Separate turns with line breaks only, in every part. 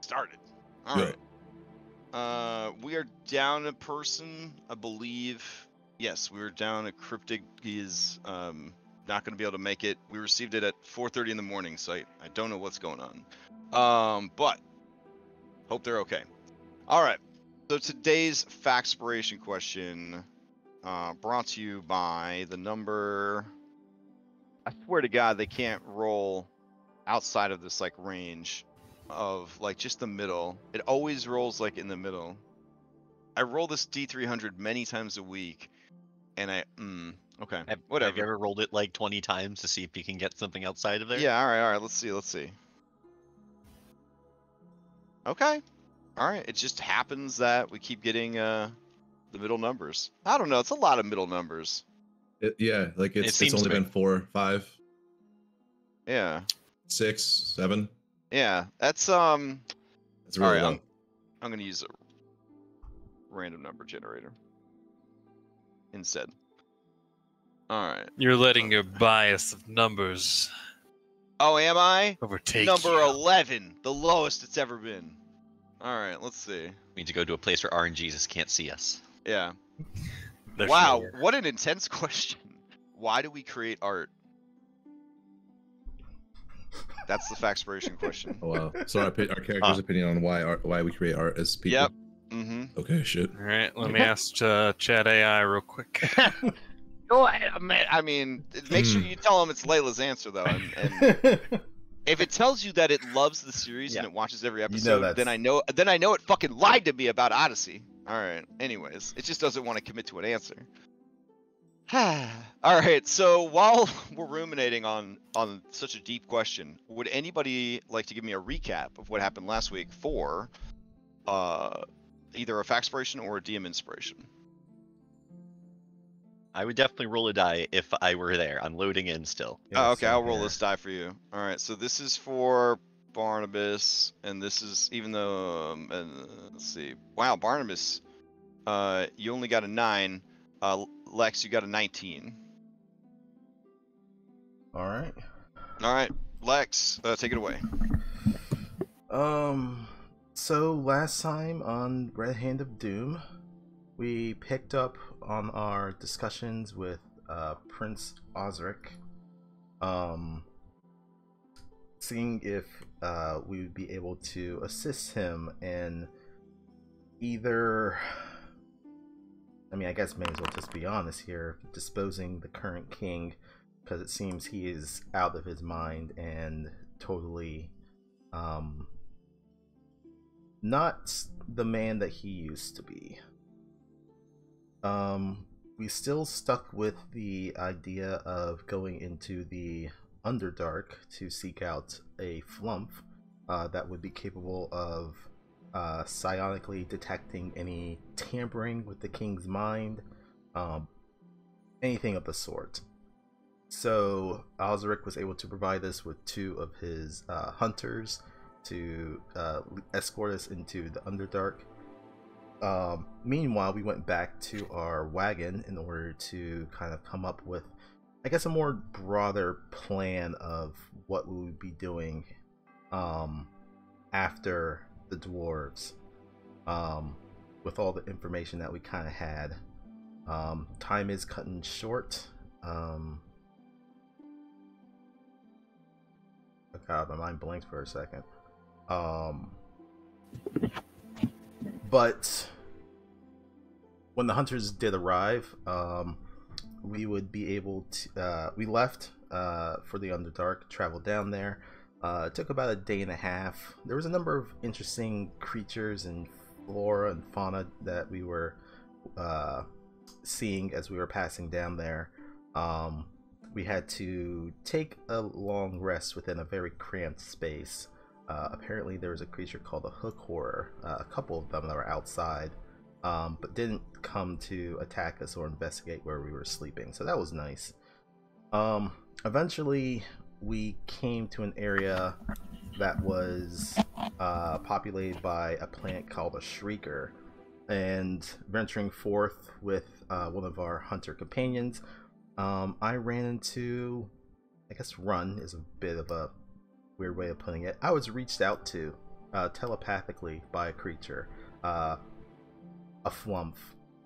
started. All right. We are down a person, I believe. Yes, we were down a cryptic. He is not going to be able to make it. We received it at 4:30 in the morning, so I don't know what's going on. But hope they're okay. All right. So today's Factspiration question, brought to you by the number. I swear to God, they can't roll outside of this like range of like just the middle. It always rolls like in the middle. I roll this D300 many times a week, and okay, whatever.
Have you ever rolled it like 20 times to see if you can get something outside of there?
Yeah, all right. Let's see. Okay, all right. It just happens that we keep getting the middle numbers. I don't know. It's a lot of middle numbers.
Yeah, like it's only been 4, 5.
Yeah.
6, 7.
Yeah, that's
It's really
all right,
low.
I'm gonna use a random number generator instead. All right.
You're letting your bias of numbers
Oh, am I?
overtake
Number
you.
11, the lowest it's ever been. All right, let's see.
We need to go to a place where RNGs can't see us.
Yeah.
They're
Wow,
sure.
what an intense question. Why do we create art? That's the Factspiration question.
Oh wow. So our character's opinion on why we create art as people.
Yep. Mm-hmm.
Okay, shit.
All right, let me ask Chat AI real quick.
Go ahead. I mean, make sure you tell them it's Layla's answer though, and if it tells you that it loves the series and it watches every episode, then I know it fucking lied to me about Odyssey. All right. Anyways, it just doesn't want to commit to an answer. All right. So while we're ruminating on such a deep question, would anybody like to give me a recap of what happened last week for either a Factspiration or a DM inspiration?
I would definitely roll a die if I were there. I'm loading in still.
Oh, okay, I'll roll this die for you. All right, so this is for Barnabas, and this is, even though, let's see. Wow, Barnabas, you only got a 9. Lex, you got a 19.
All right.
All right, Lex, take it away.
So last time on Red Hand of Doom, we picked up on our discussions with Prince Osric, seeing if we would be able to assist him in either, I mean, I guess may as well just be honest here, disposing the current king, because it seems he is out of his mind and totally not the man that he used to be. We still stuck with the idea of going into the Underdark to seek out a flump that would be capable of psionically detecting any tampering with the king's mind, anything of the sort. So Osric was able to provide us with 2 of his hunters to escort us into the Underdark. Meanwhile, we went back to our wagon in order to kind of come up with, I guess, a more broader plan of what we would be doing after the dwarves, with all the information that we kind of had. Time is cutting short. Oh god, my mind blanked for a second. But when the hunters did arrive, we would be able to, we left for the Underdark, traveled down there. It took about a day and a half. There was a number of interesting creatures and flora and fauna that we were seeing as we were passing down there. We had to take a long rest within a very cramped space. Apparently there was a creature called a hook horror, a couple of them that were outside, but didn't come to attack us or investigate where we were sleeping, so that was nice. Eventually we came to an area that was populated by a plant called a shrieker, and venturing forth with one of our hunter companions, I ran into, I guess run is a bit of a weird way of putting it. I was reached out to telepathically by a creature, a flump,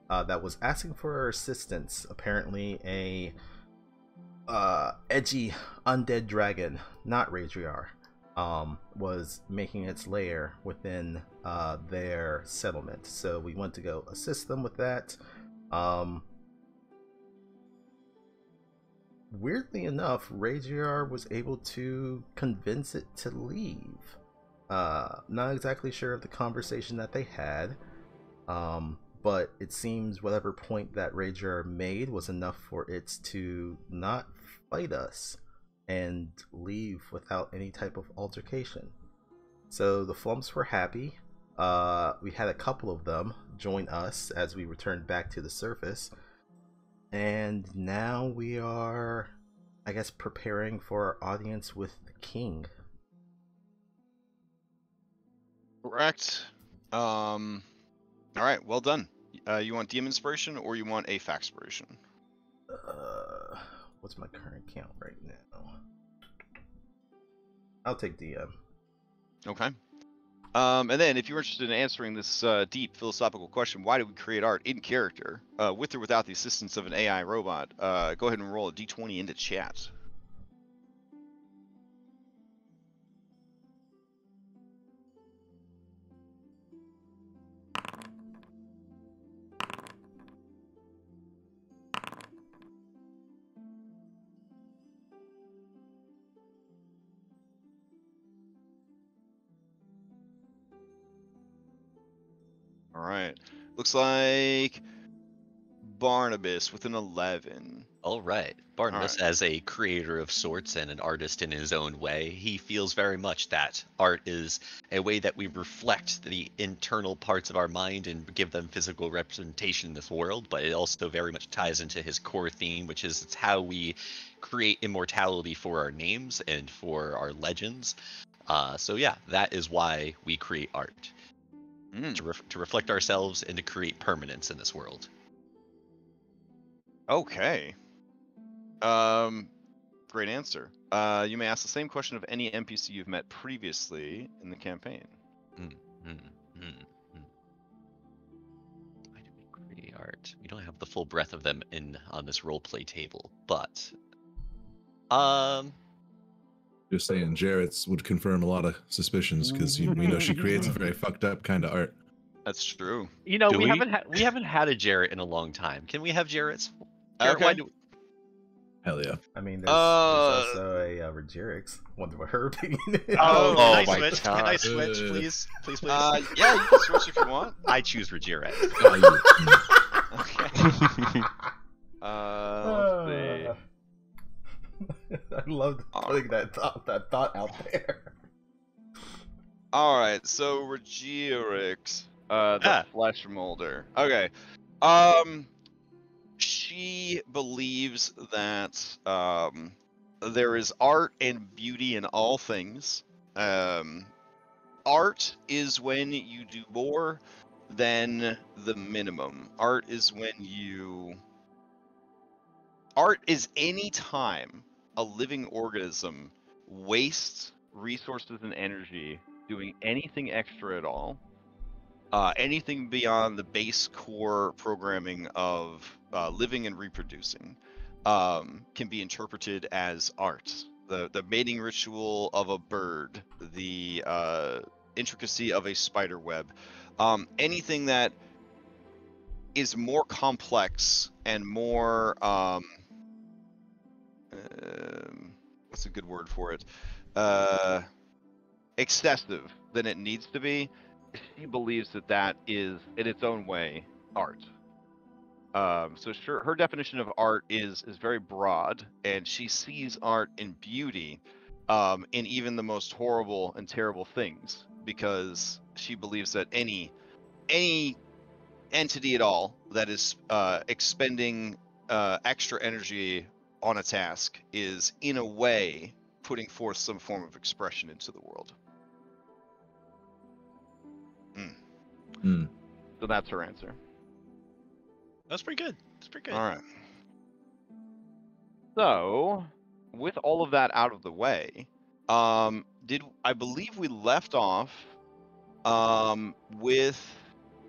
that was asking for her assistance. Apparently, a edgy undead dragon, not Radriar, was making its lair within their settlement. So we went to go assist them with that. Weirdly enough, Radriar was able to convince it to leave. Not exactly sure of the conversation that they had, but it seems whatever point that Radriar made was enough for it to not fight us and leave without any type of altercation. So the Flumps were happy. We had a couple of them join us as we returned back to the surface. And now we are, I guess, preparing for our audience with the king.
Correct. All right, well done. You want DM inspiration or you want a faxpiration?
What's my current count right now? I'll take DM.
Okay. And then, if you're interested in answering this deep philosophical question, why do we create art in character, with or without the assistance of an AI robot? Go ahead and roll a d20 into chat. All right. Looks like Barnabas with an 11.
All right. Barnabas,
All right.
as a creator of sorts and an artist in his own way, he feels very much that art is a way that we reflect the internal parts of our mind and give them physical representation in this world, but it also very much ties into his core theme, which is it's how we create immortality for our names and for our legends. So yeah, that is why we create art. To reflect ourselves and to create permanence in this world.
Okay. Great answer. You may ask the same question of any NPC you've met previously in the campaign.
Why do we create art? We don't have the full breadth of them on this roleplay table, but
Just saying, Jarrett's would confirm a lot of suspicions because we know she creates a very fucked up kind of art.
That's true.
you know,
Do
we
we?
haven't had a Jarrett in a long time. Can we have Jarrett's? Jarrett,
Okay.
why do
Hell yeah.
I mean, there's also a Regerix. Wonder what her opinion is.
Oh,
Oh
can I
my
switch? Can I
God.
switch, please? Please, please.
Yeah, you can switch if you want.
I choose Regerect.
Okay. Let's see.
I loved putting that thought out there.
All right, so Regiorix, the
Ah.
flesh molder. Okay. She believes that there is art and beauty in all things. Art is when you do more than the minimum. Art is any time a living organism wastes resources and energy doing anything extra at all. Anything beyond the base core programming of living and reproducing can be interpreted as art. The mating ritual of a bird, the intricacy of a spider web, anything that is more complex and more what's a good word for it? Excessive than it needs to be. She believes that is, in its own way, art. So sure, her definition of art is very broad, and she sees art and beauty in even the most horrible and terrible things, because she believes that any entity at all that is expending extra energy on a task is, in a way, putting forth some form of expression into the world. So that's her answer.
That's pretty good. That's pretty good.
All right. So, with all of that out of the way, I believe we left off With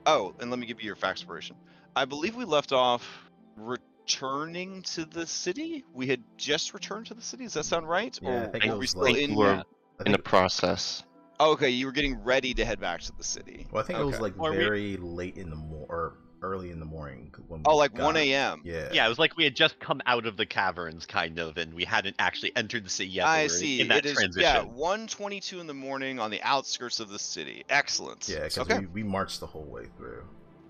and let me give you your fact expiration. I believe we left off returning to the city. We had just returned to the city. Does that sound right?
Yeah, I
or
think it
were we
was
still
like-
in?
we're
I
in the
think,
process.
Oh, okay, you were getting ready to head back to the city.
well, I think it was
Okay.
like
Or we-
very late in the or early in the morning when we
Oh, like
got-
1 a.m.
Yeah.
Yeah, it was like we had just come out of the caverns, kind of, and we hadn't actually entered the city yet. but
I
we were
see.
In that
It is
transition.
1:22 in the morning on the outskirts of the city. Excellent.
Yeah, because
okay.
we marched the whole way through.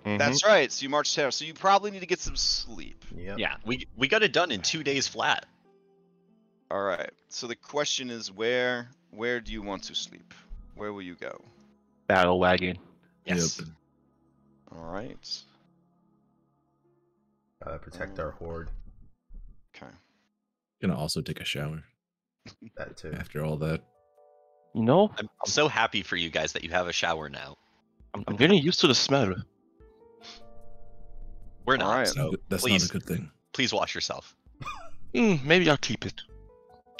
That's right. So you marched out. So you probably need to get some sleep.
Yep.
Yeah, we got it done in 2 days flat.
All right. So the question is, where do you want to sleep? Where will you go?
Battle wagon.
Yes.
Yep.
All right.
Protect our horde.
Okay.
Gonna also take a shower
That too.
after all that.
You know,
I'm so happy for you guys that you have a shower now.
I'm getting used to the smell.
We're not.
Alright.
So
That's
please,
not a good thing.
please wash yourself.
Maybe I'll keep it.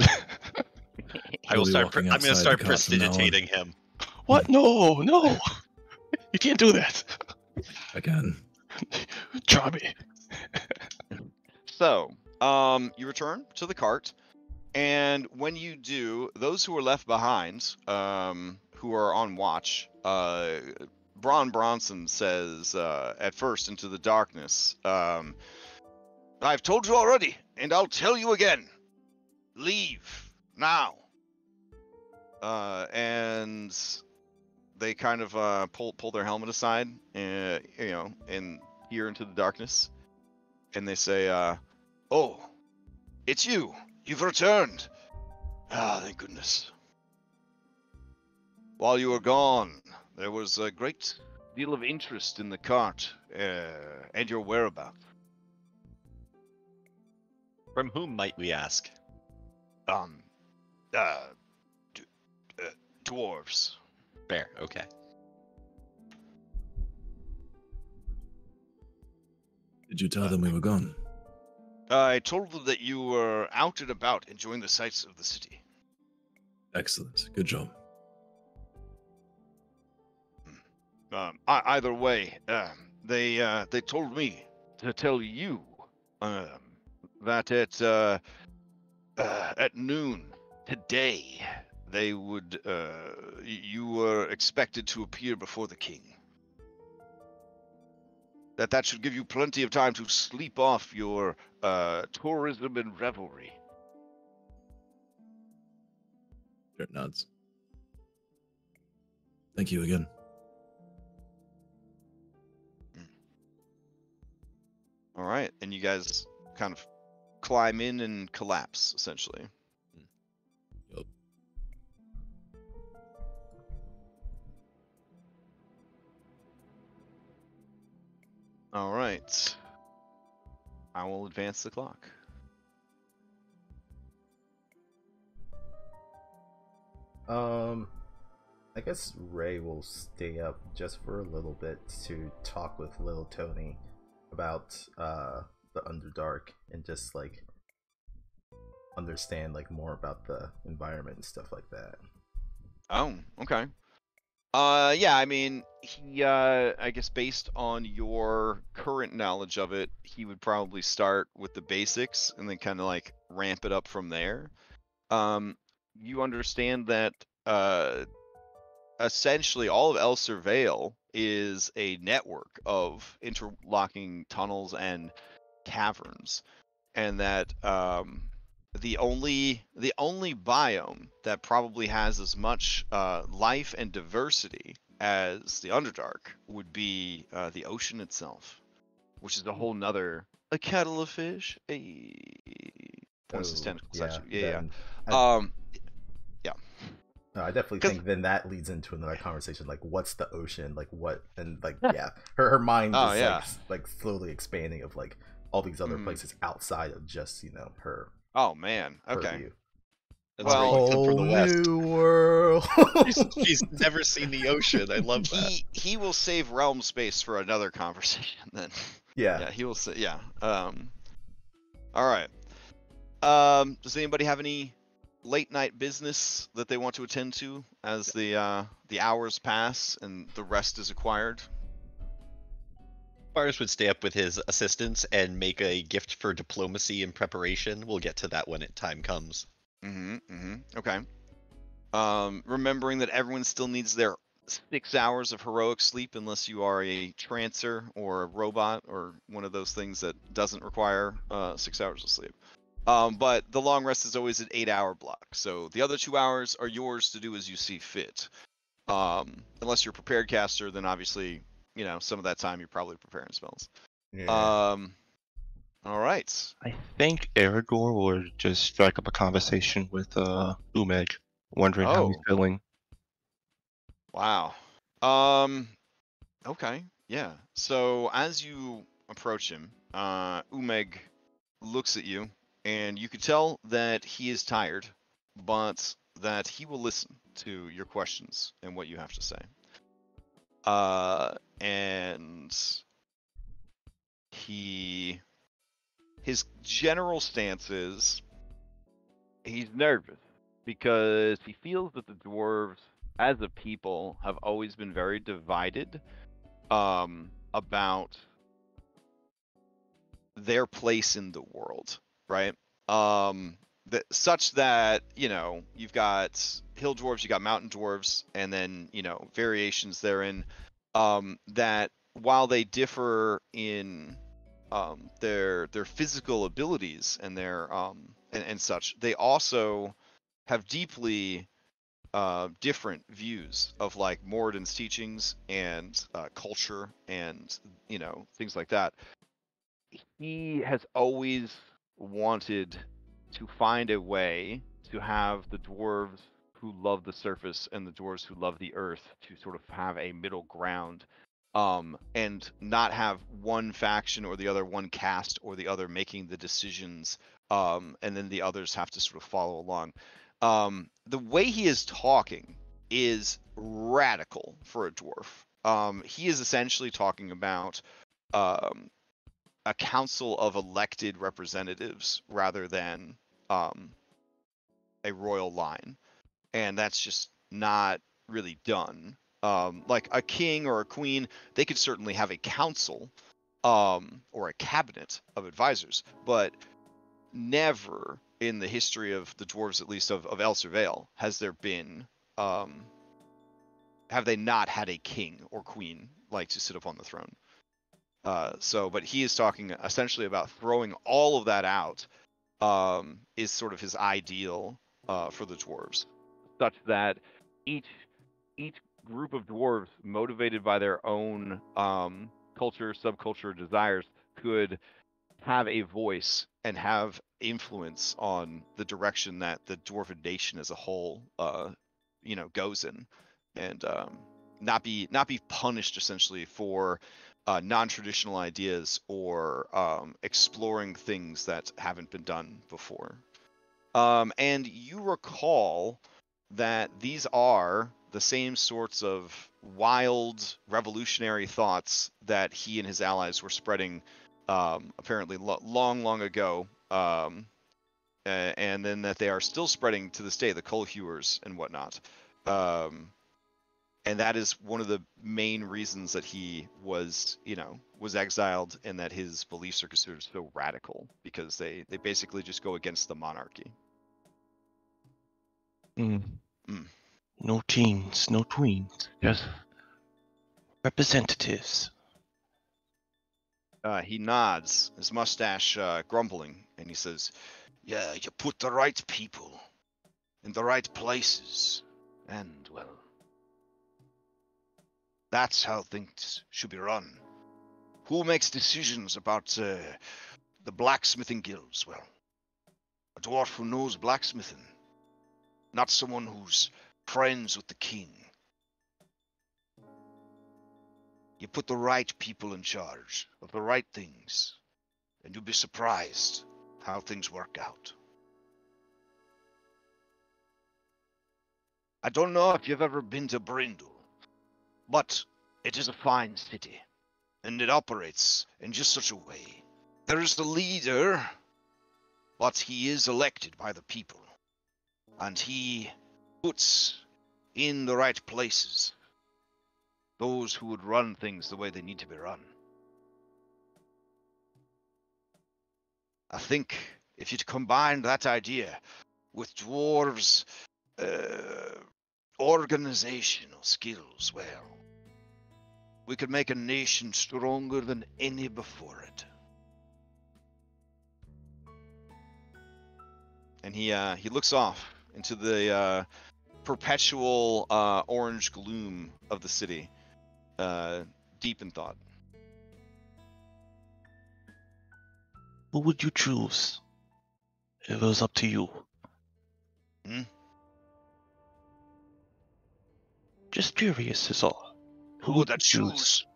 I will
He'll be
start.
walking
I'm going to
outside
start
the cot from now on.
prestidigitating him.
What? No, no. You can't do that.
Again.
Try me.
So, you return to the cart, and when you do, those who are left behind, who are on watch, Bron Bronson says, at first into the darkness, I've told you already, and I'll tell you again. Leave now. And they kind of pull their helmet aside, and peer into the darkness, and they say, "Oh, it's you. You've returned. Ah, thank goodness. While you were gone, there was a great deal of interest in the cart and your whereabouts.
From whom might we ask?
Dwarves.
Fair. Okay.
Did you tell them we were gone?
I told them that you were out and about enjoying the sights of the city.
Excellent. Good job.
Either way, they told me to tell you that at noon today you were expected to appear before the king. That should give you plenty of time to sleep off your tourism and revelry.
Dirt nods. Thank you again.
All right, and you guys kind of climb in and collapse, essentially.
Yup.
All right. I will advance the clock.
I guess Ray will stay up just for a little bit to talk with little Tony about the Underdark and just like understand like more about the environment and stuff like that.
Oh, okay. Yeah, I mean, he, I guess based on your current knowledge of it, he would probably start with the basics and then kind of like ramp it up from there. You understand that, essentially all of Elsir Vale is a network of interlocking tunnels and caverns, and that the only biome that probably has as much life and diversity as the Underdark would be the ocean itself, which is a whole nother kettle of fish. Points his tentacles at you. Yeah.
No, I definitely
'Cause-
think then that leads into another conversation, like what's the ocean, like what, and like yeah, her mind
Oh,
is
yeah.
like slowly expanding of like all these other
Mhm.
places outside of just her
Oh man. Okay.
purview.
That's
Well,
great. Come from the west.
New world.
She's never seen the ocean. I love that.
He will save realm space for another conversation then.
yeah.
Yeah, he will say, yeah. All right. Does anybody have any late night business that they want to attend to as the hours pass and the rest is acquired?
Spars would stay up with his assistants and make a gift for diplomacy and preparation. We'll get to that when time comes.
Okay. Remembering that everyone still needs their 6 hours of heroic sleep unless you are a trancer or a robot or one of those things that doesn't require 6 hours of sleep. But the long rest is always an 8-hour block. So the other 2 hours are yours to do as you see fit. Unless you're a prepared caster, then obviously, you know, some of that time you're probably preparing spells.
Yeah.
All right.
I think Aragorn would just strike up a conversation with Umeg, wondering how he's
Oh.
feeling.
Wow. Okay. Yeah. So as you approach him, Umeg looks at you, and you can tell that he is tired, but that he will listen to your questions and what you have to say. And his general stance is he's nervous because he feels that the dwarves as a people have always been very divided about their place in the world, right? Such that, you know, you've got hill dwarves, you got mountain dwarves, and then, you know, variations therein, that while they differ in their physical abilities and their and such, they also have deeply different views of like Moradin's teachings and culture and, you know, things like that. He has always wanted to find a way to have the dwarves who love the surface and the dwarves who love the earth to sort of have a middle ground, and not have one faction or the other, one caste or the other making the decisions, and then the others have to sort of follow along. The way he is talking is radical for a dwarf. He is essentially talking about a council of elected representatives rather than a royal line, and that's just not really done. Like a king or a queen, they could certainly have a council or a cabinet of advisors, but never in the history of the dwarves, at least of Elsir Vale, has there been have they not had a king or queen like to sit upon the throne. But he is talking essentially about throwing all of that out, is sort of his ideal for the dwarves, such that each group of dwarves, motivated by their own culture, subculture, desires, could have a voice and have influence on the direction that the dwarven nation as a whole, you know, goes in, and not be punished essentially for non-traditional ideas or exploring things that haven't been done before. And you recall that these are the same sorts of wild revolutionary thoughts that he and his allies were spreading apparently long ago, and then that they are still spreading to this day, the Cullhewers and whatnot. And that is one of the main reasons that he was, you know, was exiled, and that his beliefs are considered so radical, because they basically just go against the monarchy.
No teens, no tweens, just representatives.
He nods, his mustache grumbling, and he says, "Yeah, you put the right people in the right places, and, well, that's how things should be run. Who makes decisions about the blacksmithing guilds? Well, a dwarf who knows blacksmithing, not someone who's friends with the king. You put the right people in charge of the right things, and you'll be surprised how things work out." I don't know if you've ever been to Brindle, but it is a fine city, and it operates in just such a way. There is the leader, but he is elected by the people. And he puts in the right places those who would run things the way they need to be run. I think if you'd combine that idea with dwarves' organizational skills, well, we could make a nation stronger than any before it. And he looks off into the perpetual orange gloom of the city, deep in thought.
Who would you choose? It was up to you. Just curious is all.
Who would I choose?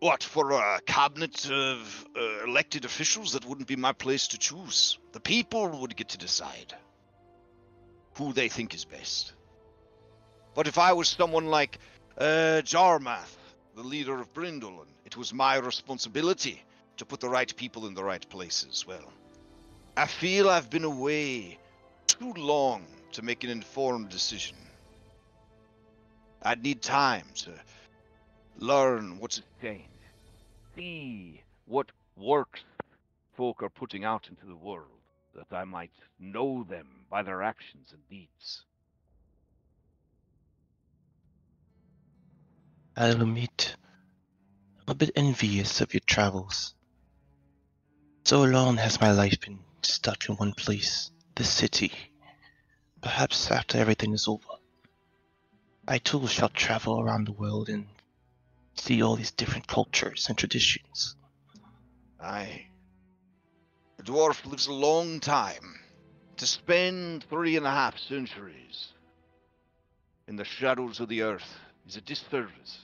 What, for a cabinet of elected officials? That wouldn't be my place to choose. The people would get to decide who they think is best. But if I was someone like Jarmath, the leader of Brindle, it was my responsibility to put the right people in the right places. Well, I feel I've been away too long to make an informed decision. I'd need time to learn what's changed, see what works folk are putting out into the world, that I might know them by their actions and deeds.
I'll admit, I'm a bit envious of your travels. So long has my life been stuck in one place, the city. Perhaps after everything is over, I too shall travel around the world and see all these different cultures and traditions.
Aye. A dwarf lives a long time. To spend 3.5 centuries in the shadows of the earth is a disservice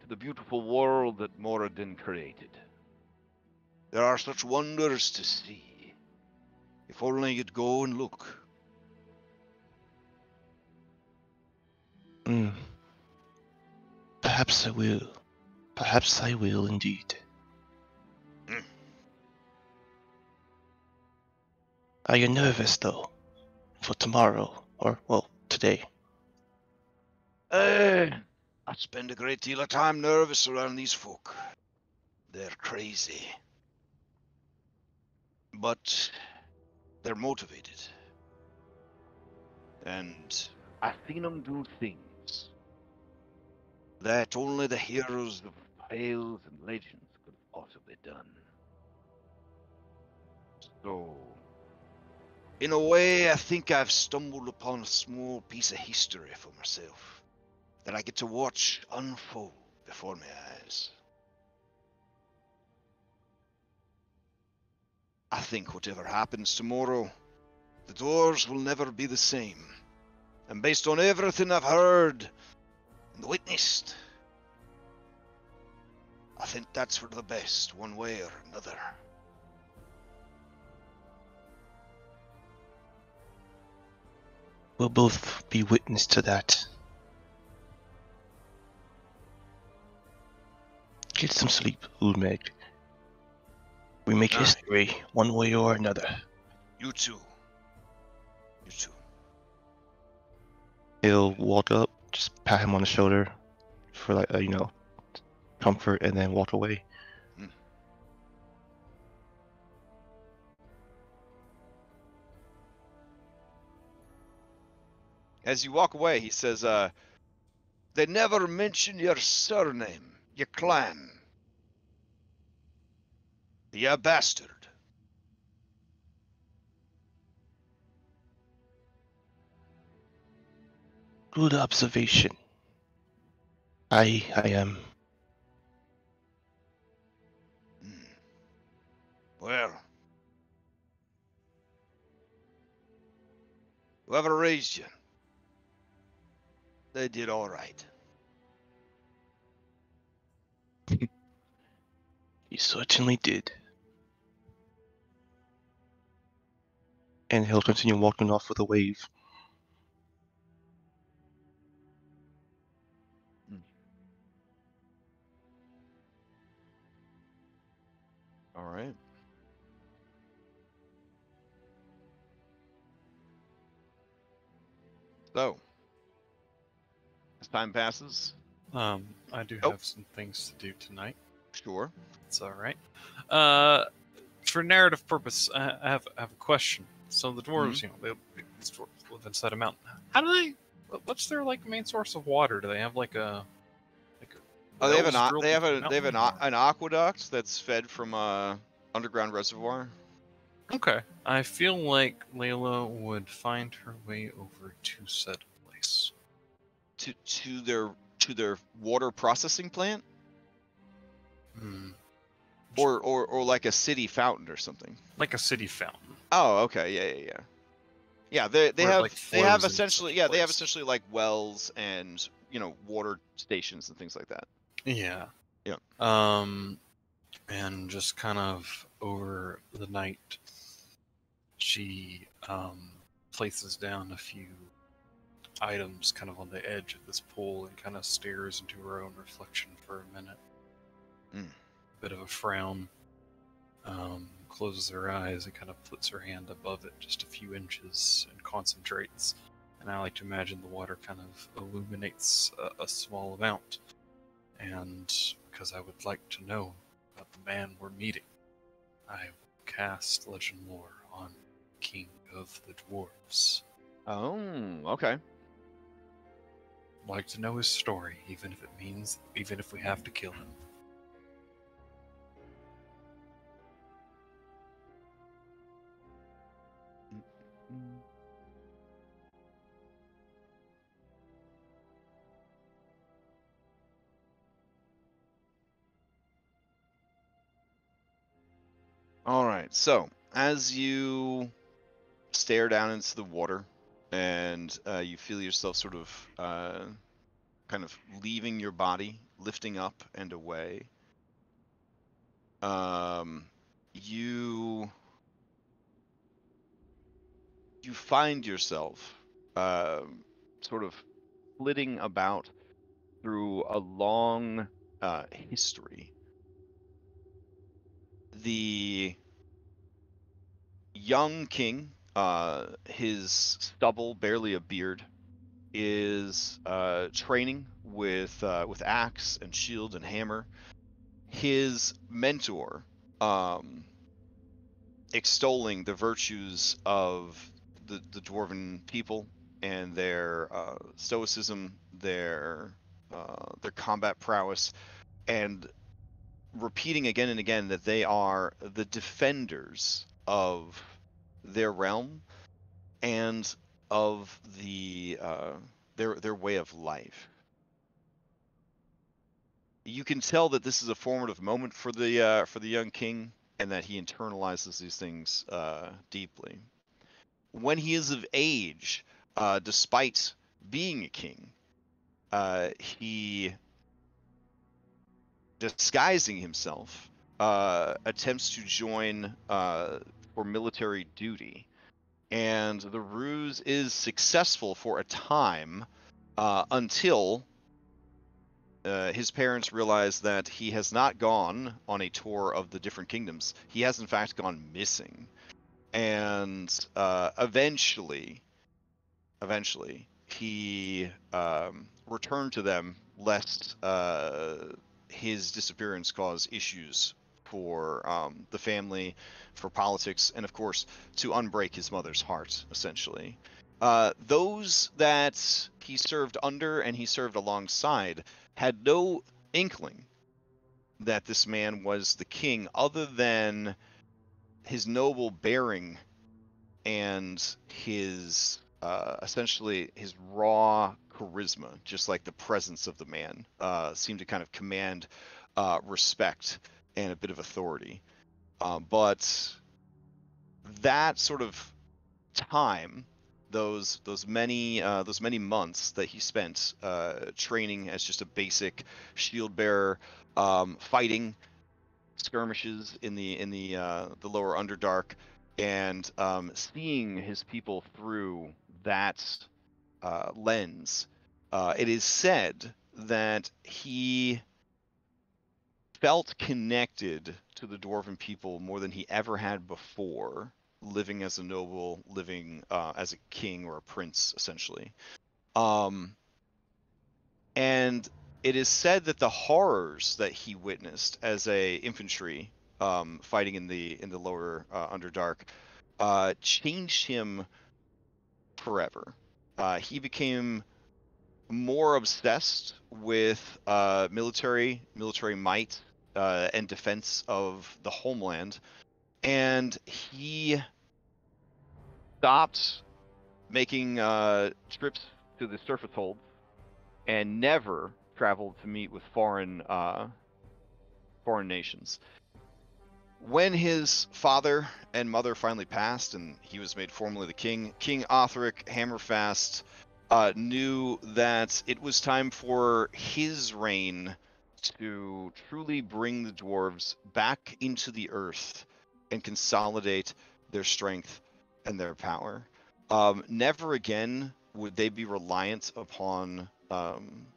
to the beautiful world that Moradin created. There are such wonders to see. If only you'd go and look.
Perhaps I will. Perhaps I will indeed. Are you nervous, though? For tomorrow? Or, well, today?
I spend a great deal of time nervous around these folk. They're crazy. But they're motivated. And I've seen them do things that only the heroes of tales and legends could have possibly done. So, in a way, I think I've stumbled upon a small piece of history for myself that I get to watch unfold before my eyes. I think whatever happens tomorrow, the doors will never be the same. And based on everything I've heard and witnessed, I think that's for the best, one way or another.
We'll both be witness to that. Get some sleep, Ulmeg. We make history one way or another.
You too. You too.
He'll walk up, just pat him on the shoulder for like comfort, and then walk away.
As you walk away, he says, they never mention your surname, your clan. You bastard.
Good observation. I am.
Well, whoever raised you, they did all right.
He certainly did. And he'll continue walking off with a wave.
All right. So, as time passes,
I do
Oh.
have some things to do tonight.
sure.
It's all right. For narrative purpose, I have a question. So the dwarves, these dwarves live inside a mountain. How do they? What's their like main source of water? Do they have like a
Oh, they have
wells drilled into the mountain, or-
an aqueduct that's fed from a underground reservoir.
Okay, I feel like Layla would find her way over to said place.
To their water processing plant,
Hmm.
or like a city fountain or something.
Like a city fountain.
Oh, okay, yeah. Yeah, they
Where it,
have
like,
they have
flows into
essentially
such a
they have
place.
essentially like wells and water stations and things like that.
Yeah.
Yeah.
And just kind of over the night, she places down a few items kind of on the edge of this pool and kind of stares into her own reflection for a minute. Bit of a frown. Closes her eyes and kind of puts her hand above it just a few inches and concentrates. And I like to imagine the water kind of illuminates a small amount. And because I would like to know about the man we're meeting, I will cast Legend Lore on King of the Dwarves.
Oh, okay.
Like to know his story, even if we have to kill him.
All right. So as you stare down into the water, and you feel yourself sort of kind of leaving your body, lifting up and away. You find yourself sort of flitting about through a long history. The young king, his stubble, barely a beard, is training with axe and shield and hammer. His mentor, extolling the virtues of the dwarven people and their stoicism, their combat prowess, and repeating again and again that they are the defenders of their realm and of their way of life. You can tell that this is a formative moment for the young king, and that he internalizes these things deeply. When he is of age, despite being a king, he, disguising himself, attempts to join for military duty, and the ruse is successful for a time until his parents realize that he has not gone on a tour of the different kingdoms. He has in fact gone missing, and eventually he returned to them lest his disappearance cause issues for the family, for politics, and of course to unbreak his mother's heart, essentially. Those that he served under and he served alongside had no inkling that this man was the king, other than his noble bearing and his essentially his raw charisma, just like the presence of the man, seemed to kind of command respect and a bit of authority. But that sort of time, those many months that he spent training as just a basic shield bearer, fighting skirmishes in the lower Underdark, and seeing his people through that lens, it is said that he felt connected to the dwarven people more than he ever had before, living as a noble, living as a king or a prince, essentially. And it is said that the horrors that he witnessed as a infantry fighting in the lower Underdark changed him forever. He became more obsessed with military might and defense of the homeland, and he stopped making trips to the surface holds and never traveled to meet with foreign nations. When his father and mother finally passed and he was made formally the king, King Othric Hammerfast knew that it was time for his reign to truly bring the dwarves back into the earth and consolidate their strength and their power. Never again would they be reliant upon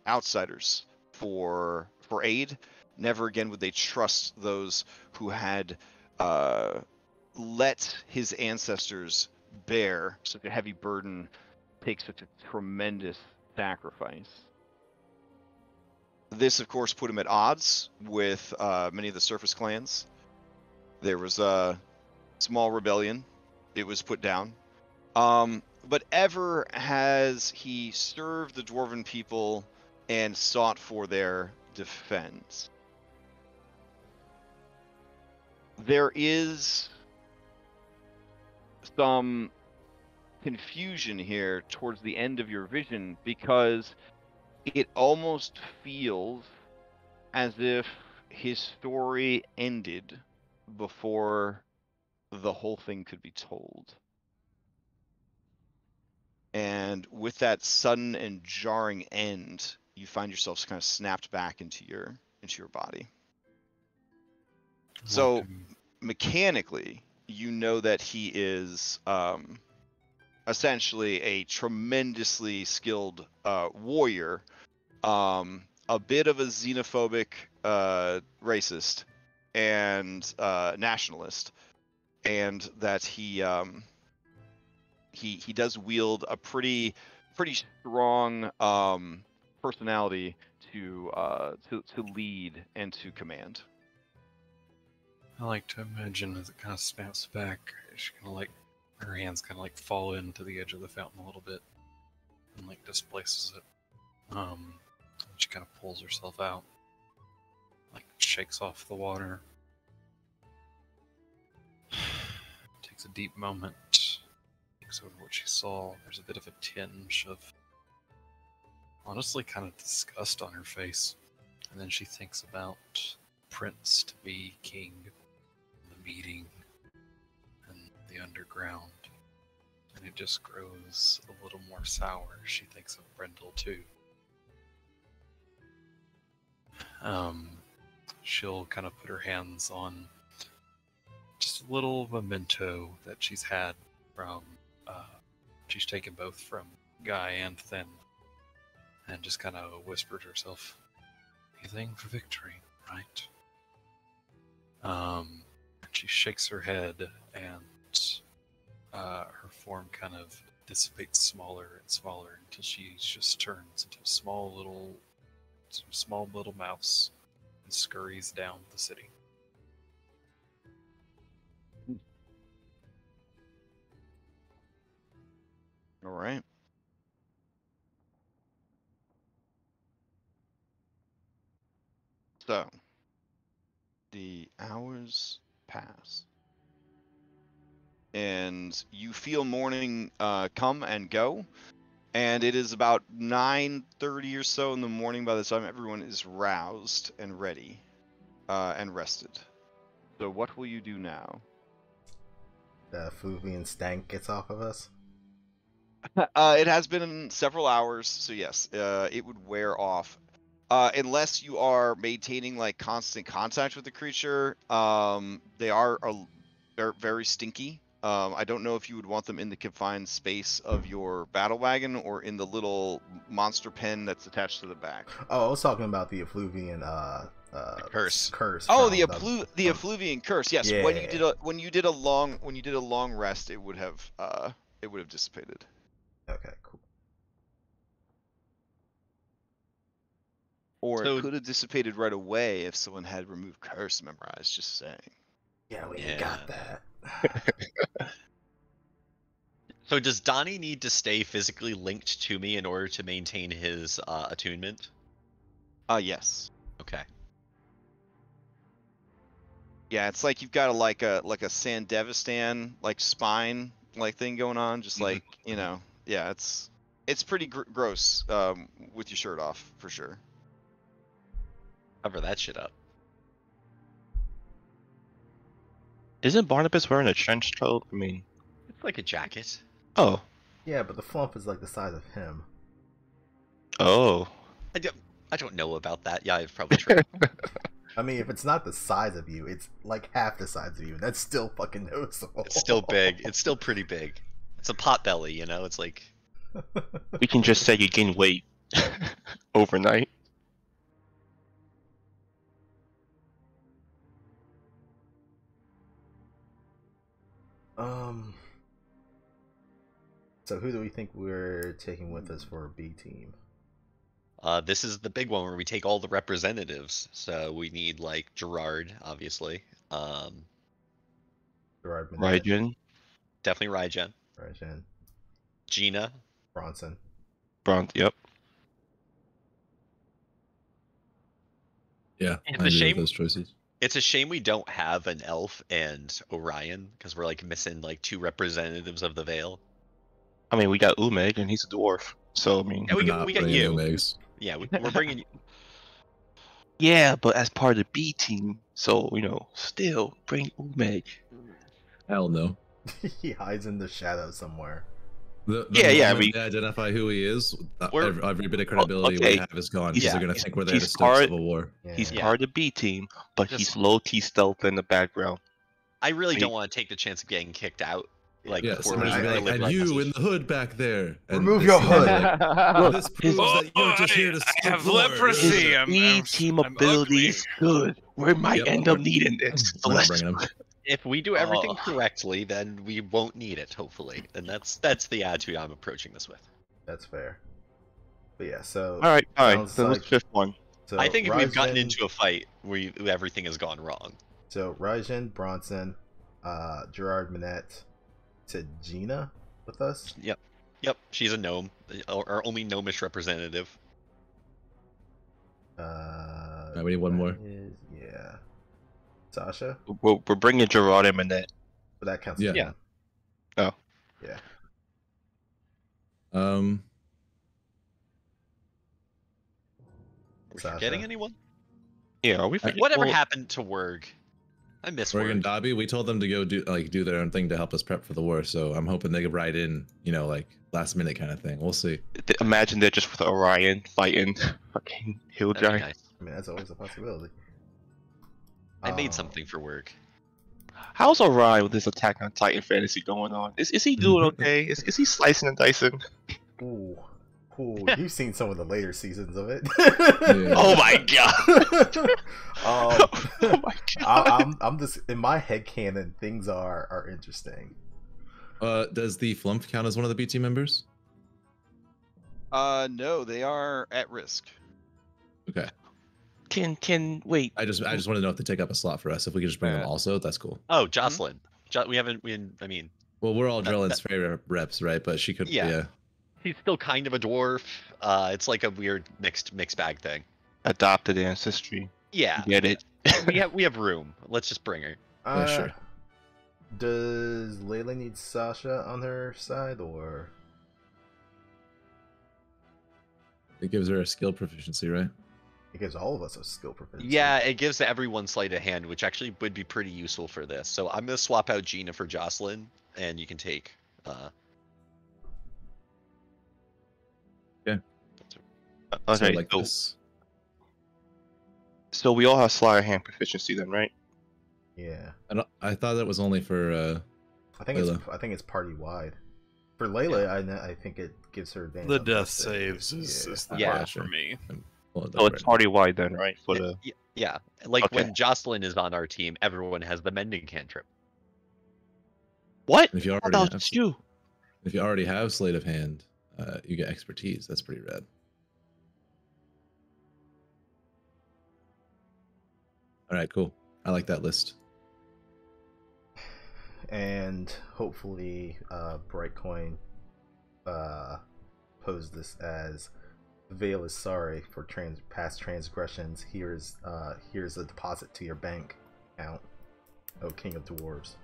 outsiders for aid. Never again would they trust those who had let his ancestors bear such a heavy burden, take such a tremendous sacrifice. This, of course, put him at odds with many of the surface clans. There was a small rebellion. It was put down. But ever has he served the dwarven people and sought for their defense. There is some confusion here towards the end of your vision, because it almost feels as if his story ended before the whole thing could be told. And with that sudden and jarring end, you find yourselves kind of snapped back into your body. So mechanically, you know that he is essentially a tremendously skilled warrior, a bit of a xenophobic racist and nationalist, and that he does wield a pretty strong personality to lead and to command.
I like to imagine as it kind of snaps back, she kind of like, her hands kind of like fall into the edge of the fountain a little bit and like displaces it. She kind of pulls herself out, like shakes off the water, takes a deep moment, thinks over what she saw. There's a bit of a tinge of honestly kind of disgust on her face, and then she thinks about Prince to be king, the meeting, and the underground, and it just grows a little more sour. She thinks of Brendel too. She'll kind of put her hands on just a little memento that she's had from, she's taken both from Guy and Thin, and just kind of whisper to herself, anything for victory, right? She shakes her head, and her form kind of dissipates smaller and smaller until she just turns into a small little mouse and scurries down the city.
All right. So, the hours pass, and you feel morning come and go, and it is about 9:30 or so in the morning by the time everyone is roused and ready and rested. So what will you do now?
The Fuvian stank gets off of us.
It has been several hours, so yes, it would wear off. Unless you are maintaining like constant contact with the creature, they are very stinky. I don't know if you would want them in the confined space of your battle wagon or in the little monster pen that's attached to the back.
Oh, I was talking about the effluvian
curse.
Oh,
from
the effluvian curse. Yes,
Yeah.
when you did a long rest, it would have dissipated.
Okay, cool.
Or
So-
it could have dissipated right away if someone had removed curse memorized, just saying.
Yeah, we ain't got
Yeah.
that.
So does Donnie need to stay physically linked to me in order to maintain his attunement?
Yes.
Okay.
Yeah, it's like you've got like a Sandevistan like spine like thing going on, just
Mhm.
like, you know, yeah, it's pretty gross with your shirt off for sure.
Cover that shit up.
Isn't Barnabas wearing a trench coat? I mean,
It's like a jacket.
oh,
Yeah, but the flump is like the size of him.
oh.
I don't know about that. Yeah, it's probably true.
I mean, if it's not the size of you, it's like half the size of you, and that's still fucking noticeable.
It's still big. It's still pretty big. It's a pot belly, you know? It's like...
We can just say you gain weight overnight.
So who do we think we're taking with us for B team?
This is the big one where we take all the representatives. So we need, like, Gerard, obviously.
Gerard Minette,
Raijin,
Definitely Rygen.
Raijin,
Gina.
Bronson.
yep.
Yeah,
It's
I
a
agree
shame-
with those choices.
It's a shame we don't have an elf and Orion, because we're, like, missing, like, 2 representatives of the Veil.
I mean, we got Umeg, and he's a dwarf. So, I mean,
Yeah, we
We're
got-
not
we got
bringing
you.
Umegs.
Yeah, we're bringing you...
yeah, but as part of the B team, so, you know, still bring Umeg.
Hell no.
He hides in the shadows somewhere.
The
Yeah,
moment
we-
they identify who he is,
We're-
every bit of credibility
okay.
we have is gone because
Yeah.
they're gonna think we're there to
He's
stoke
part-
civil war.
Yeah.
He's
Yeah.
part of the B team, but
Just-
he's low-key stealth in the background.
I really
Wait.
don't want to take the chance of getting kicked out. Like,
Yeah,
before
somebody's
we
gonna be like,
deliver
and
our
you
message.
in the hood back there. And
Remove
this
your
is
hood.
like, well, this proves
Oh,
that you're just here to
I have
stoke war.
leprosy.
His
I'm-
B team
I'm
ability
ugly.
is good. We might
Yep.
end up needing this. So
We're not
let's
bringing him.
If we do everything
Oh.
correctly, then we won't need it, hopefully. And that's the attitude I'm approaching this with.
That's fair. But yeah, so
All right, fine.
Sounds
Then
like-
let's fifth one.
so
I think if we've gotten
Raijin-
into a fight where everything has gone wrong.
So Raijin, Bronson, Gerard Minette, to Gina with us.
Yep, she's a gnome, our only gnomish representative.
We need one more.
Yeah. Sasha?
We're bringing Gerard and Manette.
But that counts.
Yeah.
as
Yeah.
one.
Oh.
Yeah.
Are we
Sasha.
forgetting anyone?
Yeah, are we?
Whatever
well,
happened to Werg? I miss
Oregon
Werg.
Dobby, we told them to go do their own thing to help us prep for the war. So I'm hoping they could ride in, like last minute kind of thing. We'll see.
Imagine they're just with Orion fighting fucking hill
That'd be
giant.
nice.
I mean, that's always a possibility.
I made
Um,
something for Werg.
How's Orion with this Attack on Titan fantasy going on? Is he doing okay? Is he slicing and dicing?
Ooh. Ooh, you've seen some of the later seasons of it.
Yeah.
Oh my god! Oh my god!
I'm just in my head canon. Things are interesting.
Does the Flump count as one of the BT members?
No, they are at risk.
Okay.
Can wait?
I just want to know if they take up a slot for us. If we could just bring them also, that's cool.
Oh, Jocelyn. I mean,
Well, we're all
That-
Drellin's favorite reps, right? But she could.
Yeah.
Yeah.
he's still kind of a dwarf. It's like a weird mixed bag thing.
Adopted ancestry.
Yeah,
Get it?
we have room. Let's just bring her.
Yeah, sure.
Does Layla need Sasha on her side, or
It gives her a skill proficiency, right?
it gives all of us a skill proficiency?
Yeah, it gives everyone sleight of hand, which actually would be pretty useful for this. So I'm gonna swap out Gina for Jocelyn, and you can take.
So
Okay,
like
so,
this.
so we all have sleight of hand proficiency then, right?
Yeah.
I thought that was only for.
I think it's party wide. For Layla, I think it gives her advantage.
The
on
death
death
saves is the
Yeah.
part for me.
Well,
So it's party wide then, right? For the
Yeah, like
Okay.
when Jocelyn is on our team, everyone has the mending cantrip.
what?
If you
I
already
thought
have,
it's you.
if you already have sleight of hand, you get expertise. That's pretty rad. All right, cool. I like that list.
And hopefully, Brightcoin posed this as Vale is sorry for past transgressions. Here's a deposit to your bank account, O King of Dwarves.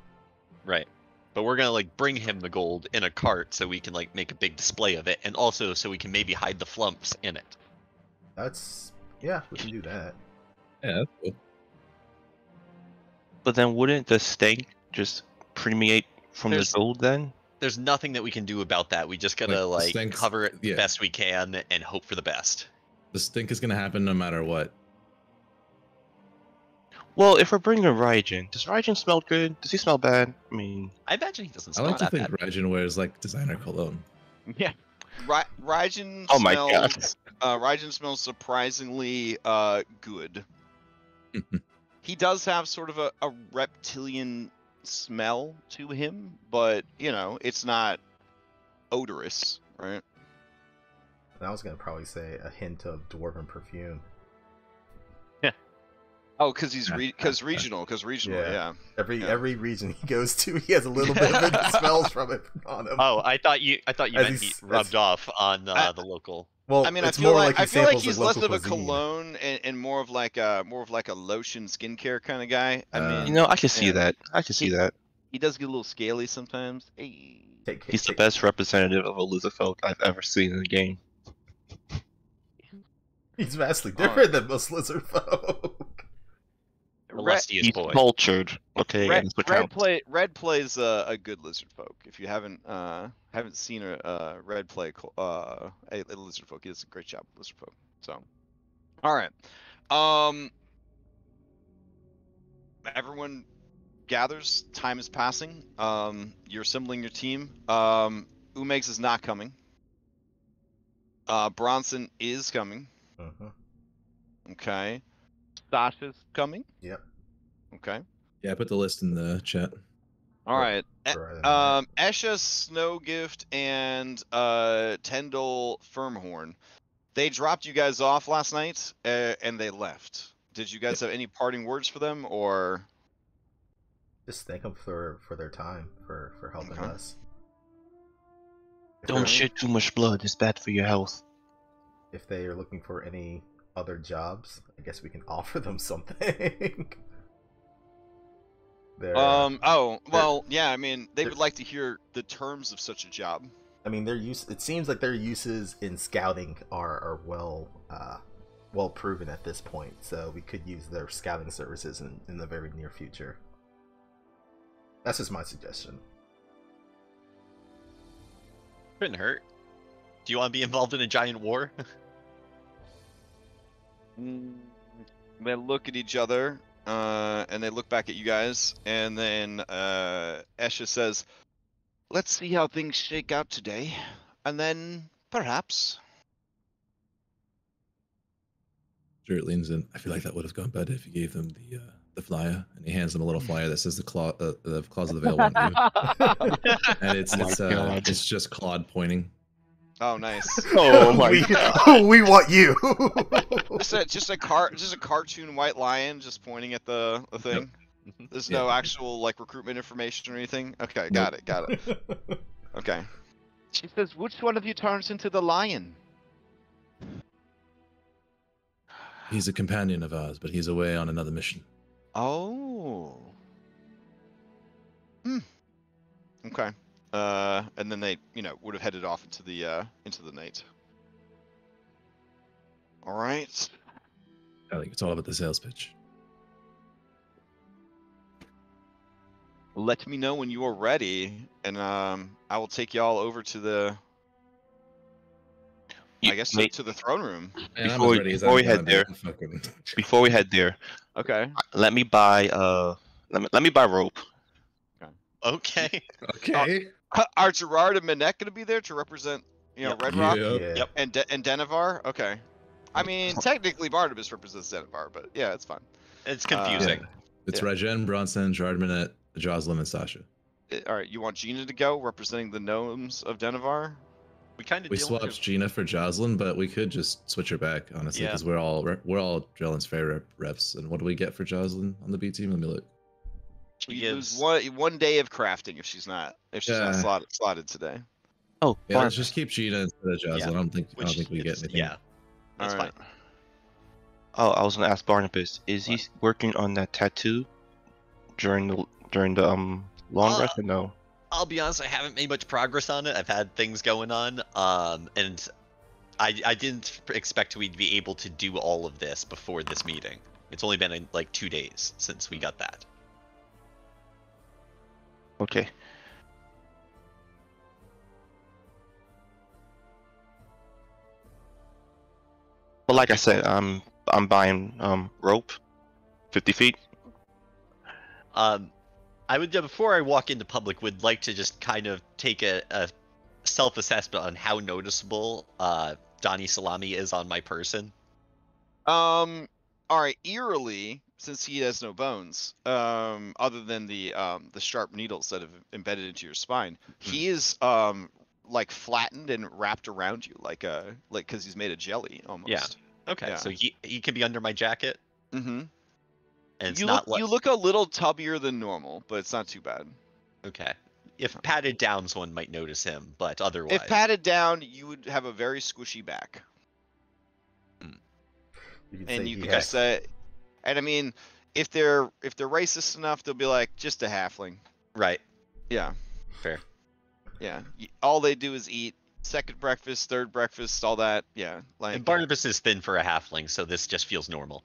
Right. But we're gonna like bring him the gold in a cart so we can like make a big display of it, and also so we can maybe hide the flumps in it.
Yeah, we can do that.
Yeah, that's cool.
But then wouldn't the stink just permeate from
There's-
the gold then?
There's nothing that we can do about that. We just gotta
Like,
like
stinks-
cover it the
yeah.
best we can and hope for the best.
The stink is gonna happen no matter what.
Well, if we're bringing Raijin, does Raijin smell good? Does he smell bad? I mean,
I imagine he doesn't
I
smell
like to
that
think
bad.
Raijin wears like designer cologne.
Yeah. Raijin
oh my god.
smells. Raijin smells surprisingly good. He does have sort of a reptilian smell to him, but you know, it's not odorous, right?
And I was gonna probably say a hint of dwarven perfume.
Oh, because he's regional, yeah.
Every region he goes to, he has a little bit of it that smells from it on him.
Oh, I thought you
As
meant he
he's-
rubbed off on the local.
Well,
I mean,
it's
I feel
more
like
he
I feel like
samples
he's
the
less
local
of a
cuisine.
cologne and more of like a lotion skincare kind of guy. I mean,
You know, I can see
yeah.
that. I can see that.
he does get a little scaly sometimes. Hey.
He's the best representative of a lizard folk I've ever seen in a game.
He's vastly different than most lizard folk.
The lustiest
He's
boy.
cultured. Okay, and that's what counts.
Red plays a good lizard folk. If you haven't seen a Red play a lizard folk, he does a great job with lizard folk. So, all right, everyone gathers. Time is passing. You're assembling your team. Umegs is not coming. Bronson is coming.
Uh-huh.
Okay. Sasha's coming.
Yep.
Okay.
Yeah, I put the list in the chat.
All right.
For either night.
Esha, Snowgift, and Tendel Firmhorn. They dropped you guys off last night, and they left. Did you guys have any parting words for them, or?
Just thank them for their time, for helping
Okay.
us. If
Don't
they're-
shed too much blood. It's bad for your health.
If they are looking for any other jobs, I guess we can offer them something.
Oh, well, yeah. I mean, they would like to hear the terms of such a job.
I mean, it seems like their uses in scouting are well proven at this point, so we could use their scouting services in the very near future. That's just my suggestion.
Couldn't hurt. Do you want to be involved in a giant war?
They look at each other, and they look back at you guys, and then Esha says, "Let's see how things shake out today, and then perhaps."
Jared leans in. I feel like that would have gone better if you gave them the flyer, and he hands them a little flyer that says the claws of the veil want you, and it's just Claude pointing.
Oh, nice.
Oh my god.
We want you.
just a cartoon white lion just pointing at the thing. There's no actual like recruitment information or anything. Okay, got it. Okay. She says, "Which one of you turns into the lion?"
He's a companion of ours, but he's away on another mission.
Oh. Okay. And then they, would have headed off into the night. All right.
I think it's all about the sales pitch.
Let me know when you are ready, and I will take y'all over to the, to the throne room.
And I'm
Before-
as ready as
before
I'm
we
gonna
head
be.
there-
Fucking-
Before we head there,
Okay.
let me buy let me buy rope.
Okay.
Okay.
Are Gerard and Manek going to be there to represent,
Yep.
Red Rock
Yeah.
Yep.
and Denevar? Okay. I mean, technically Barnabas represents Denevar, but yeah, it's fine.
It's confusing.
Yeah. It's
Yeah.
Rajen, Bronson, Gerard Minette, Jocelyn, and Sasha.
All right, you want Gina to go representing the gnomes of Denevar?
We kind of
We swapped Gina for Jocelyn, but we could just switch her back, honestly,
Yeah.
because we're all Drellin's Ferry reps. And what do we get for Jocelyn on the B team? Let me look.
We lose one day of crafting if she's not slotted today.
Oh,
Yeah, let's just keep Gina instead of Jocelyn.
Yeah.
I don't think we get anything.
Yeah, that's
All right.
fine.
Oh, I was gonna ask Barnabas, is he working on that tattoo during the long rest or no?
I'll be honest, I haven't made much progress on it. I've had things going on, and I didn't expect we'd be able to do all of this before this meeting. It's only been like 2 days since we got that.
Okay. But like I said, I'm buying rope, 50 feet.
I would, before I walk into public, would like to just kind of take a self-assessment on how noticeable Donnie Salami is on my person.
All right, eerily, since he has no bones, other than the sharp needles that have embedded into your spine, he is like flattened and wrapped around you, like because he's made of jelly almost.
Yeah. Okay.
Yeah.
So he can be under my jacket.
Mm-hmm.
And it's
you
not
look you look a little tubbier than normal, but it's not too bad.
Okay. If patted down, someone might notice him, but otherwise.
If patted down, you would have a very squishy back. You could say, and I mean, if they're racist enough, they'll be like, just a halfling.
Right.
Yeah.
Fair.
Yeah. All they do is eat second breakfast, third breakfast, all that. Yeah. Like.
And Barnabas is thin for a halfling, so this just feels normal.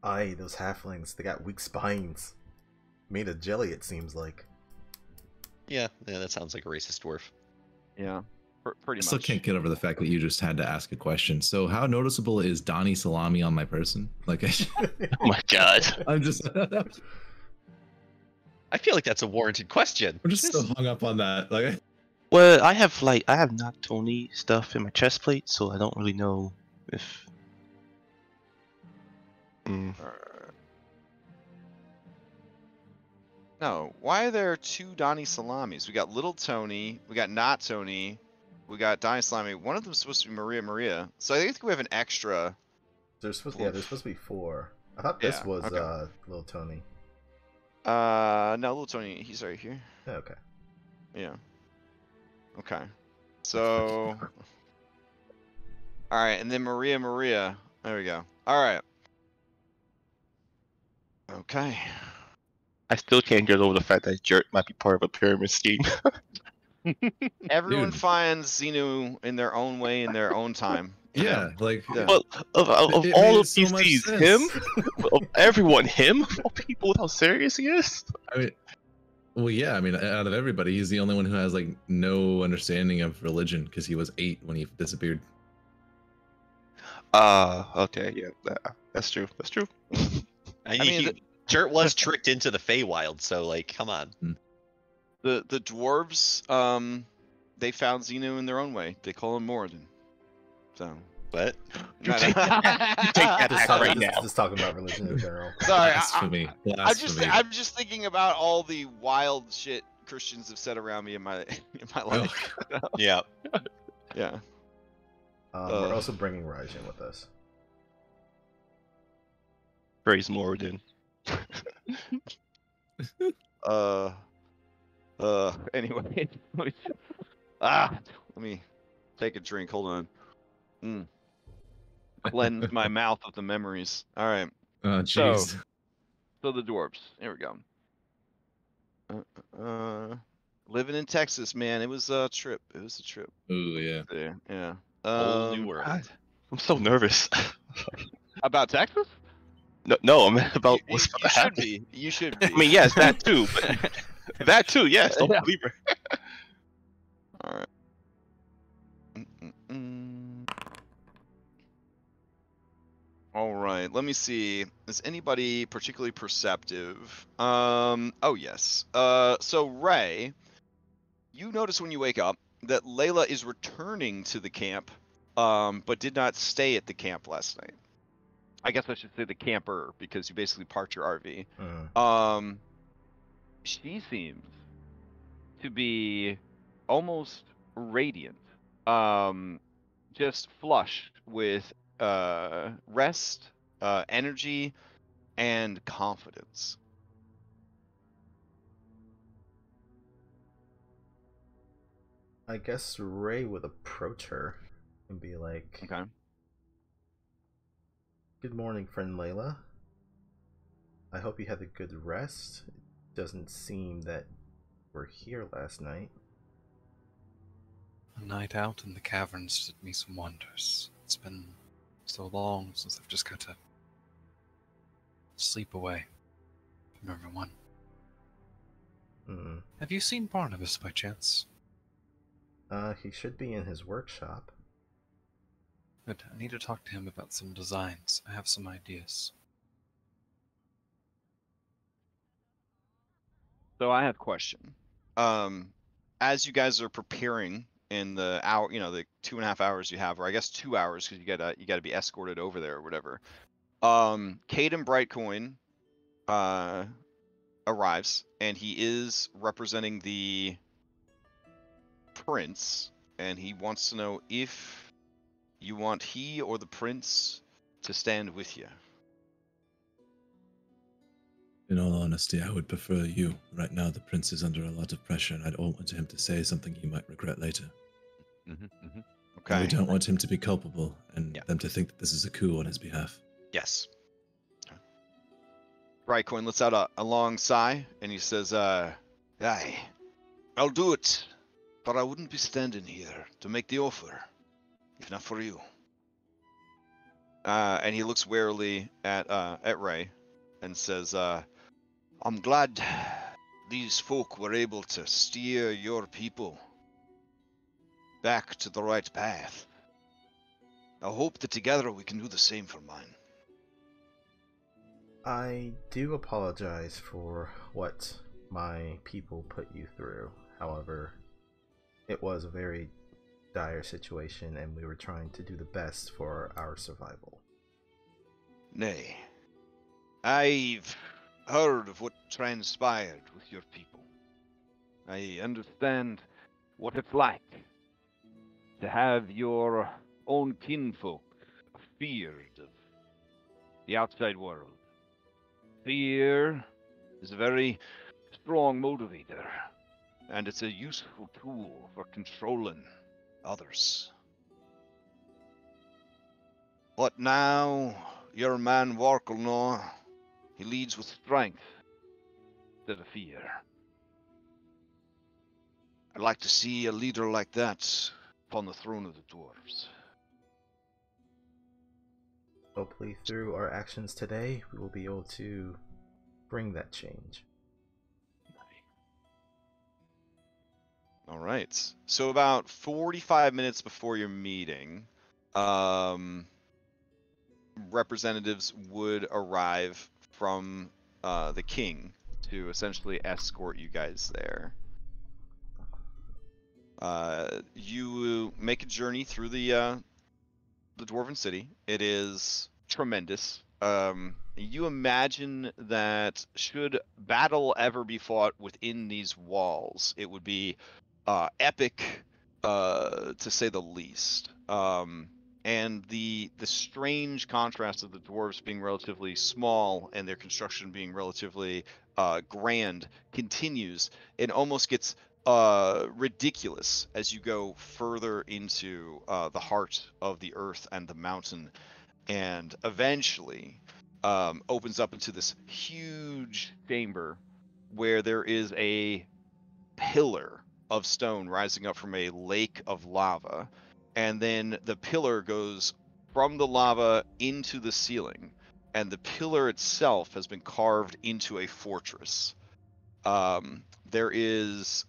Aye, those halflings, they got weak spines. Made of jelly, it seems like.
Yeah, that sounds like a racist dwarf.
Yeah. Pretty much.
I still can't get over the fact that you just had to ask a question. So how noticeable is Donnie Salami on my person? Like,
Oh my god.
I'm just
I feel like that's a warranted question.
I'm just so hung up on that. Like,
Well, I have not Tony stuff in my chest plate, so I don't really know if.
No, why are there two Donnie Salamis? We got Little Tony, we got Not Tony, we got Donnie Salami. One of them's supposed to be Maria. So I think we have an extra.
There's supposed to be 4. I thought this was Little Tony.
No, Little Tony, he's right here.
Yeah, okay.
Yeah. Okay. So. All right, and then Maria. There we go. All right. Okay.
I still can't get over the fact that Jert might be part of a pyramid scheme.
Everyone finds Xenu in their own way, in their own time.
yeah, like
Well, of all
made
of
so
these
much
things,
sense.
him, of everyone, him, of all people, with how serious he is.
I mean, well, yeah. I mean, out of everybody, he's the only one who has like no understanding of religion because he was 8 when he disappeared.
Okay, yeah, that's true. That's true.
I mean, Jert was tricked into the Feywild, so like, come on.
The dwarves, they found Xenu in their own way. They call him Moradin. So.
What?
You take that back right now.
Just talking about religion in general.
Sorry,
Blasphemy.
I'm just thinking about all the wild shit Christians have said around me in my life.
Yeah.
Yeah.
We're also bringing Raj in with us.
Praise Moradin.
Anyway. Let me take a drink. Hold on. Cleanse my mouth of the memories. All right.
Oh, jeez.
So the dwarves. Here we go. Living in Texas, man. It was a trip.
Oh yeah.
Yeah.
Whole new world.
I'm so nervous.
About Texas?
No, I'm about what's going to happen.
You should be.
I mean, yes, that too. But that too, yes. Don't believe her.
All right. All right. Let me see. Is anybody particularly perceptive? Oh yes. So Ray, you notice when you wake up that Layla is returning to the camp, but did not stay at the camp last night. I guess I should say the camper because you basically parked your RV. She seems to be almost radiant. just flushed with rest, energy, and confidence.
I guess Ray would approach her and be like,
Okay.
"Good morning, friend Layla. I hope you had a good rest. It doesn't seem that you were here last night."
A night out in the caverns did me some wonders. It's been so long since I've just got to sleep away from everyone.
Hmm.
Have you seen Barnabas by chance?
He should be in his workshop.
Good. I need to talk to him about some designs. I have some ideas.
So I have a question. As you guys are preparing in the hour, the 2.5 hours you have, or I guess 2 hours because you gotta be escorted over there or whatever. Caden Brightcoin arrives, and he is representing the prince, and he wants to know if you want he or the prince to stand with you.
In all honesty, I would prefer you. Right now, the prince is under a lot of pressure, and I don't want him to say something he might regret later.
Okay.
And we don't want him to be culpable, and
Yeah.
them to think that this is a coup on his behalf.
Yes. Brightcoin lets out a long sigh, and he says, aye, I'll do it, but I wouldn't be standing here to make the offer, if not for you. And he looks warily at Ray and says, I'm glad these folk were able to steer your people back to the right path. I hope that together we can do the same for mine.
I do apologize for what my people put you through. However, it was a very dire situation, and we were trying to do the best for our survival.
Nay, I've heard of what transpired with your people. I understand what it's like to have your own kinfolk feared of the outside world. Fear is a very strong motivator, and it's a useful tool for controlling others. But now, your man Warkelnor, he leads with strength instead of fear. I'd like to see a leader like that upon the throne of the dwarves.
Hopefully, through our actions today, we will be able to bring that change.
All right. So about 45 minutes before your meeting, representatives would arrive from the king to essentially escort you guys there. You make a journey through the dwarven city. It is tremendous. You imagine that should battle ever be fought within these walls, it would be epic, to say the least. And the strange contrast of the dwarves being relatively small and their construction being relatively grand continues and almost gets ridiculous as you go further into the heart of the earth and the mountain, and eventually opens up into this huge chamber where there is a pillar of stone rising up from a lake of lava, and then the pillar goes from the lava into the ceiling, and the pillar itself has been carved into a fortress. There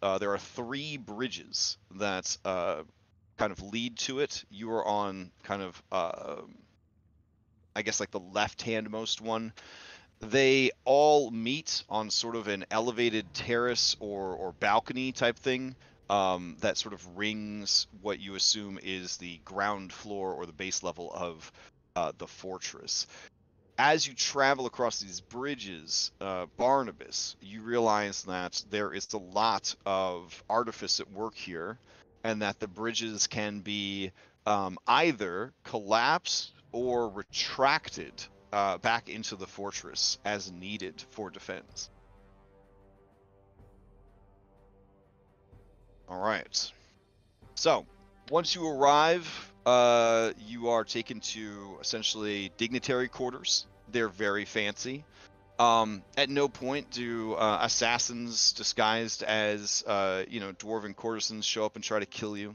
are 3 bridges that kind of lead to it. You are on kind of I guess like the left-hand most one. They all meet on sort of an elevated terrace or balcony type thing that sort of rings what you assume is the ground floor or the base level of the fortress. As you travel across these bridges, Barnabas, you realize that there is a lot of artifice at work here, and that the bridges can be either collapsed or retracted back into the fortress as needed for defense. All right. So, once you arrive, you are taken to essentially dignitary quarters. They're very fancy. At no point do assassins disguised as, dwarven courtesans show up and try to kill you.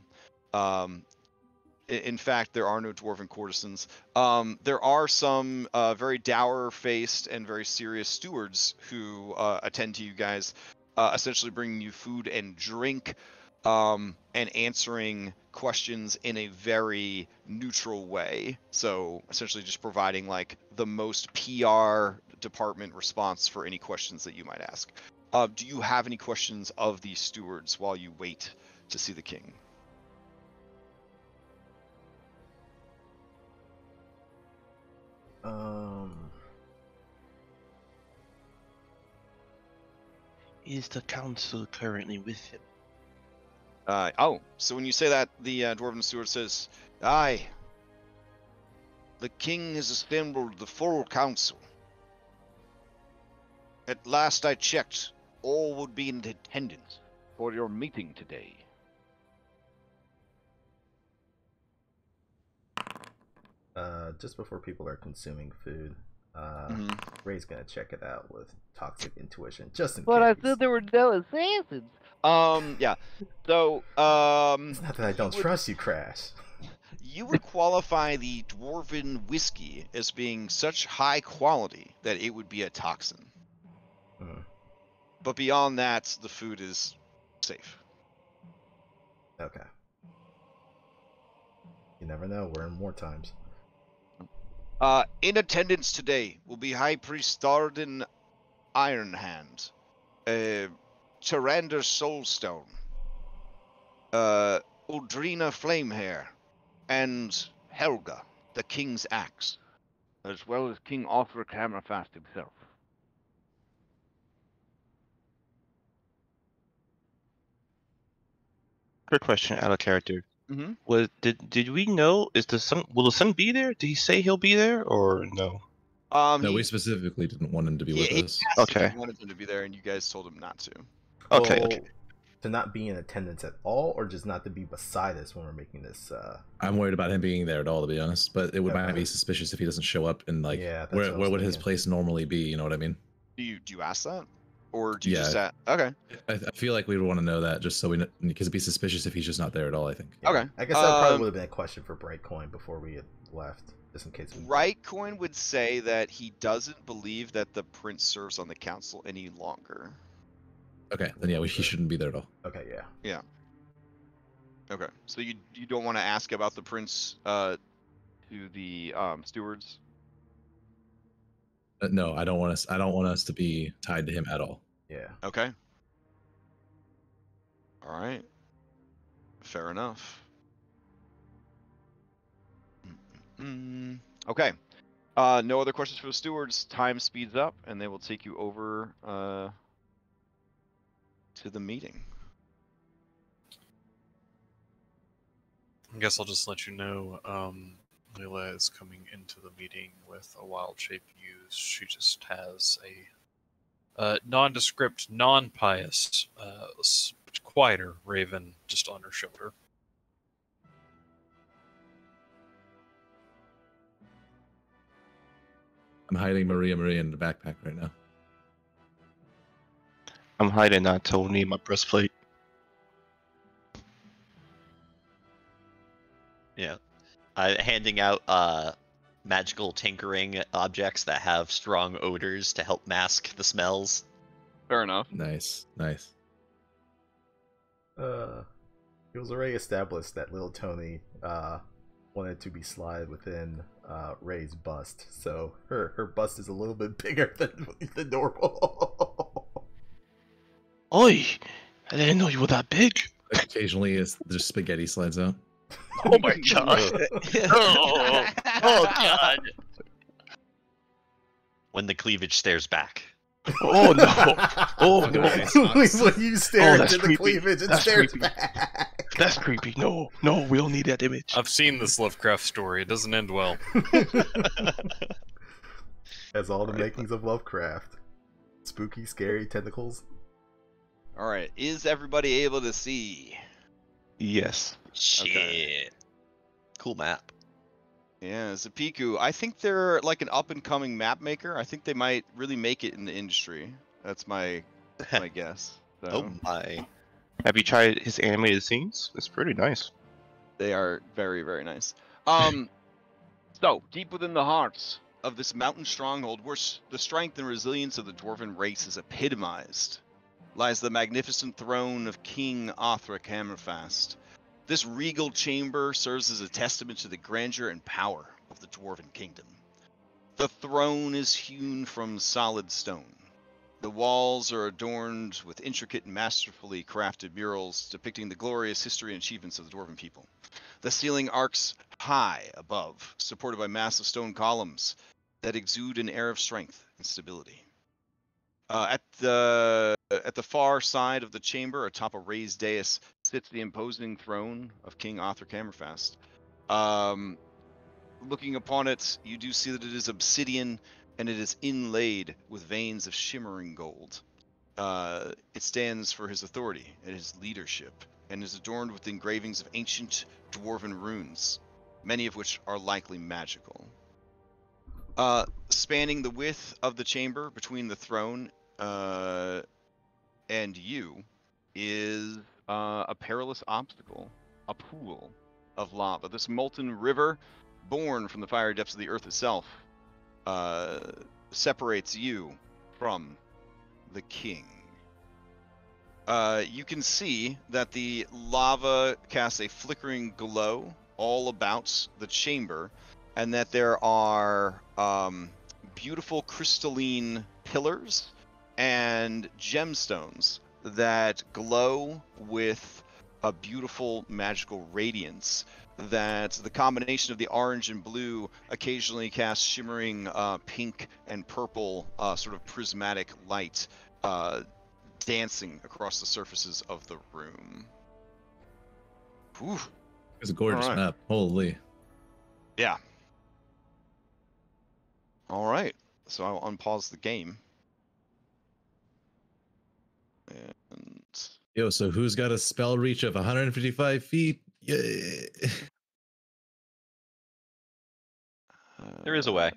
In fact, there are no dwarven courtesans. There are some very dour-faced and very serious stewards who attend to you guys, essentially bringing you food and drink, and answering questions in a very neutral way. So essentially just providing like the most PR department response for any questions that you might ask. Do you have any questions of these stewards while you wait to see the king?
Is the council currently with him?
So when you say that, the dwarven steward says, "Aye, the king has assembled the full council. At last I checked, all would be in attendance for your meeting today."
Just before people are consuming food, Ray's gonna check it out with toxic intuition, just in case.
But I said there were no assassins.
Yeah. So,
It's not that I don't trust you, Crash.
You would qualify the dwarven whiskey as being such high quality that it would be a toxin. But beyond that, the food is safe.
Okay. You never know. We're in war times.
In attendance today will be High Priest Tharden Ironhand, Tyrander Soulstone, Uldrina Flamehair, and Helga, the King's Axe, as well as King Othric Hammerfast himself.
Quick question out of character.
Mm-hmm.
Did we know, will the son be there? Did he say he'll be there or no?
No, we specifically didn't want him to be with us.
Okay.
He wanted him to be there, and you guys told him not to.
Okay,
Well,
okay.
To not be in attendance at all, or just not to be beside us when we're making this.
I'm worried about him being there at all, to be honest. But it would might be suspicious if he doesn't show up. And like,
Yeah, that's
where
what I was
would his
thinking.
place normally be? You know what I mean?
Do you ask that, or do you
Yeah.
just ask? Okay.
I feel like we would want to know that just so we know, because it'd be suspicious if he's just not there at all. I think.
Okay.
I guess that probably would have been a question for Brightcoin before we had left, just in case.
Rightcoin would say that he doesn't believe that the prince serves on the council any longer.
Okay, then yeah, he shouldn't be there at all.
Okay, yeah.
Yeah. Okay, so you don't want to ask about the prince to the stewards?
No, I don't want us. I don't want us to be tied to him at all.
Yeah.
Okay. All right. Fair enough. Okay. No other questions for the stewards. Time speeds up, and they will take you over to the meeting.
I guess I'll just let you know, Leela is coming into the meeting with a wild shape used. She just has a nondescript, non-pious, quieter raven just on her shoulder.
I'm hiding Maria in the backpack right now.
I'm hiding that Tony, my breastplate.
Yeah. Handing out magical tinkering objects that have strong odors to help mask the smells.
Fair enough.
Nice.
It was already established that little Tony wanted to be slid within Ray's bust, so her bust is a little bit bigger than normal.
Oi! I didn't know you were that big.
Occasionally, just spaghetti slides out.
Oh my god! Oh god!
When the cleavage stares back.
Oh no! Oh no!
When you stare
that's
into the
creepy.
cleavage, it
That's
stares
creepy.
back.
That's creepy. No, we don't need that image.
I've seen this Lovecraft story. It doesn't end well.
Has all the makings of Lovecraft. Spooky, scary tentacles.
All right. Is everybody able to see?
Yes.
Shit.
Okay.
Cool map.
Yeah, Zapiku. I think they're like an up-and-coming map maker. I think they might really make it in the industry. That's my guess. So.
Oh my.
Have you tried his animated scenes? It's pretty nice.
They are very, very nice. So, deep within the hearts of this mountain stronghold, where the strength and resilience of the dwarven race is epitomized, lies the magnificent throne of King Othric Hammerfast. This regal chamber serves as a testament to the grandeur and power of the dwarven kingdom. The throne is hewn from solid stone. The walls are adorned with intricate and masterfully crafted murals depicting the glorious history and achievements of the dwarven people. The ceiling arcs high above, supported by massive stone columns that exude an air of strength and stability. At the far side of the chamber, atop a raised dais, sits the imposing throne of King Othric Hammerfast. Looking upon it, you do see that it is obsidian, and it is inlaid with veins of shimmering gold. It stands for his authority and his leadership, and is adorned with engravings of ancient dwarven runes, many of which are likely magical. Spanning the width of the chamber between the throne and you is a perilous obstacle, a pool of lava. This molten river, born from the fiery depths of the earth itself, separates you from the king. You can see that the lava casts a flickering glow all about the chamber, and that there are beautiful crystalline pillars and gemstones that glow with a beautiful magical radiance, that the combination of the orange and blue occasionally casts shimmering pink and purple sort of prismatic light dancing across the surfaces of the room. Whew.
It's a gorgeous map. Holy.
Yeah. All right. So I'll unpause the game. And
Yo, so who's got a spell reach of 155 feet? Yeah.
There is a way.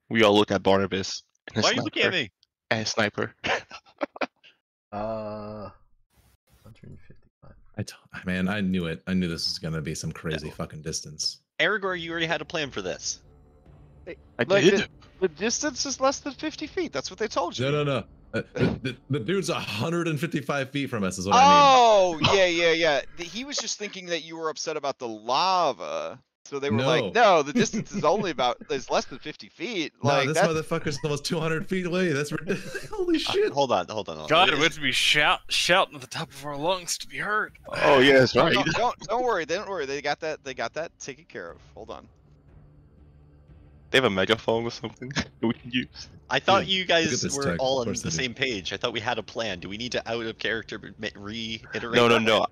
We all look at Barnabas. And
Why are you looking at me?
And sniper.
155.
Man, I knew it. I knew this was gonna be some crazy fucking distance.
Aragorn, you already had a plan for this.
I
like,
did.
the distance is less than 50 feet. That's what they told you.
No. The dude's 155 feet from us is what I
Oh, yeah. He was just thinking that you were upset about the lava. So they were like, no, the distance is is less than 50 feet.
mean.
Like,
No, this motherfucker's almost 200 feet away. That's ridiculous. Holy shit.
Hold on.
God, it would be shouting at the top of our lungs to be heard.
Oh yeah, that's right.
Don't worry. They got that taken care of. Hold on.
They have a megaphone or something that we can use.
I thought you
look at
guys
this
were
tech.
all
Of
on
course
the
they do.
same page. I thought we had a plan. Do we need to out of character reiterate?
No.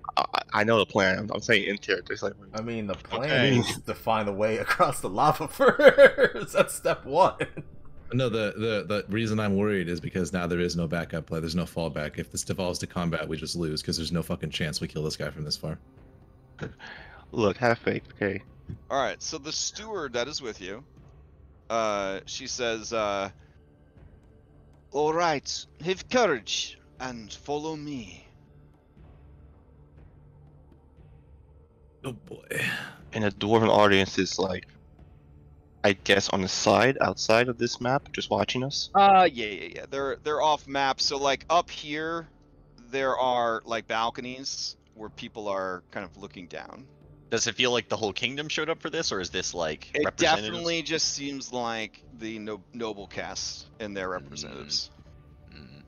I know the plan. I'm saying in character. It's like,
I mean, the plan
Okay.
is to find a way across the lava first. That's step one.
No, the reason I'm worried is because now there is no backup play. There's no fallback. If this devolves to combat, we just lose because there's no fucking chance we kill this guy from this far.
look, have faith, okay?
All right. So the steward that is with you, she says, all right, have courage and follow me.
Oh boy.
And the dwarven audience is like, I guess, on the side, outside of this map, just watching us.
Yeah. They're off map. So like up here, there are like balconies where people are kind of looking down.
Does it feel like the whole kingdom showed up for this, or is this like
It
representatives?
definitely just seems like the noble cast and their representatives.
Mm.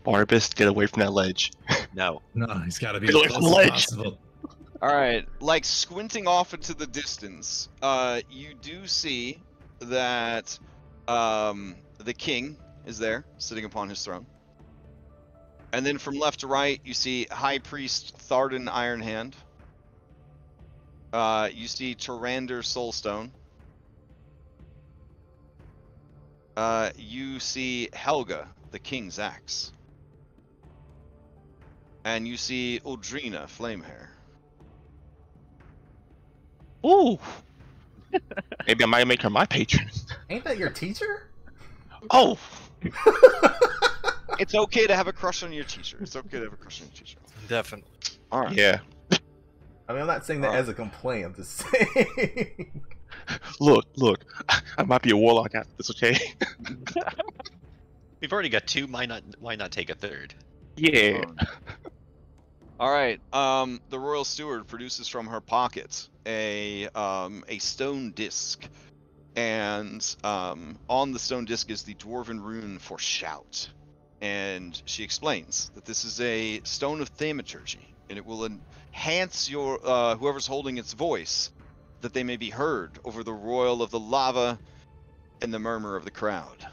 Barnabas, get away from that ledge.
No.
No, he's got to be
Get
as
away
close
from the
as
ledge.
possible.
All right, like squinting off into the distance, you do see that the king is there, sitting upon his throne. And then from left to right, you see High Priest Thardan Ironhand. You see Tyrander Soulstone. You see Helga, the King's Axe. And you see Uldrina Flamehair.
Ooh. Maybe I might make her my patron.
Ain't that your teacher?
Oh.
It's okay to have a crush on your teacher. It's okay to have a crush on your teacher.
Definitely.
All right.
Yeah.
I mean, I'm not saying that as a complaint. I'm just saying.
Look. I might be a warlock after this, okay?
We've already got 2. Why not take a 3rd?
Yeah.
All right. The royal steward produces from her pocket a stone disc, and on the stone disc is the dwarven rune for shout. And she explains that this is a stone of thaumaturgy, and it will enhance your whoever's holding its voice, that they may be heard over the roil of the lava and the murmur of the crowd,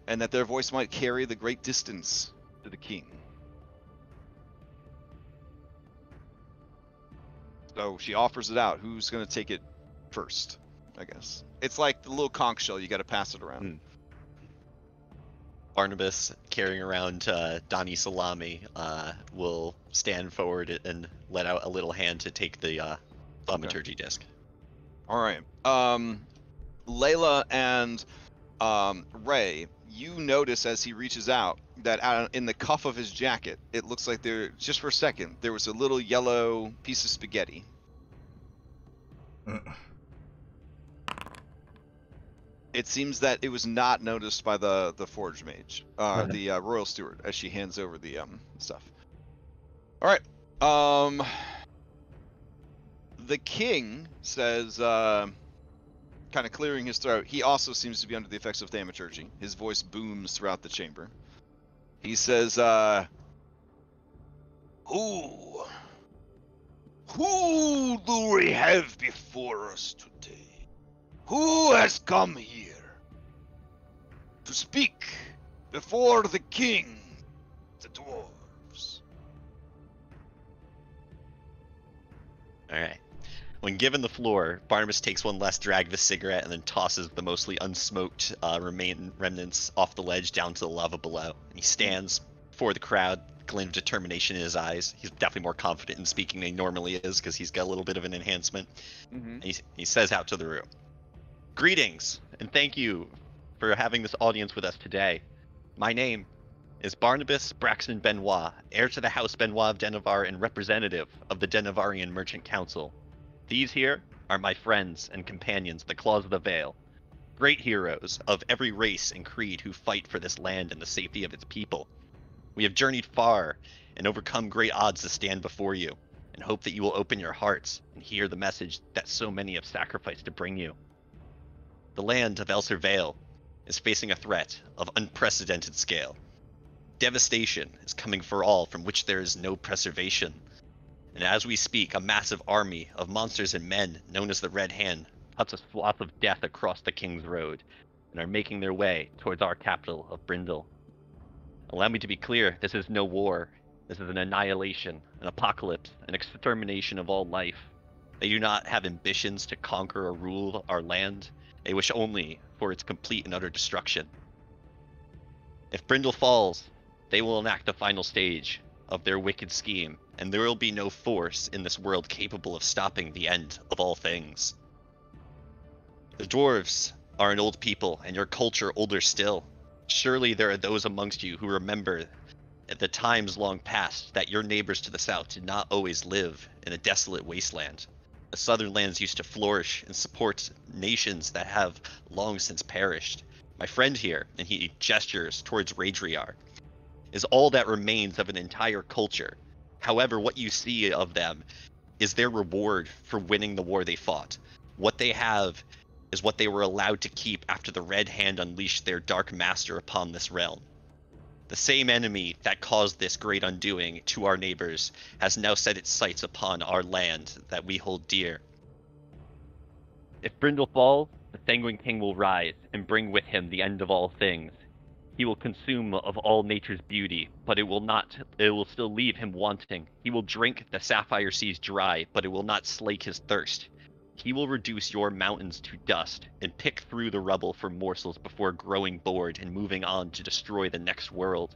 and that their voice might carry the great distance to the king. So she offers it out. Who's going to take it first, I guess? It's like the little conch shell. You got to pass it around.
Barnabas, carrying around Donnie Salami, will stand forward and let out a little hand to take the thaumaturgy disc.
All right. Layla and Ray, you notice as he reaches out that in the cuff of his jacket, it looks like there, just for a second, there was a little yellow piece of spaghetti. It seems that it was not noticed by the forge mage, the royal steward, as she hands over the stuff. All right. The king says, kind of clearing his throat. He also seems to be under the effects of thaumaturgy. His voice booms throughout the chamber. He says, Who do we have before us today? Who has come here to speak before the king, the dwarves?
Alright. When given the floor, Barnabas takes one last drag of his cigarette and then tosses the mostly unsmoked remnants off the ledge down to the lava below. And he stands before the crowd, glint of determination in his eyes. He's definitely more confident in speaking than he normally is because he's got a little bit of an enhancement. And he says out to the room, "Greetings, and thank you for having this audience with us today. My name is Barnabas Braxton Benoit, heir to the House Benoit of Denevar and representative of the Denevarian Merchant Council. These here are my friends and companions, the Claws of the Vale, great heroes of every race and creed who fight for this land and the safety of its people. We have journeyed far and overcome great odds to stand before you, and hope that you will open your hearts and hear the message that so many have sacrificed to bring you. The land of Elsir Vale is facing a threat of unprecedented scale. Devastation is coming for all from which there is no preservation. And as we speak, a massive army of monsters and men, known as the Red Hand, cuts a swath of death across the King's Road, and are making their way towards our capital of Brindle. Allow me to be clear, this is no war. This is an annihilation, an apocalypse, an extermination of all life. They do not have ambitions to conquer or rule our land. They wish only for its complete and utter destruction. If Brindle falls, they will enact the final stage of their wicked scheme, and there will be no force in this world capable of stopping the end of all things. The dwarves are an old people, and your culture older still. Surely there are those amongst you who remember at the times long past that your neighbors to the south did not always live in a desolate wasteland. The southern lands used to flourish and support nations that have long since perished. My friend here, and he gestures towards Radriar, is all that remains of an entire culture. However, what you see of them is their reward for winning the war they fought. What they have is what they were allowed to keep after the Red Hand unleashed their dark master upon this realm. The same enemy that caused this great undoing to our neighbors has now set its sights upon our land that we hold dear. If Brindle falls, the Sanguine King will rise and bring with him the end of all things.
He will consume of all nature's beauty, but it will still leave him wanting. He will drink the sapphire seas dry, but it will not slake his thirst. He will reduce your mountains to dust and pick through the rubble for morsels before growing bored and moving on to destroy the next world.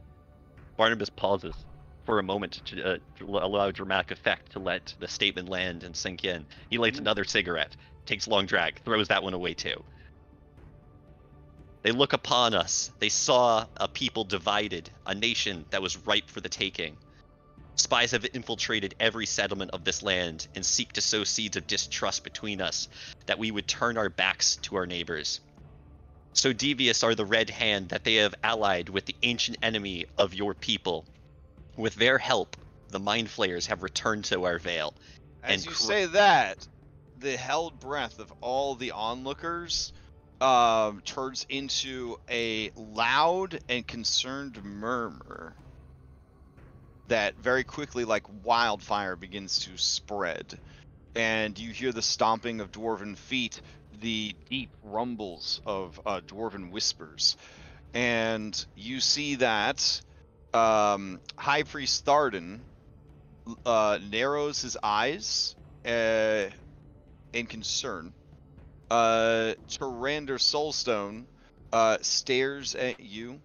Barnabas pauses for a moment to allow dramatic effect to let the statement land and sink in. He lights another cigarette, takes a long drag, throws that one away too. They look upon us. They saw a people divided, a nation that was ripe for the taking. Spies have infiltrated every settlement of this land and seek to sow seeds of distrust between us, that we would turn our backs to our neighbors. So devious are the Red Hand that they have allied with the ancient enemy of your people. With their help, the Mind Flayers have returned to our vale.
As you say that, the held breath of all the onlookers turns into a loud and concerned murmur that very quickly, like wildfire, begins to spread. And you hear the stomping of dwarven feet, the deep rumbles of dwarven whispers. And you see that High Priest Tharden narrows his eyes in concern. Tyrander Soulstone stares at you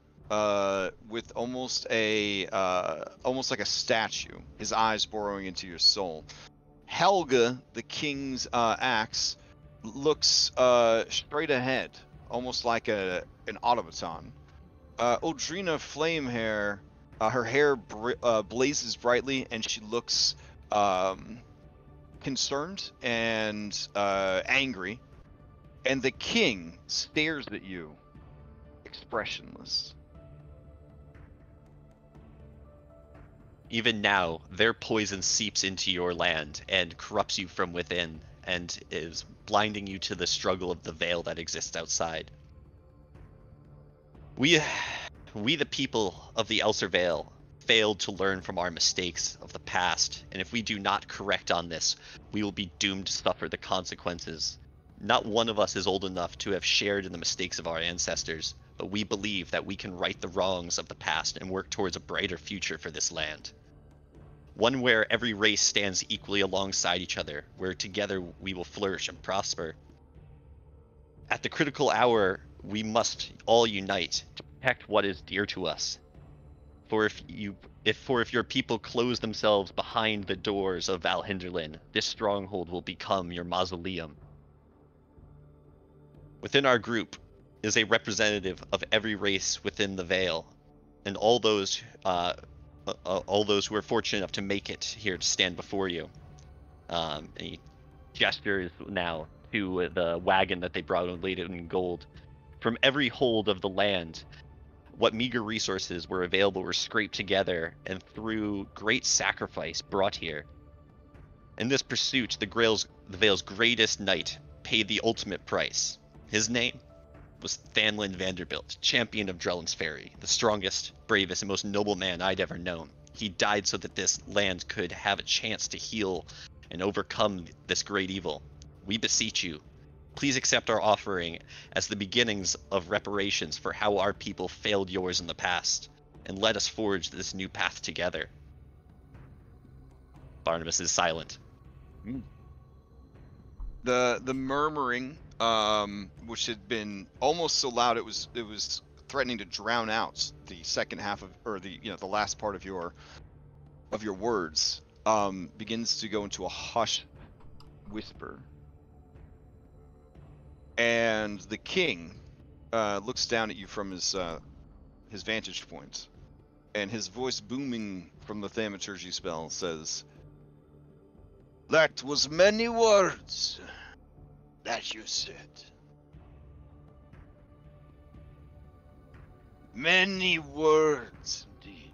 with almost like a statue, his eyes burrowing into your soul. Helga, the king's axe, looks straight ahead, almost like an automaton. Odrina Flamehair, her hair blazes brightly, and she looks concerned and angry. And the king stares at you, expressionless.
Even now, their poison seeps into your land and corrupts you from within, and is blinding you to the struggle of the veil that exists outside. We the people of the Elsir Vale failed to learn from our mistakes of the past, and if we do not correct on this, we will be doomed to suffer the consequences. Not one of us is old enough to have shared in the mistakes of our ancestors, but we believe that we can right the wrongs of the past and work towards a brighter future for this land. One where every race stands equally alongside each other, where together we will flourish and prosper. At the critical hour, we must all unite to protect what is dear to us. For if your people close themselves behind the doors of Valhinderlin, this stronghold will become your mausoleum. Within our group is a representative of every race within the Vale, and all those who are fortunate enough to make it here to stand before you. And he gestures now to the wagon that they brought and laid it in gold. From every hold of the land, what meager resources were available were scraped together and through great sacrifice brought here. In this pursuit, the Vale's greatest knight paid the ultimate price. His name was Thanlin Vanderbilt, champion of Drellin's Ferry, the strongest, bravest, and most noble man I'd ever known. He died so that this land could have a chance to heal and overcome this great evil. We beseech you, please accept our offering as the beginnings of reparations for how our people failed yours in the past, and let us forge this new path together. Barnabas is silent.
The murmuring, which had been almost so loud it was threatening to drown out the second half of, or the last part of your words, begins to go into a hushed whisper. And the king looks down at you from his vantage point, and his voice booming from the thaumaturgy spell says, "That was many words that you said. Many words indeed.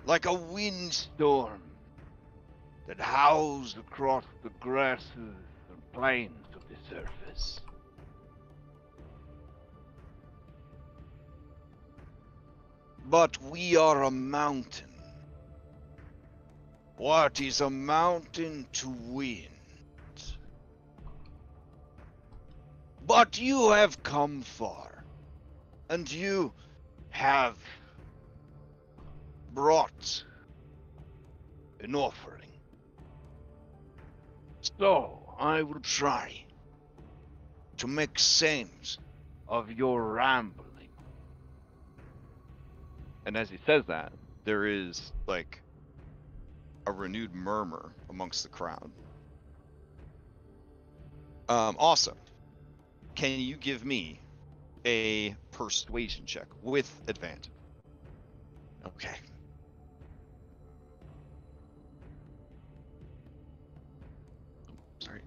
Like a windstorm that howls across the grasses and plains of the surface. But we are a mountain. What is a mountain to wind? But you have come far, and you have brought an offering. So I will try to make sense of your rambling. And as he says that, there is like a renewed murmur amongst the crowd. Awesome. Can you give me a persuasion check with advantage? Okay.
Sorry,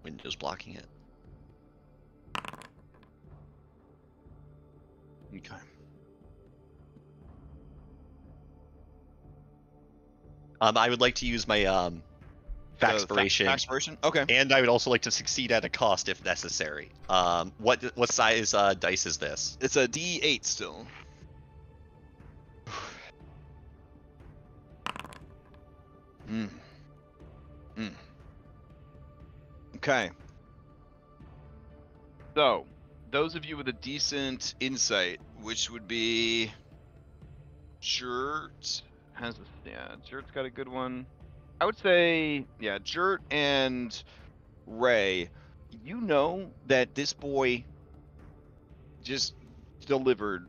Windows blocking it.
Okay.
I would like to use my Faxpiration.
Faxpiration? Okay.
And I would also like to succeed at a cost if necessary. What size dice is this?
It's a D8 still. Okay. So, those of you with a decent insight, which would be Jert Jert's got a good one. I would say, yeah, Jert and Ray, you know that this boy just delivered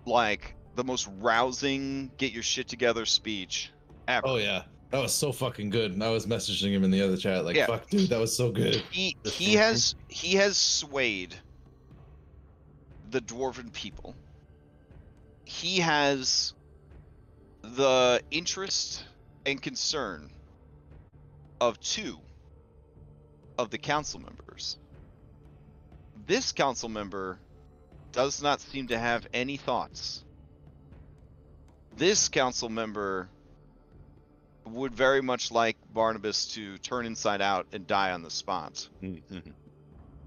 like the most rousing get your shit together speech ever.
Oh yeah, that was so fucking good. And I was messaging him in the other chat like,
Yeah.
fuck dude, that was so good.
He has swayed the dwarven people. He has the interest and concern of 2 of the council members. This council member does not seem to have any thoughts. This council member would very much like Barnabas to turn inside out and die on the spot.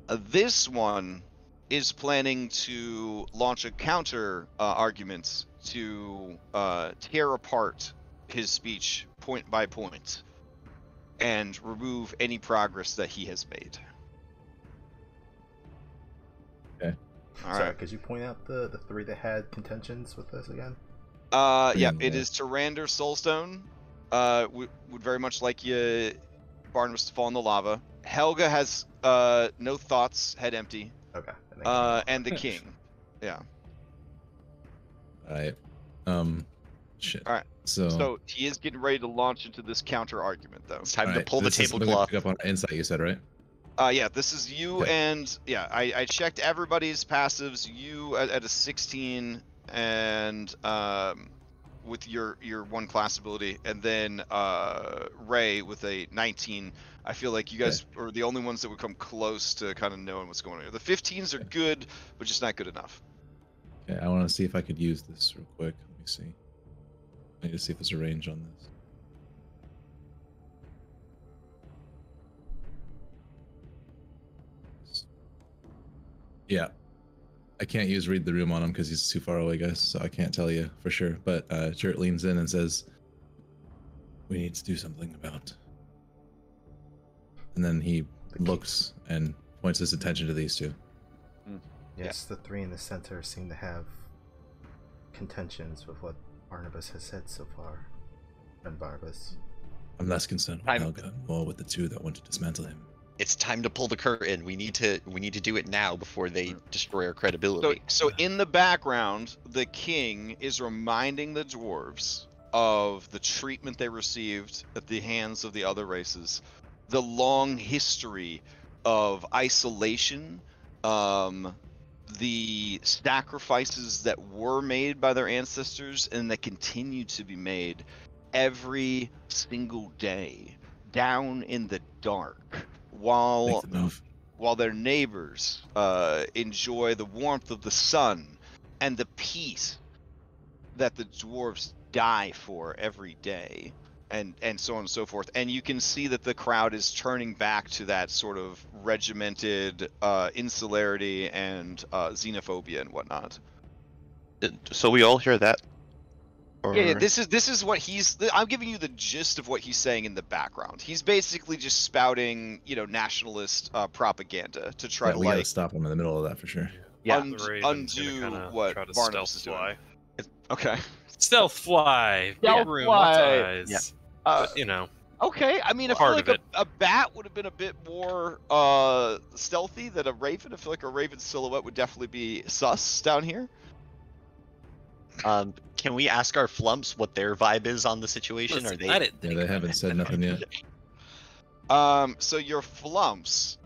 This one is planning to launch a counter argument to tear apart his speech point by point and remove any progress that he has made.
Okay.
All
Sorry,
right.
could you point out the 3 that had contentions with us again?
Yeah, it is Tyrander Soulstone. Would very much like you, Barnabas, to fall in the lava. Helga has no thoughts, head empty.
Okay.
And the king. Yeah.
Alright. Shit.
All right.
So
So he is getting ready to launch into this counter argument, though.
It's time to
alright,
pull the
this is something we
tablecloth.
pick up on insight, you said, right?
Yeah, this is you
Okay.
and yeah, I checked everybody's passives. You at a 16 and with your 1 class ability, and then Ray with a 19. I feel like you guys are the only ones that would come close to kind of knowing what's going on here. The 15s are good, but just not good enough.
Okay, I want to see if I could use this real quick. Let me see. I need to see if there's a range on this. Yeah. I can't use read the room on him because he's too far away, guys, so I can't tell you for sure. But Jert leans in and says, we need to do something about. And then he looks and points his attention to these 2.
Yes, the 3 in the center seem to have contentions with what Barnabas has said so far. And Barnabas.
I'm less concerned with Helga, and more with the 2 that want to dismantle him.
It's time to pull the curtain. We need to do it now before they destroy our credibility.
So in the background, the king is reminding the dwarves of the treatment they received at the hands of the other races, the long history of isolation, the sacrifices that were made by their ancestors and that continue to be made every single day down in the dark, while their neighbors enjoy the warmth of the sun and the peace that the dwarves die for every day, and so on and so forth. And you can see that the crowd is turning back to that sort of regimented insularity and xenophobia and whatnot.
So we all hear that? Or...
Yeah, this is what I'm giving you the gist of what he's saying in the background. He's basically just spouting, nationalist propaganda to try to
we gotta stop him in the middle of that for sure.
Yeah.
The Raven's gonna
undo
kinda
what
try to
Barnabas
stealth
is doing.
fly.
Okay.
Stealth fly.
Stealth
Big room. Lots of
fly.
eyes.
Yeah.
But, you know.
Okay, I mean, I feel
Part
like
of it.
a bat would have been a bit more stealthy than a raven. I feel like a raven silhouette would definitely be sus down here.
Can we ask our flumps what their vibe is on the situation?
Listen,
Are they?
I didn't
Yeah,
think
they
about
haven't
it.
said nothing yet.
So your flumps,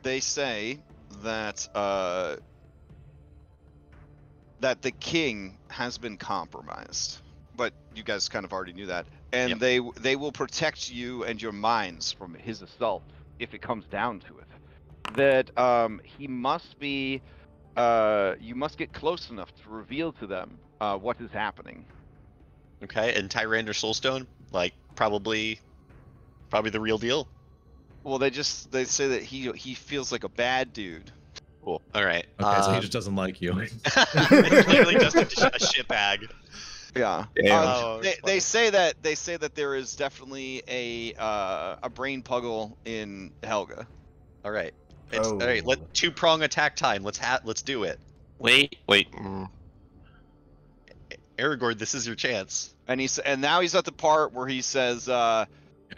they say that that the king has been compromised, but you guys kind of already knew that, and
Yep.
they will protect you and your minds from his assault if it comes down to it. That he must be, you must get close enough to reveal to them what is happening.
Okay, and Tyrander Soulstone, like probably the real deal.
Well, they say that he feels like a bad dude.
Cool. All right.
Okay, so he just doesn't like you.
Clearly just a shitbag.
Yeah.
Oh,
They say that there is definitely a brain puggle in Helga.
All right. It's,
Oh.
All right. Let 2-prong attack time. Let's do it.
Wait.
Aragorn, this is your chance.
And now he's at the part where he says,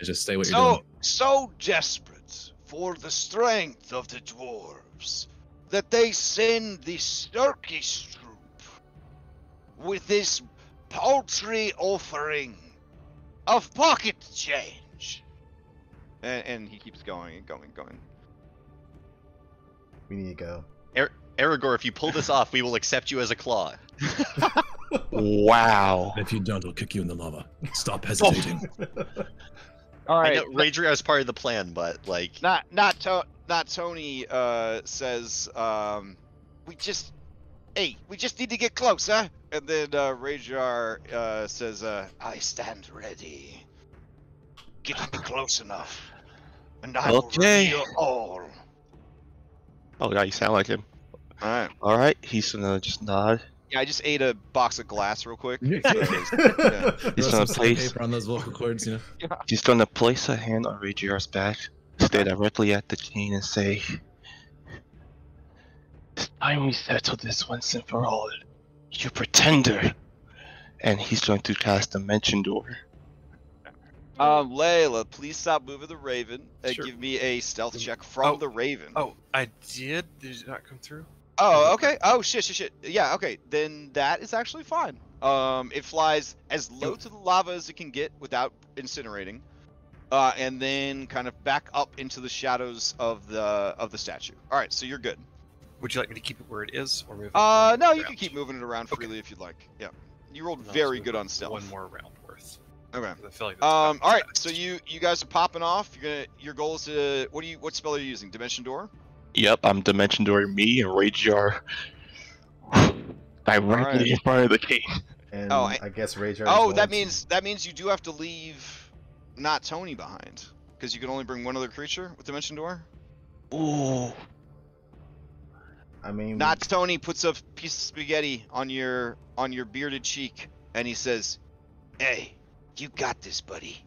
Just say what you're doing.
so desperate for the strength of the dwarves that they send this Turkish troop with this paltry offering of pocket change. And he keeps going and going and going.
We need to go.
Aragorn, if you pull this off, we will accept you as a claw.
Wow.
If you don't, I'll kick you in the lava. Stop hesitating.
All
I
right.
know Raedra is part of the plan, but like,
Not Tony says we just need to get close, huh? And then Rajar says I stand ready. Get me close enough, and I will
Okay.
reveal all.
Oh, yeah, you sound like him.
All right.
All right, he's gonna just nod.
Yeah, I just ate a box of glass real quick.
Yeah.
He's
Throw
gonna
some
place.
paper on those vocal cords, you know.
He's gonna place a hand on Rajar's back, stare directly at the chain, and say, "It's time we settle this once and for all. You pretender." And he's going to cast Dimension Door.
Layla, please stop moving the Raven and
Sure.
give me a stealth check from
Oh.
the Raven.
Oh, I did? Did it not come through?
Oh, okay. Oh, shit. Yeah, okay. Then that is actually fine. It flies as low to the lava as it can get without incinerating, and then kind of back up into the shadows of the statue. All right, so you're good.
Would you like me to keep it where it is, or move it?
No, you
around?
can keep moving it around
Okay.
freely if you'd like. Yeah, you rolled
I'll
very
just
good
move
on
it
stealth.
One more round worth.
Okay.
'Cause I feel like that's about
All right.
fast.
So you guys are popping off. Your goal is to what spell are you using? Dimension Door.
Yep, I'm Dimension Dooring me and Rajar directly
Alright.
in front of the king.
And
Oh,
I guess Rajar.
Oh, that means you do have to leave not Tony behind because you can only bring one other creature with Dimension Door.
Ooh.
I mean,
Not Tony puts a piece of spaghetti on your bearded cheek and he says, "Hey, you got this, buddy."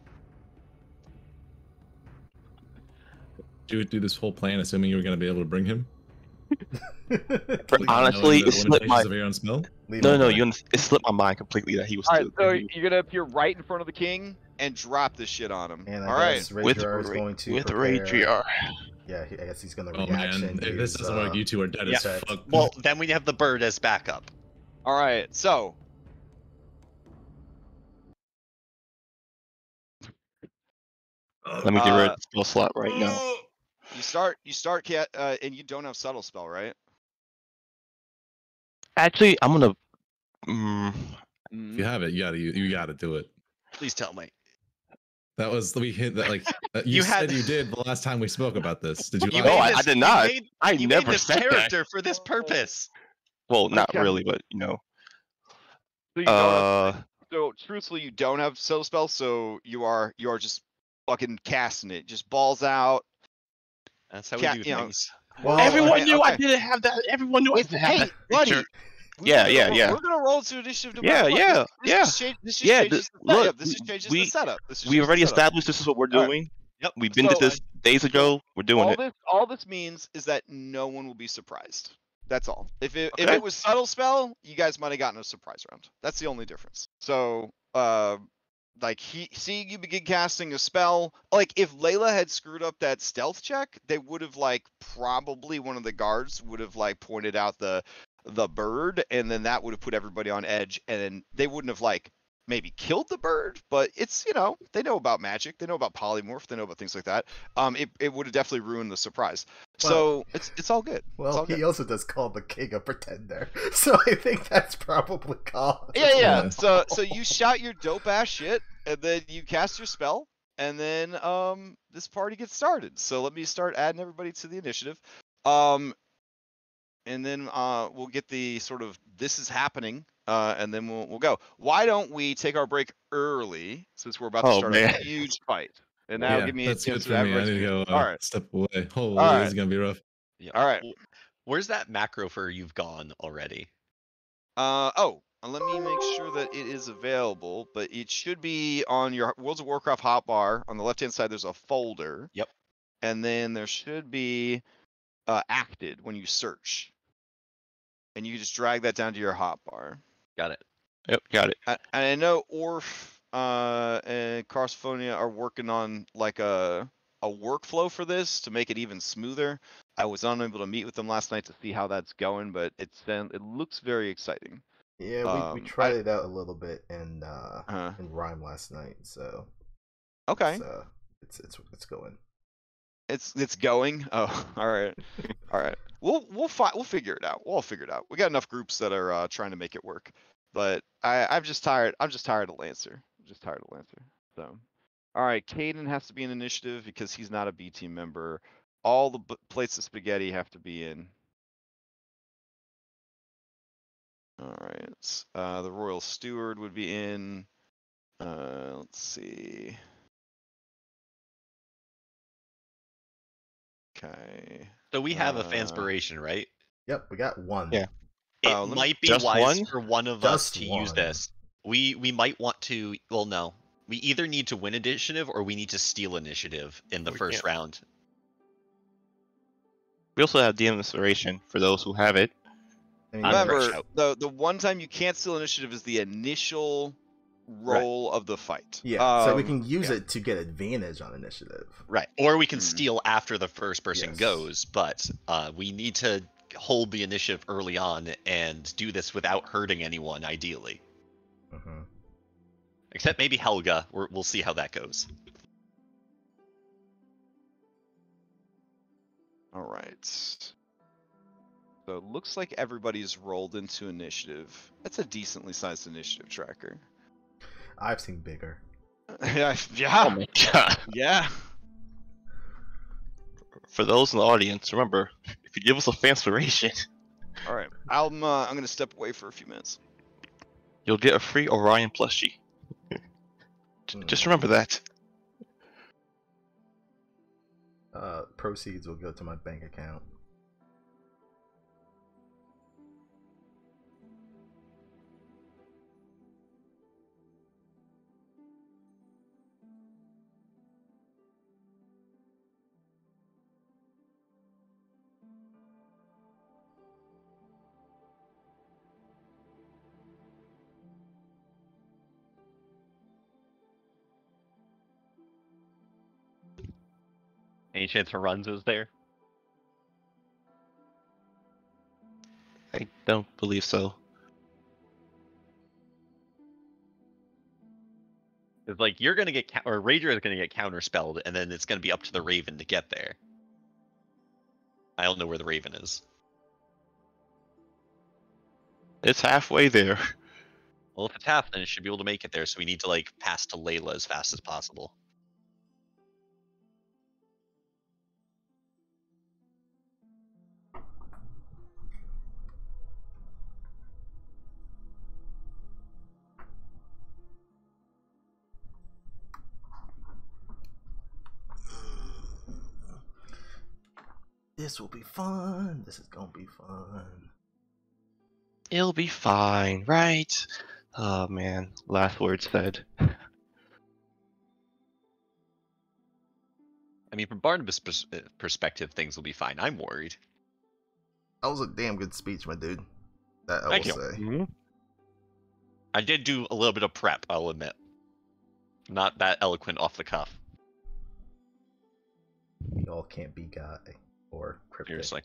You would do this whole plan assuming you were going to be able to bring him?
Honestly,
Knowing the
it slipped my.
limitations of your own spell?
Leave
No,
him
no,
alone.
it slipped my mind completely that he was
All right,
still.
so you're gonna appear right in front of the king and drop this shit on him.
And
All
I
right.
guess
with
Rajar is going to
with
prepare.
Rajar.
Yeah, I guess he's going to
Oh
reaction.
man, if this
use,
doesn't work, you two are dead as
yeah.
fuck.
well, then we have the bird as backup.
All right. So.
Let me get rid of the spell slot right now.
You start, and you don't have subtle spell, right?
Actually, I'm gonna.
If you have it, you gotta do it.
Please tell me.
That was we hit that like you
You
said
had-
you did the last time we spoke about this. Did you?
You
lie?
No,
made
I
this-
did
you
not.
made-
I
you
never
made this
said that.
character for this purpose.
Well, not
Okay.
really, but you know.
So you don't have, so truthfully, you don't have subtle spell, so you are just fucking casting it, just balls out.
That's how
Cat-
we do
you know,
things.
Well,
Everyone
okay,
knew I
okay.
didn't have that. Everyone knew I didn't have
Hey,
that.
buddy.
feature.
we're
Yeah,
gonna-
yeah, yeah.
We're gonna roll to initiative. No
Yeah,
matter what.
yeah, yeah.
This just changes
Yeah,
the
look,
setup. This just changes the setup.
We already established this is what we're
All right.
doing.
Yep.
We've been to
So-
this days ago. We're doing it.
All this means is that no one will be surprised. That's all. If it
Okay.
was subtle spell, you guys might have gotten a surprise round. That's the only difference. So like seeing you begin casting a spell, like if Layla had screwed up that stealth check, they would have like probably one of the guards would have like pointed out the bird, and then that would have put everybody on edge, and then they wouldn't have like maybe killed the bird, but it's, you know, they know about magic, they know about polymorph, they know about things like that. It would have definitely ruined the surprise. So it's all good.
Well,
all
he
good.
also does call the king a pretender, so I think that's probably called.
Yeah. So you shout your dope ass shit, and then you cast your spell, and then this party gets started. So let me start adding everybody to the initiative. And then we'll get the sort of this is happening, and then we'll go. Why don't we take our break early since we're about to start a huge fight? And that'll give me
that's
a chance
good for me. I need to go
all right.
step away. Holy,
All
this is
right.
gonna be rough.
Yeah.
All right.
Where's that macro for you've gone already?
Let me make sure that it is available, but it should be on your Worlds of Warcraft hotbar. On the left-hand side, there's a folder.
Yep. And
then there should be acted when you search. And you just drag that down to your hotbar.
Got it.
Yep, got it.
And I know Orf and Carsphonia are working on like a workflow for this to make it even smoother. I was unable to meet with them last night to see how that's going, but it looks very exciting.
Yeah, we tried it out a little bit in Rhyme last night, so
okay,
it's going.
It's going. Oh, all right, all right. We'll figure it out. We'll all figure it out. We got enough groups that are trying to make it work, but I'm just tired. I'm just tired of Lancer. So, all right. Caden has to be an initiative because he's not a B team member. All the plates of spaghetti have to be in. All right. The Royal Steward would be in. Let's see. Okay.
So we have a Fanspiration, right?
Yep, we got one.
Yeah.
It might be
Just
wise
one?
for one of us to use this. We might want to. Well, no. We either need to win initiative or we need to steal initiative in the first round.
We also have DM Inspiration for those who have it.
Remember, the one time you can't steal initiative is the initial roll of the fight.
Yeah, so we can use it to get advantage on initiative.
Right, or we can steal after the first person goes, but we need to hold the initiative early on and do this without hurting anyone, ideally. Except maybe Helga. We'll see how that goes.
All right. So it looks like everybody's rolled into initiative. That's a decently sized initiative tracker.
I've seen bigger.
Yeah.
Oh my god.
Yeah.
For those in the audience, remember, if you give us a Fanspiration,
all right. I'm gonna step away for a few minutes.
You'll get a free Orion plushie. Just remember that.
Proceeds will go to my bank account.
Any chance Haranzo's there?
I don't believe so.
It's like you're gonna get or Rager is gonna get counterspelled, and then it's gonna be up to the Raven to get there. I don't know where the Raven is.
It's halfway there.
Well, if it's half, then it should be able to make it there. So we need to like pass to Layla as fast as possible.
This will be fun. This is gonna be fun.
It'll be fine, right? Oh man, last word said.
I mean, from Barnabas' perspective, things will be fine. I'm worried.
That was a damn good speech, my dude. That I
Thank
will
you.
say.
I did do a little bit of prep, I'll admit. Not that eloquent off the cuff.
We all can't be guy or cryptic.
Seriously.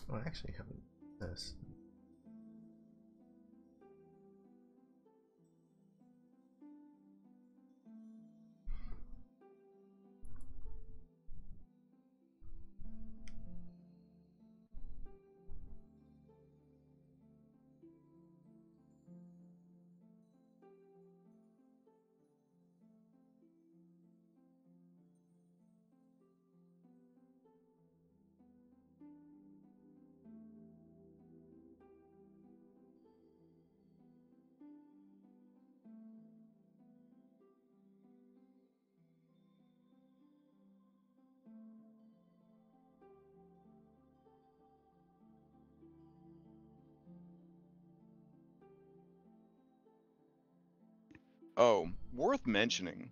Oh, I actually haven't this.
Oh, worth mentioning.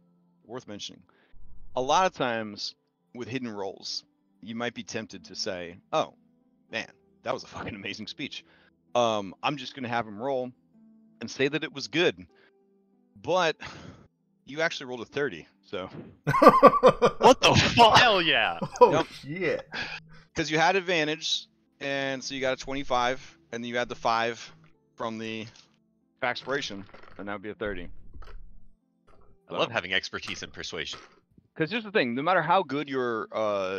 A lot of times with hidden roles, you might be tempted to say, "Oh, man, that was a fucking amazing speech. I'm just gonna have him roll and say that it was good." But you actually rolled a 30, so
What the fuck? Hell yeah!
Oh
Yep.
shit!
because you had advantage, and so you got a 25, and then you had the 5 from the expiration, and that would be a 30.
I love having expertise in persuasion.
Because here's the thing: no matter how good your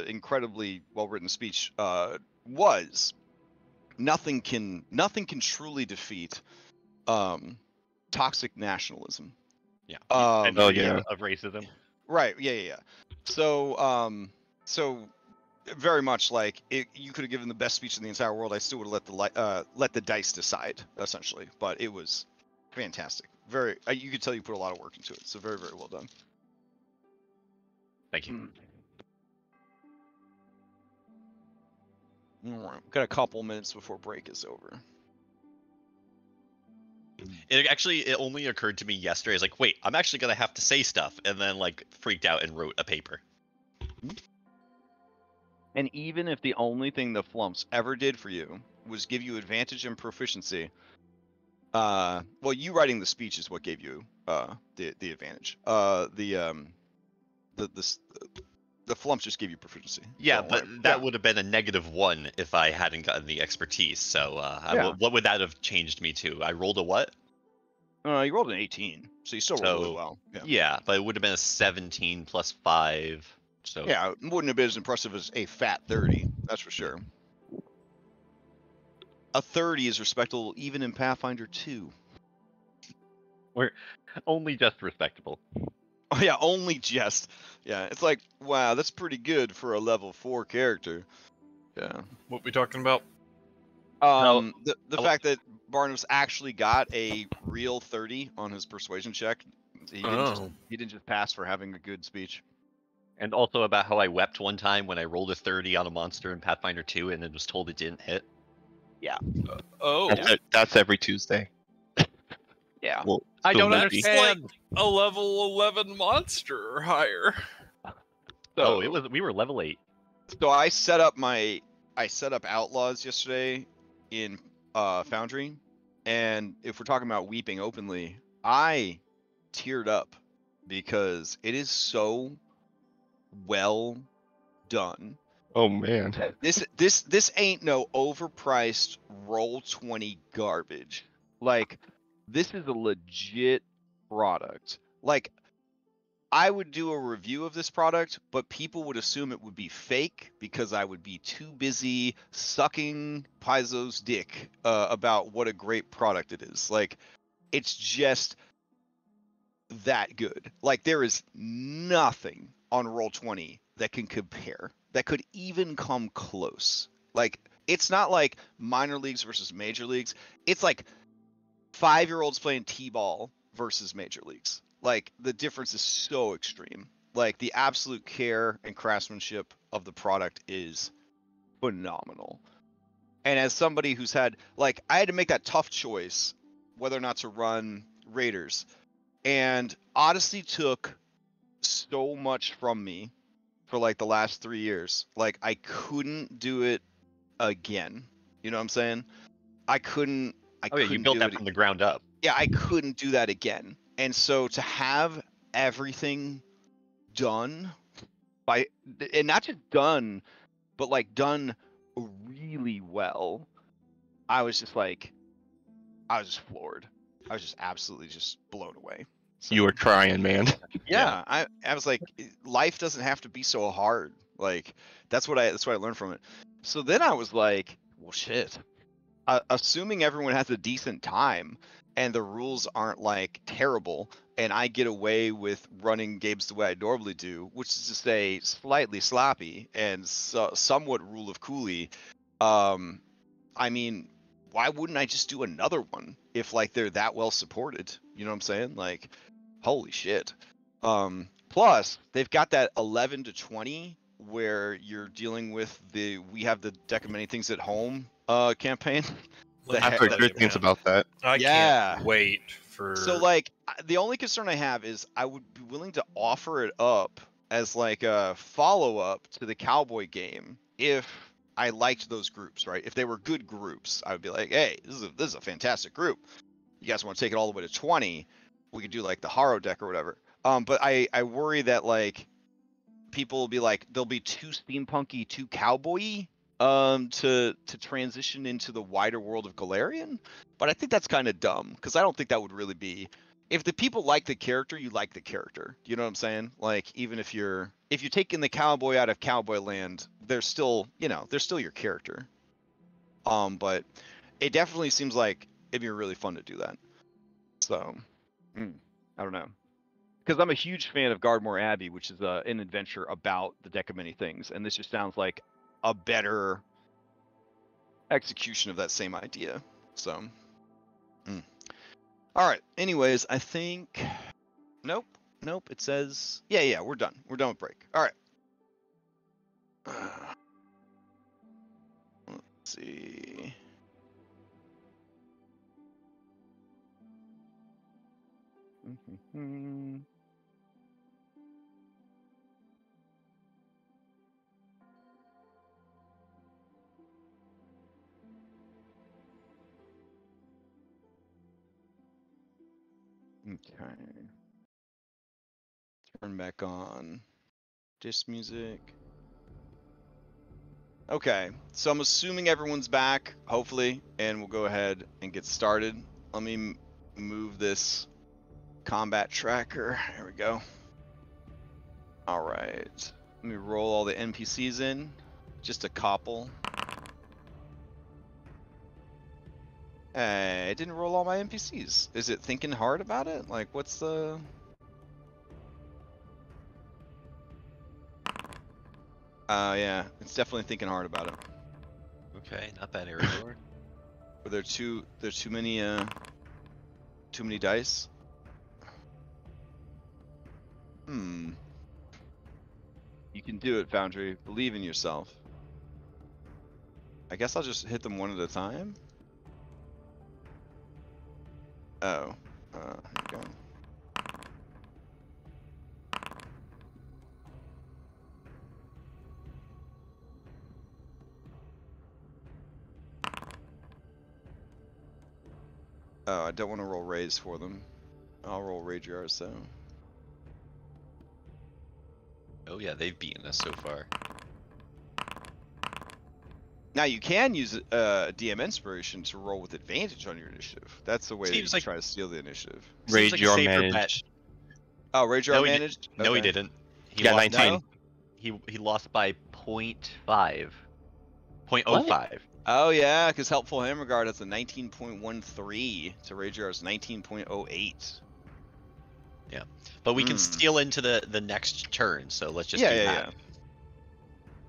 incredibly well-written speech was, nothing can truly defeat toxic nationalism.
Yeah.
And
Oh, yeah.
of racism.
Right. Yeah. So very much like you could have given the best speech in the entire world. I still would have let the dice decide, essentially. But it was fantastic. Very. You could tell you put a lot of work into it. So very, very well done.
Thank you.
All right. Got a couple minutes before break is over.
It only occurred to me yesterday. I was like, wait, I'm actually gonna have to say stuff, and then like freaked out and wrote a paper.
And even if the only thing the flumps ever did for you was give you advantage and proficiency, well, you writing the speech is what gave you the advantage. The flumps just gave you proficiency.
Yeah,
So,
but
like,
that would have been a -1 if I hadn't gotten the expertise. So what would that have changed me to? I rolled a what?
you rolled an 18, so you still rolled really well.
Yeah, but it would have been a 17 plus 5. So
Yeah, it wouldn't have been as impressive as a fat 30, that's for sure. A 30 is respectable even in Pathfinder 2.
We're only just respectable.
Oh yeah, only just. Yeah, it's like, wow, that's pretty good for a level 4 character. Yeah.
What we talking about?
The fact that Barnabas actually got a real 30 on his persuasion check. He didn't just pass for having a good speech.
And also about how I wept one time when I rolled a 30 on a monster in Pathfinder 2 and then was told it didn't hit.
Yeah.
That's every Tuesday.
Yeah.
Well,
I
so
don't
maybe.
understand.
A level 11 monster or higher.
Oh, we were level 8.
So I set up Outlaws yesterday in Foundry, and if we're talking about weeping openly, I teared up because it is so well done.
Oh man.
This ain't no overpriced Roll20 garbage. Like, this is a legit product. Like, I would do a review of this product, but people would assume it would be fake because I would be too busy sucking Paizo's dick about what a great product it is. Like, it's just that good. Like, there is nothing on Roll20 that can compare, that could even come close. Like, it's not like minor leagues versus major leagues. It's like 5-year-olds playing t-ball versus major leagues. Like, the difference is so extreme. Like the absolute care and craftsmanship of the product is phenomenal. And as somebody who's had, like, I had to make that tough choice whether or not to run Raiders. And Odyssey took so much from me for like the last 3 years. Like, I couldn't do it again. You know what I'm saying? I couldn't
you built that from the ground up.
Yeah, I couldn't do that again. And so to have everything done by, and not just done, but like done really well, I was just floored. I was just absolutely just blown away. So,
You were crying, man.
yeah, I was like, life doesn't have to be so hard. Like that's what I learned from it. So then I was like, well, shit. Assuming everyone has a decent time and the rules aren't like terrible, and I get away with running games the way I normally do, which is to say slightly sloppy and somewhat rule of coolie. I mean, why wouldn't I just do another one if like they're that well supported? You know what I'm saying? Like, holy shit. Plus they've got that 11 to 20 where you're dealing with we have the deck of many things at home campaign.
I've heard good things about that.
I can't wait for.
So like the only concern I have is I would be willing to offer it up as like a follow-up to the cowboy game if I liked those groups, right? If they were good groups, I would be like, hey, this is a fantastic group. You guys want to take it all the way to 20? We could do like the Haro deck or whatever. But I worry that like people will be like, they'll be too steampunky, too cowboy-y to transition into the wider world of Galarian. But I think that's kind of dumb because I don't think that would really be. If the people like the character, you like the character. You know what I'm saying? Like even if you're taking the cowboy out of Cowboy Land, they're still your character. But it definitely seems like it'd be really fun to do that. So I don't know. Because I'm a huge fan of Gardmore Abbey, which is an adventure about the deck of many things, and this just sounds like a better execution of that same idea. So, all right. Anyways, I think nope. It says yeah. We're done. We're done with break. All right. Let's see. Okay. Turn back on disc music. Okay, so I'm assuming everyone's back, hopefully, and we'll go ahead and get started. Let me move this combat tracker. Here we go. All right. Let me roll all the NPCs in. Just a couple. Hey, I didn't roll all my NPCs. Is it thinking hard about it? Like, what's the... yeah, it's definitely thinking hard about it.
Okay, not bad, Eberron.
Were there too many dice? You can do it, Foundry. Believe in yourself. I guess I'll just hit them one at a time. Oh, here we go. Oh, I don't want to roll raise for them. I'll roll rage jars though.
Oh yeah, they've beaten us so far.
Now you can use DM inspiration to roll with advantage on your initiative. That's the way to try to steal the initiative.
Rage Jar managed.
Oh, Rage Jar managed?
No, he didn't. He
got
lost
19.
He lost by 0.5. 0.05.
Oh yeah, because Helpful Hammerguard has a 19.13 to Rage Jar's 19.08.
Yeah, but we can steal into the next turn, so let's just do that.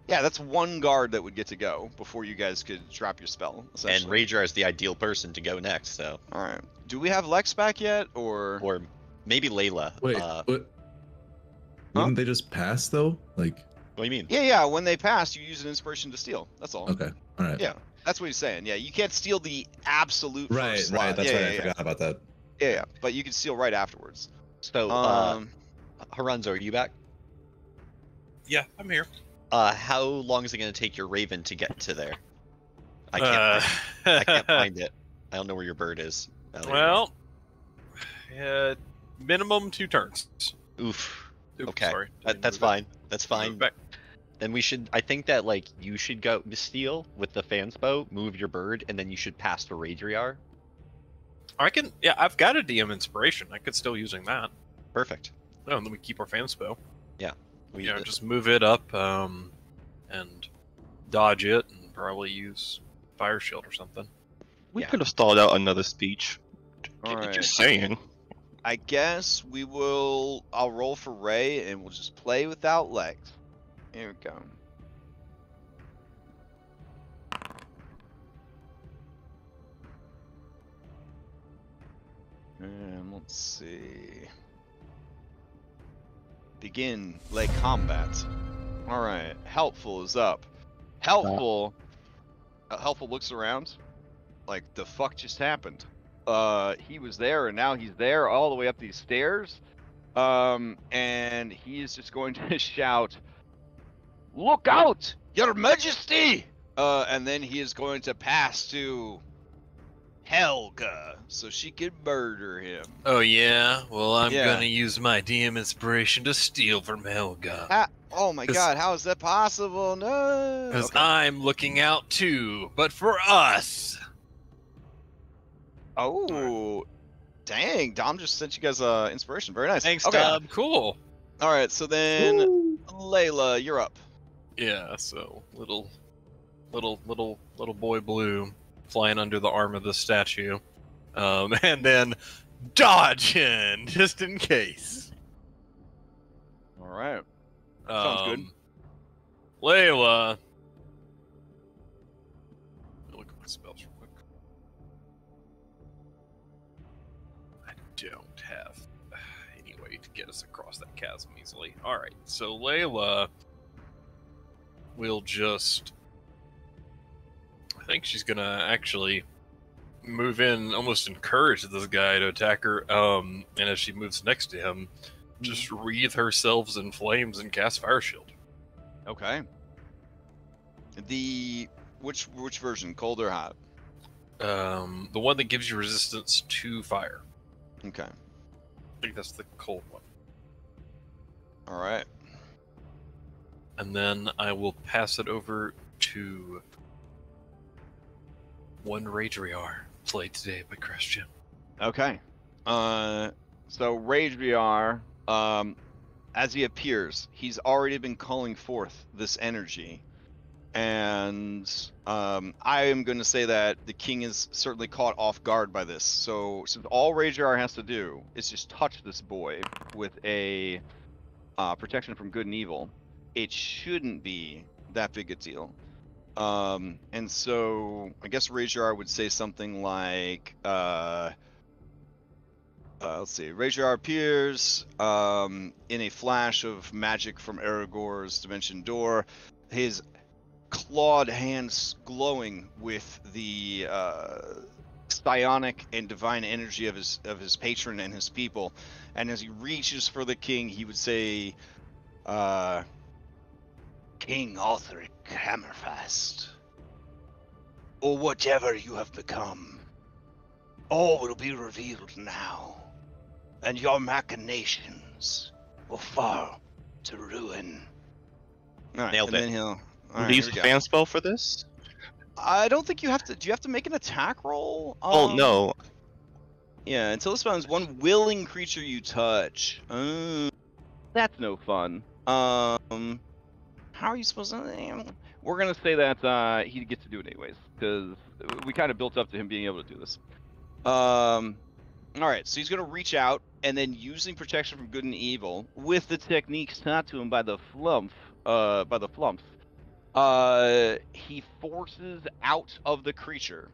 Yeah, that's one guard that would get to go before you guys could drop your spell.
And Rager is the ideal person to go next, so.
All right. Do we have Lex back yet, or
maybe Layla?
Wait, Wouldn't they just pass though? Like,
What do you mean?
Yeah. When they pass, you use an inspiration to steal. That's all.
okay, all right.
Yeah, that's what he's saying. Yeah, you can't steal the absolute
Right,
first
right.
slot.
That's
yeah,
right. I
yeah,
forgot about that.
yeah. But you can steal right afterwards.
So, Haranzo, are you back?
Yeah, I'm here.
How long is it going to take your raven to get to there? I can't find it. I don't know where your bird is.
Well, minimum 2 turns.
Oof.
Oops,
Okay.
sorry.
That's fine. That's fine.
Back.
Then we should. I think that like you should go steal with the fansbow, move your bird, and then you should pass the Radriar.
I can. Yeah, I've got a DM inspiration. I could still using that.
Perfect.
Oh, and then we keep our fansbow.
We
Just move it up, and dodge it, and probably use fire shield or something.
We
Yeah.
could have stalled out another speech.
All right.
Just saying.
I guess we will. I'll roll for Ray, and we'll just play without legs. Here we go. And let's see. Begin leg combat. All right. Helpful is up. Helpful. Helpful looks around. Like the fuck just happened. He was there and now he's there all the way up these stairs. And he is just going to shout, "Look out, Your Majesty!" And then he is going to pass to Helga so she can murder him.
Oh yeah. Well, I'm
Yeah.
gonna use my DM inspiration to steal from Helga.
Oh my
'Cause-
god, how is that possible? No.
Because
Okay.
I'm looking out too, but for us.
Oh, dang! Dom just sent you guys inspiration. Very nice.
Thanks,
okay.
Dom.
Cool.
All right, so then Layla, you're up.
Yeah. So little boy blue flying under the arm of the statue, and then dodging just in case.
All right. Sounds good.
Layla. Look at my spells real quick. I don't have any way to get us across that chasm easily. Alright, so Layla will just. I think she's gonna actually move in, almost encourage this guy to attack her. And as she moves next to him, just wreathe herself in flames and cast Fire Shield.
Okay. Which version, cold or hot?
The one that gives you resistance to fire.
Okay.
I think that's the cold one.
All right.
And then I will pass it over to one Radriar, played today by Christian.
Okay. So Radriar, as he appears, he's already been calling forth this energy. And I am going to say that the king is certainly caught off guard by this. So since all Radriar has to do is just touch this boy with a protection from good and evil, it shouldn't be that big a deal. And so I guess Radriar would say something like, let's see, Radriar appears in a flash of magic from Aragorn's dimension door, his clawed hands glowing with the psionic and divine energy of his patron and his people. And as he reaches for the king, he would say, "King Althric Hammerfast, or whatever you have become, all will be revealed now, and your machinations will fall to ruin." All right,
Nailed
and
it.
Then he'll. All
Do
right,
you use
here
a
we go.
fan spell for this?
I don't think you have to. Do you have to make an attack roll?
Oh no.
Yeah, until it spawns one willing creature you touch. That's no fun. How are you supposed to? We're gonna say that he gets to do it anyways, because we kind of built up to him being able to do this. All right, so he's gonna reach out and then using protection from good and evil with the techniques taught to him by the flumps. He forces out of the creature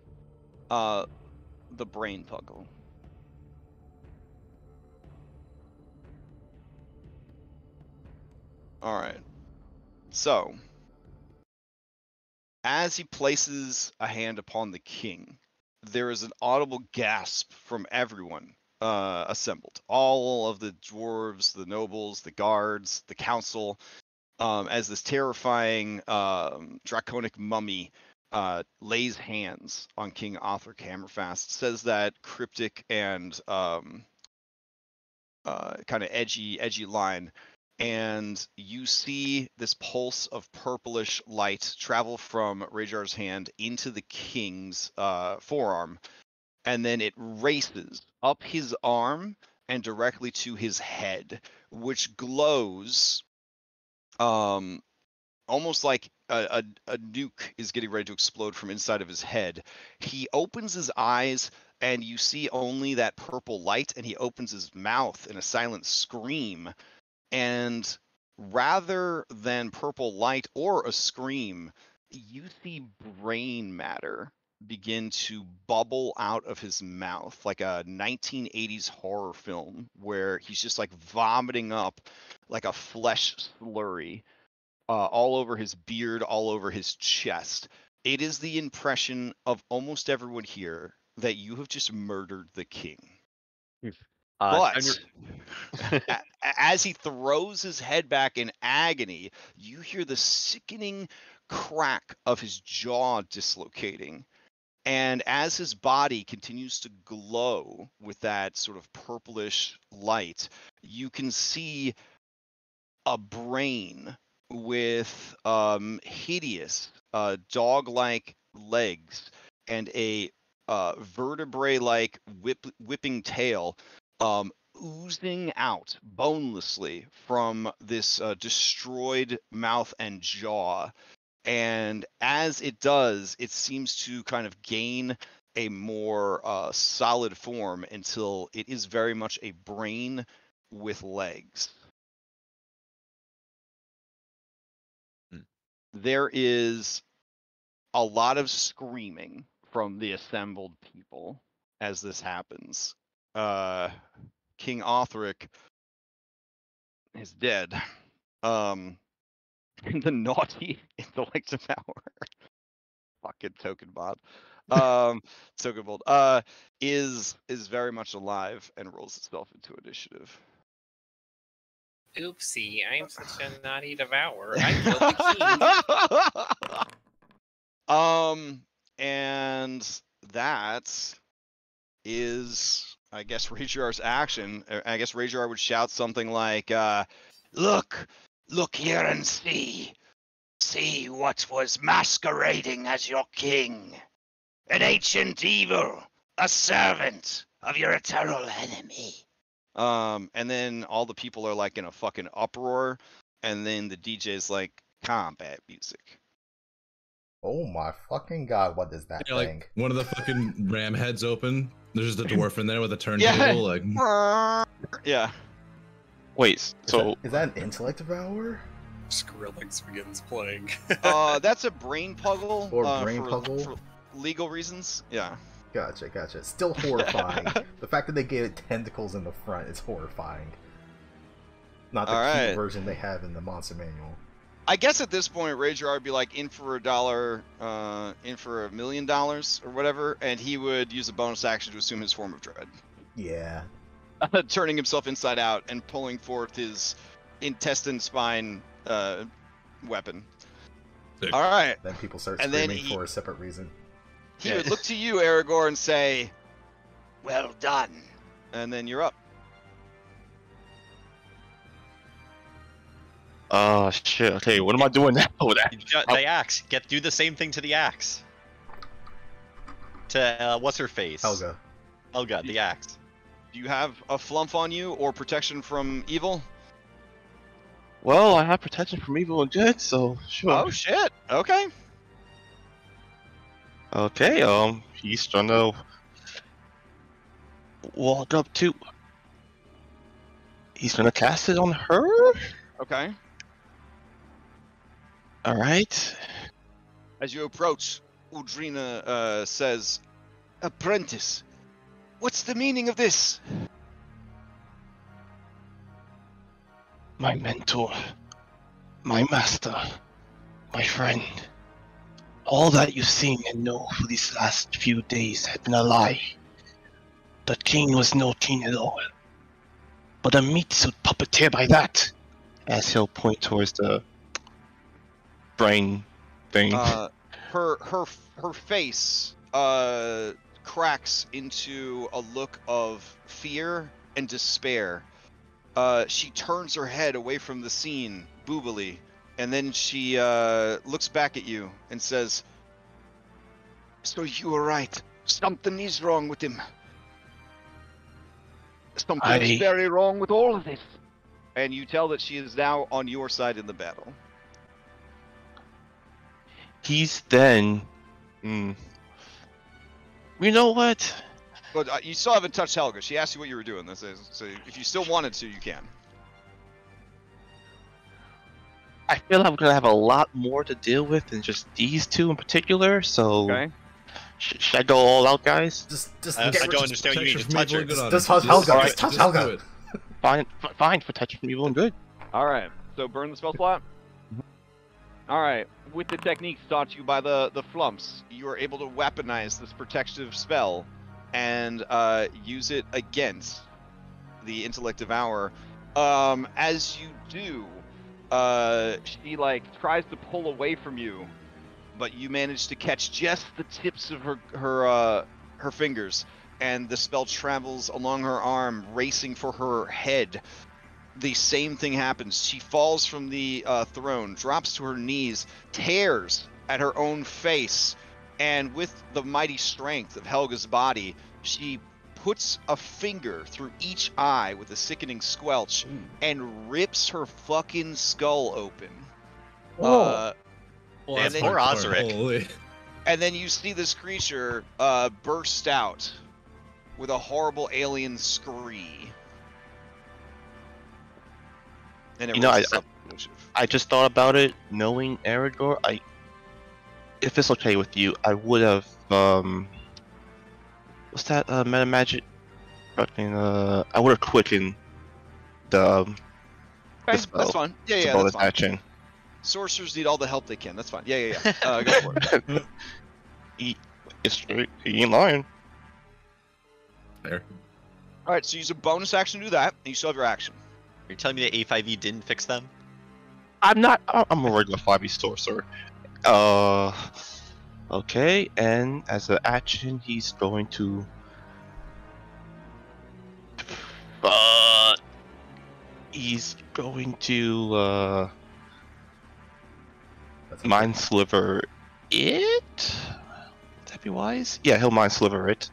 the brain puckle. All right. So, as he places a hand upon the king, there is an audible gasp from everyone assembled. All of the dwarves, the nobles, the guards, the council, as this terrifying draconic mummy lays hands on King Arthur Hammerfast, says that cryptic and kind of edgy line, and you see this pulse of purplish light travel from Rajar's hand into the king's forearm, and then it races up his arm and directly to his head, which glows almost like a nuke is getting ready to explode from inside of his head. He opens his eyes and you see only that purple light, and he opens his mouth in a silent scream, and rather than purple light or a scream, you see brain matter begin to bubble out of his mouth like a 1980s horror film where he's just like vomiting up like a flesh slurry all over his beard, all over his chest. It is the impression of almost everyone here that you have just murdered the king. But as he throws his head back in agony, you hear the sickening crack of his jaw dislocating. And as his body continues to glow with that sort of purplish light, you can see a brain with hideous dog-like legs and a vertebrae-like whipping tail oozing out bonelessly from this destroyed mouth and jaw. And as it does, it seems to kind of gain a more solid form until it is very much a brain with legs. There is a lot of screaming from the assembled people as this happens. King Othric is dead. The naughty intellect hour. Fucking token bot. Token bold. Is very much alive and rolls itself into initiative.
Oopsie, I'm such a naughty devourer. I killed the king.
And that is, I guess, Rajar's action. I guess Rajar would shout something like, look here and see. See what was masquerading as your king. An ancient evil, a servant of your eternal enemy. And then all the people are like in a fucking uproar, and then the DJ's like, combat music.
Oh my fucking god, what is that thing?
Like one of the fucking ram heads open. There's just a dwarf in there with a turntable. Like,
yeah.
Wait, so
is that an intellect devourer?
Skrillex begins playing.
That's a brain puggle.
Or brain puggle?
For legal reasons. Yeah.
Gotcha. Still horrifying. The fact that they gave it tentacles in the front is horrifying. Not the cute version they have in the monster manual.
I guess at this point, Rajar would be like, in for $1, in for $1 million or whatever, and he would use a bonus action to assume his form of dread.
Yeah.
Turning himself inside out and pulling forth his intestine spine weapon.
Sick.
All right.
Then people start
And
screaming for a separate reason.
He would look to you, Aragorn, and say, well done. And then you're up.
oh shit. Okay, what am I doing now?
The axe. Do the same thing to the axe. To what's her face? Helga, the axe.
Do you have a flump on you or protection from evil?
Well, I have protection from evil and good, so sure.
Oh shit. Okay.
Okay, he's trying to walk up to. He's gonna cast it on her.
Okay.
All right.
As you approach, Udrina says, apprentice, what's the meaning of
My mentor My master, my friend, all that you've seen and know for these last few days had been a lie. The king was no king at all, but a meat-suit puppeteer by that. As he'll point towards the brain thing.
Her face cracks into a look of fear and despair. She turns her head away from the scene, boobily, and then she looks back at you and says, "So you were right. Something is wrong with him. Something's very wrong with all of this." And you tell that she is now on your side in the battle.
He's then... You know what?
But you still haven't touched Helga. She asked you what you were doing. So if you still wanted to, you can.
I feel I'm gonna have a lot more to deal with than just these two in particular, so...
Okay.
Should I go all out, guys?
Just
I don't understand what you mean. Just touch her.
Just touch Helga. Just touch Helga.
Fine for touching from evil and good.
Alright, so burn the spell slot. Alright, with the techniques taught to you by the flumps, you are able to weaponize this protective spell and use it against the Intellect Devourer. As you do, she tries to pull away from you, but you manage to catch just the tips of her fingers, and the spell travels along her arm, racing for her head. The same thing happens. She falls from the throne, drops to her knees, tears at her own face, and with the mighty strength of Helga's body, she puts a finger through each eye with a sickening squelch and rips her fucking skull open.
And then, poor Osric.
And then you see this creature burst out with a horrible alien scream. And it
I just thought about it, knowing Eredor, if it's okay with you, I would have, what's that, meta magic? Fucking, I would have quickened the spell.
That's fine. Yeah, that's fine.
Action.
Sorcerers need all the help they can. That's fine. Yeah. Go for it.
He ain't lying.
Fair.
All right, so use a bonus action to do that, and you still have your action.
You're telling me that A5E didn't fix them?
I'm a regular 5e sorcerer. Okay, and as an action, he's going to... he's going to, Mind Sliver it? Would that be wise? Yeah, he'll Mind Sliver it.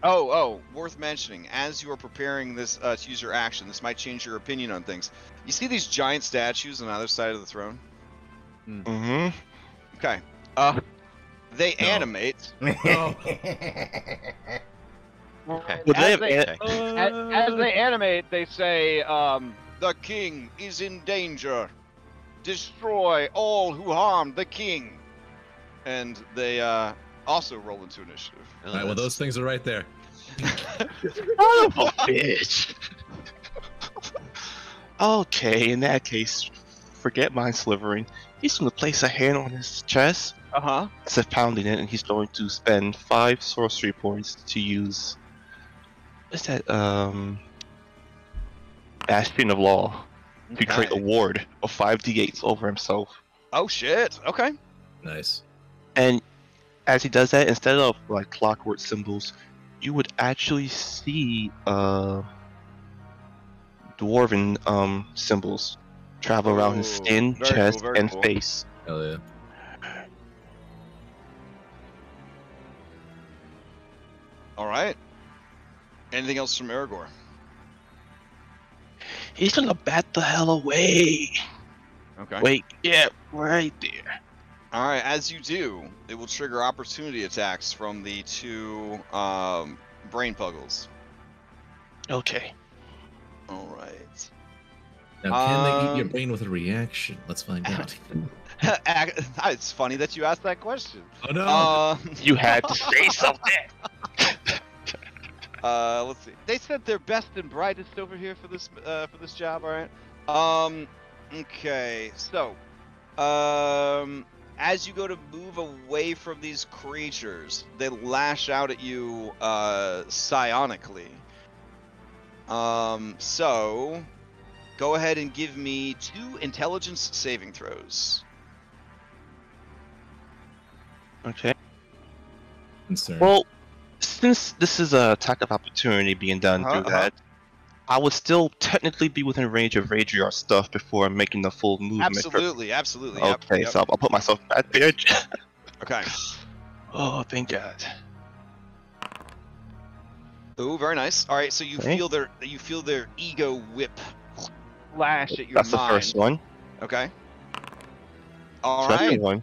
Oh, worth mentioning, as you are preparing this to use your action, this might change your opinion on things. You see these giant statues on either side of the throne?
Mm-hmm.
Okay. They animate.
Okay.
As they animate, they say, "The king is in danger. Destroy all who harmed the king." And they also roll into initiative.
All right, well, those things are right there.
Son of a bitch. Okay, in that case, forget Mind Slivering. He's going to place a hand on his chest. Instead of pounding it, and he's going to spend 5 sorcery points to use... What's that, Bastion of Law. To create a ward of 5d8s over himself.
Oh shit, okay.
Nice.
And as he does that, instead of like clockwork symbols, you would actually see dwarven symbols travel around his skin, chest, and face.
Hell yeah.
Alright. Anything else from Aragorn?
He's gonna bat the hell away.
Okay.
Wait, yeah, right there.
Alright, as you do, it will trigger opportunity attacks from the 2 brain puggles.
Okay.
Alright.
Now, can they eat your brain with a reaction? Let's find out.
It's funny that you asked that question.
Oh no!
You had to say something.
Let's see. They said they're best and brightest over here for this job. All right. Okay. So, as you go to move away from these creatures, they lash out at you psionically. So go ahead and give me 2 intelligence saving throws.
Okay.
Concern.
Well, since this is a attack of opportunity being done through that, I would still technically be within range of Radriar's stuff before making the full movement.
Absolutely.
Okay, so I'll put myself back there.
Okay.
Oh, thank God.
Ooh, very nice. All right, so you
Okay.
feel their ego whip flash at your
That's
mind.
the first one.
Okay. All right.
Second one.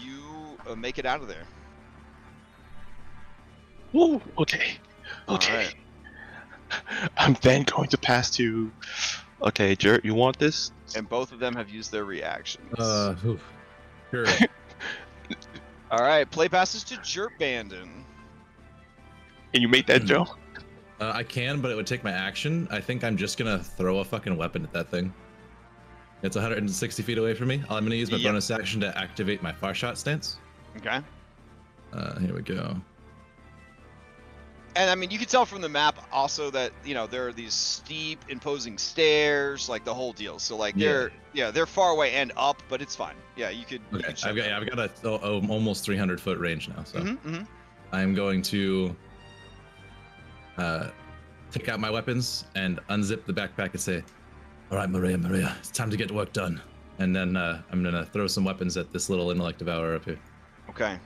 You make it out of there.
Woo, okay. Okay.
Alright.
I'm then going to pass to. Okay, Jert, you want this?
And both of them have used their reactions.
Oof. Sure.
All right, play passes to Jerk Bandon.
Can you make that, Joe?
I can, but it would take my action. I think I'm just gonna throw a fucking weapon at that thing. It's 160 feet away from me. I'm gonna use my bonus action to activate my far shot stance.
Okay.
Here we go.
And I mean, you can tell from the map also that there are these steep, imposing stairs, like the whole deal. So like they're far away and up, but it's fine. Yeah, you could.
Okay,
you could
I've got a almost 300 foot range now, so
Mm-hmm.
I'm going to take out my weapons and unzip the backpack and say, "All right, Maria, it's time to get work done." And then I'm gonna throw some weapons at this little intellect devourer up here.
Okay.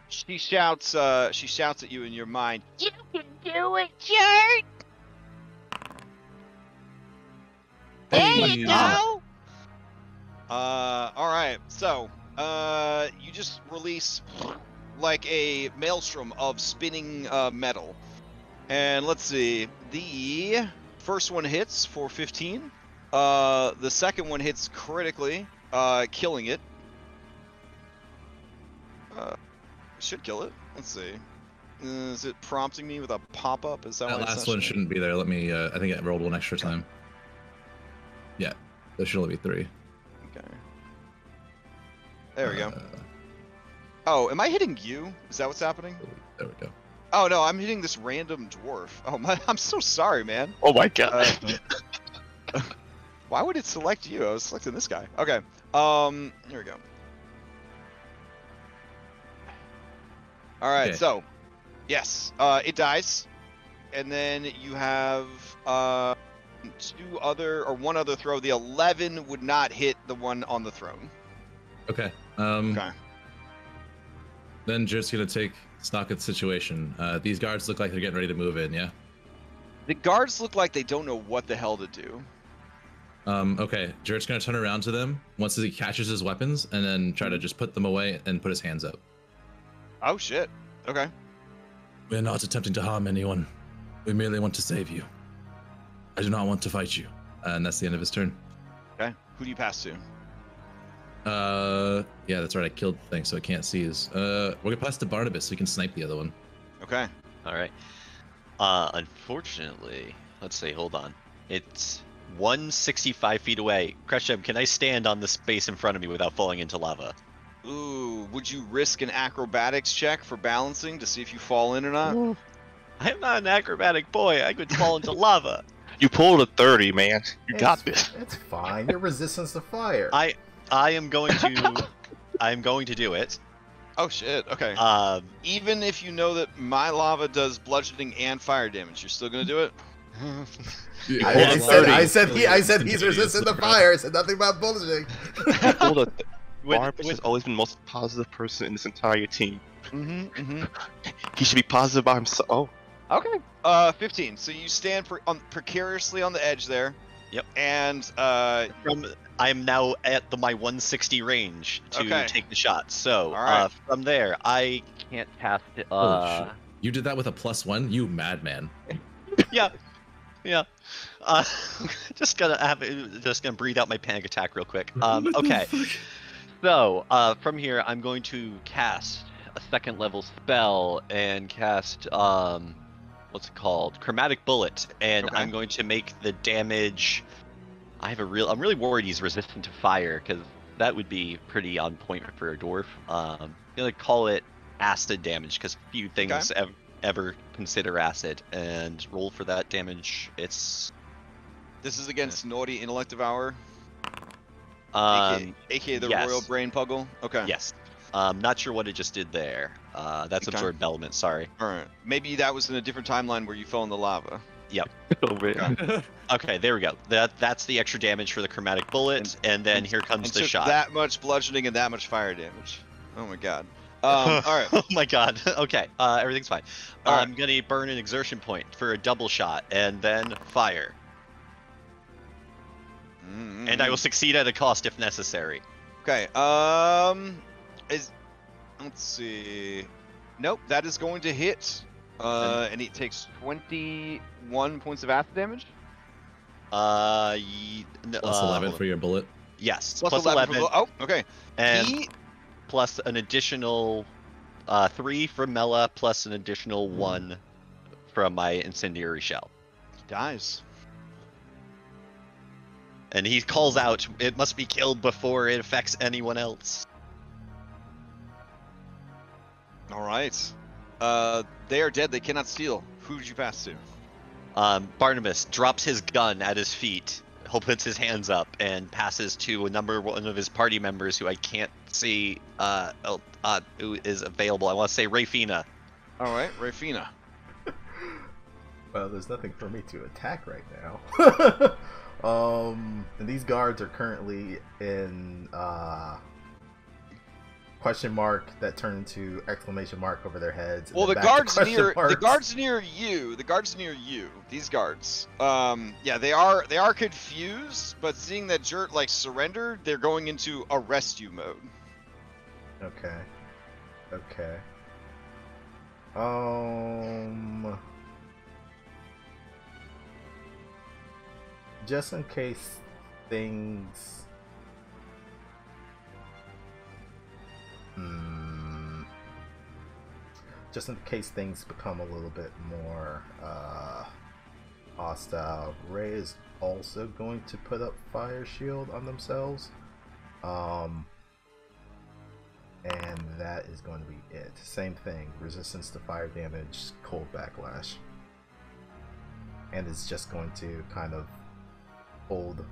She shouts at you in your mind.
You can do it, Jerk! There you go!
Alright, so, you just release like a maelstrom of spinning metal. And let's see, the first one hits for 15. The second one hits critically, killing it. Should kill it. Let's see. Is it prompting me with a pop-up? Is that
That last one shouldn't be there. Let me, I think I rolled one extra time. Yeah, there should only be 3.
Okay. There we go. Oh, am I hitting you? Is that what's happening?
There we go.
Oh no, I'm hitting this random dwarf. Oh my, I'm so sorry, man.
Oh my God.
Why would it select you? I was selecting this guy. Okay. Here we go. All right,
Okay.
so yes, it dies, and then you have one other throw. The 11 would not hit the one on the throne.
Okay.
Okay.
Then Jert's gonna take stock of the situation. These guards look like they're getting ready to move in. Yeah.
The guards look like they don't know what the hell to do.
Okay. Jert's gonna turn around to them once he catches his weapons, and then try to just put them away and put his hands up.
Oh shit. Okay.
We're not attempting to harm anyone. We merely want to save you. I do not want to fight you. And that's the end of his turn.
Okay. Who do you pass to?
Yeah, that's right. I killed the thing, so I can't see his. We're gonna pass to Barnabas so he can snipe the other one.
Okay.
All right. Unfortunately, let's see. Hold on. It's 165 feet away. Kresham, can I stand on the space in front of me without falling into lava?
Ooh, would you risk an acrobatics check for balancing to see if you fall in or not?
I'm not an acrobatic boy. I could fall into lava.
You pulled a 30, man. You got this.
It's fine. Your resistance to fire.
I am going to do it.
Oh shit. Okay. Even if you know that my lava does bludgeoning and fire damage, you're still gonna do it?
I said he's resistant to fire. I said nothing about bullshitting.
Barnabas has always been the most positive person in this entire team.
Mm-hmm.
He should be positive about himself. Oh.
Okay. 15. So you stand precariously on the edge there.
Yep.
And
I am now at my 160 range to take the shot. So from there, I
Can't cast it.
Holy shit. You did that with a +1? You madman.
yeah. Just gonna breathe out my panic attack real quick. Okay. So from here, I'm going to cast a
second level spell and cast what's it called? Chromatic Bullet, and
Okay.
I'm going to make the damage. I'm really worried he's resistant to fire, because that would be pretty on point for a dwarf. I'm gonna call it acid damage, because few things ever consider acid, and roll for that damage.
This is against Naughty Intellect Devour,
Um,
aka the
yes.
Royal Brain Puggle. Okay.
Yes. Not sure what it just did there. That's
Okay.
absorbed element. Sorry.
All right. Maybe that was in a different timeline where you fell in the lava.
Oh, man. Okay, there we go. That's the extra damage for the chromatic bullet, and then here comes
And
the
took
shot.
that much bludgeoning and that much fire damage. Oh my god. All right.
Oh my god. Okay, everything's fine.
All right.
I'm gonna burn an exertion point for a double shot, and then fire. And I will succeed at a cost if necessary.
Okay. Let's see. Nope, that is going to hit. And it takes 21 points of acid damage.
Plus 11 for your bullet.
Yes.
Plus 11. Oh, okay.
And plus an additional 3 from Mela, plus an additional 1 from my incendiary shell.
He dies.
And he calls out, "It must be killed before it affects anyone else."
All right. They are dead. They cannot steal. Who did you pass to?
Barnabas drops his gun at his feet, puts his hands up, and passes to one of his party members who I can't see who is available. I want to say Rafina.
All right, Rafina.
Well, there's nothing for me to attack right now. And these guards are currently in question mark that turned into exclamation mark over their heads.
Well, the
back to
guards
question
near
marks.
the guards near you. The guards near you. These guards. Yeah, they are confused, but seeing that Jert like surrendered, they're going into arrest you mode.
Okay. Okay. Just in case things. Just in case things become a little bit more hostile, Ray is also going to put up fire shield on themselves. And that is going to be it. Same thing, resistance to fire damage, cold backlash. And it's just going to kind of hold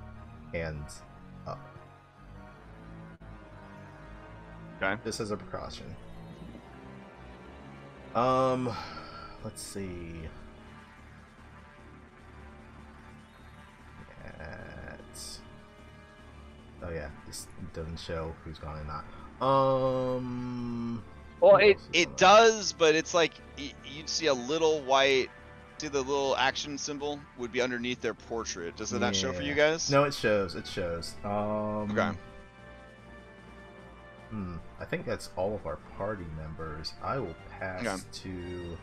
hands up.
Okay.
Just as a precaution. Let's see. Oh yeah, this doesn't show who's gone or not.
Well, it does, but it's like you'd see a little white. See the little action symbol would be underneath their portrait. Does it not show for you guys?
No, it shows. It shows.
Okay.
I think that's all of our party members. I will pass to.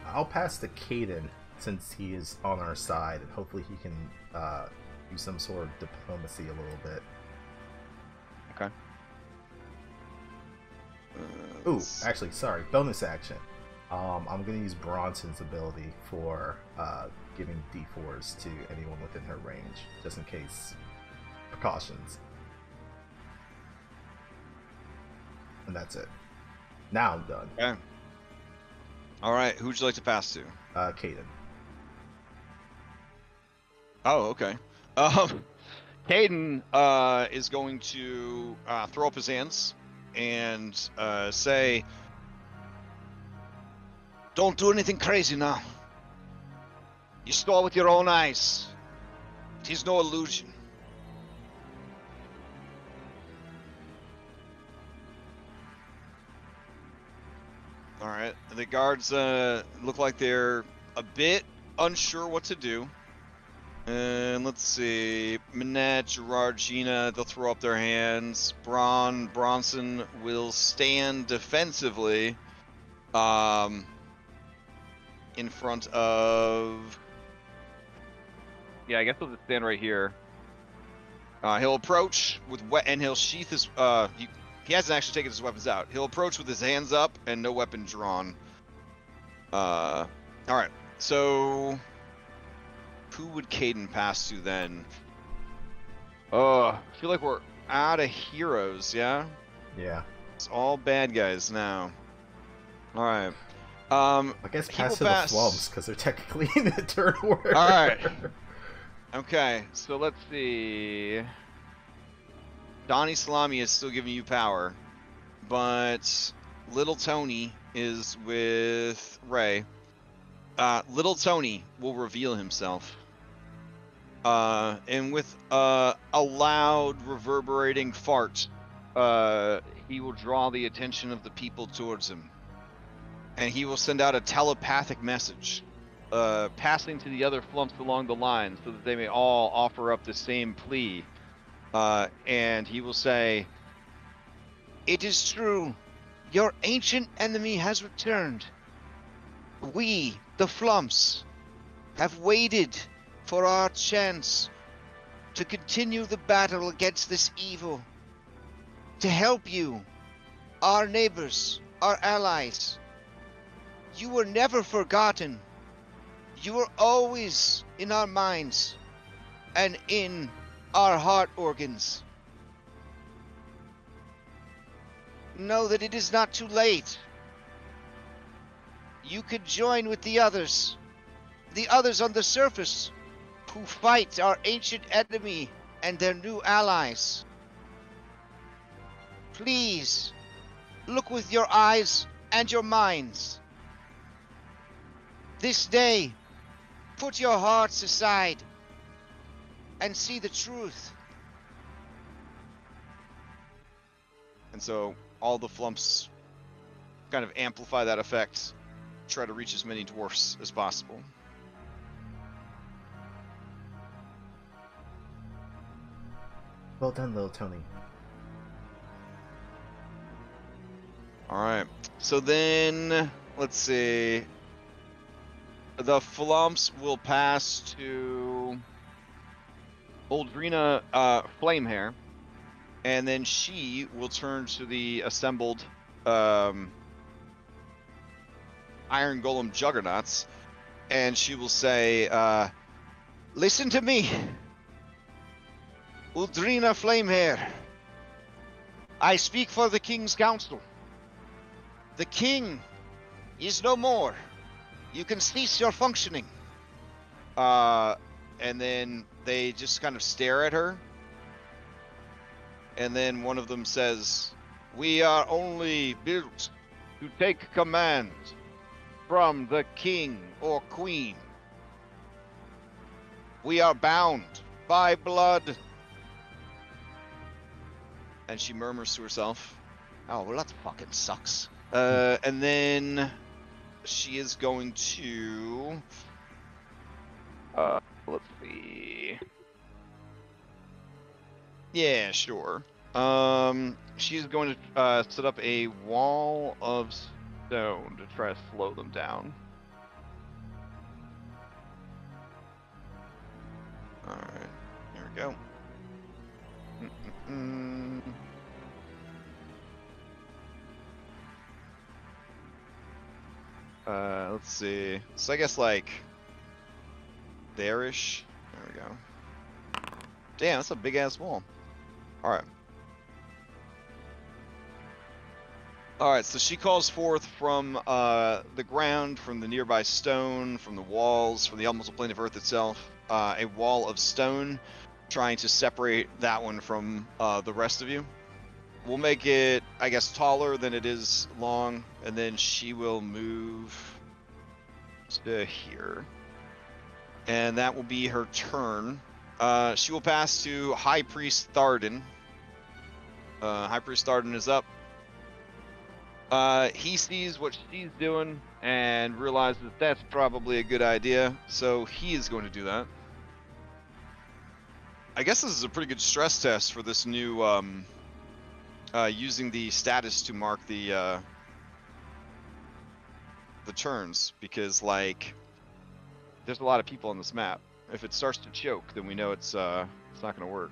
I'll pass to Caden since he is on our side, and hopefully he can use some sort of diplomacy a little bit.
Okay.
Ooh, actually, sorry. Bonus action. I'm gonna use Bronson's ability for giving D4s to anyone within her range, just in case. Precautions. And that's it. Now I'm done.
Okay. All right. Who'd you like to pass to?
Caden.
Oh, okay. Caden is going to throw up his hands and say, "Don't do anything crazy now. You saw with your own eyes. It is no illusion." All right. The guards look like they're a bit unsure what to do. And let's see. Minette, Gerard, Gina, they'll throw up their hands. Bronson will stand defensively in front of... Yeah, I guess he'll just stand right here. He'll approach with and he'll sheath his... he hasn't actually taken his weapons out. He'll approach with his hands up and no weapon drawn. All right. So, who would Caden pass to then? I feel like we're out of heroes. Yeah.
Yeah.
It's all bad guys now. All right.
I guess pass to the flumps because they're technically in the turn order.
All right. Okay, so let's see. Donnie Salami is still giving you power, but Little Tony is with Ray. Little Tony will reveal himself. And with a loud, reverberating fart, he will draw the attention of the people towards him. And he will send out a telepathic message, passing to the other flumps along the line so that they may all offer up the same plea. And he will say, "It is true, your ancient enemy has returned. We, the flumps, have waited for our chance to continue the battle against this evil, to help you, our neighbors, our allies. You were never forgotten. You were always in our minds and in our heart organs. Know that it is not too late. You could join with the others on the surface, who fight our ancient enemy and their new allies. Please, look with your eyes and your minds. This day, put your hearts aside and see the truth." And so all the flumps kind of amplify that effect, try to reach as many dwarfs as possible.
Well done, Little Tony.
All right. So then, let's see. The flumps will pass to Oldrina Flamehair, and then she will turn to the assembled Iron Golem Juggernauts, and she will say, "Listen to me, Uldrina Flamehair. I speak for the King's Council. The King is no more. You can cease your functioning." And then they just kind of stare at her. And then one of them says, "We are only built to take command from the king or queen. We are bound by blood." And she murmurs to herself, "Oh, well, that fucking sucks." And then she is going to... let's see. Yeah, sure. She's going to set up a wall of stone to try to slow them down. Alright, here we go. Let's see. So I guess like there-ish. There we go. Damn, that's a big ass wall. Alright. Alright, so she calls forth from the ground, from the nearby stone, from the walls, from the elemental plane of earth itself, a wall of stone, trying to separate that one from the rest of you. We'll make it, I guess, taller than it is long, and then she will move to here. And that will be her turn. She will pass to High Priest Tharden. High Priest Tharden is up. He sees what she's doing and realizes that's probably a good idea, so he is going to do that. I guess this is a pretty good stress test for this new, using the status to mark the turns, because, like, there's a lot of people on this map. If it starts to choke, then we know it's not going to work.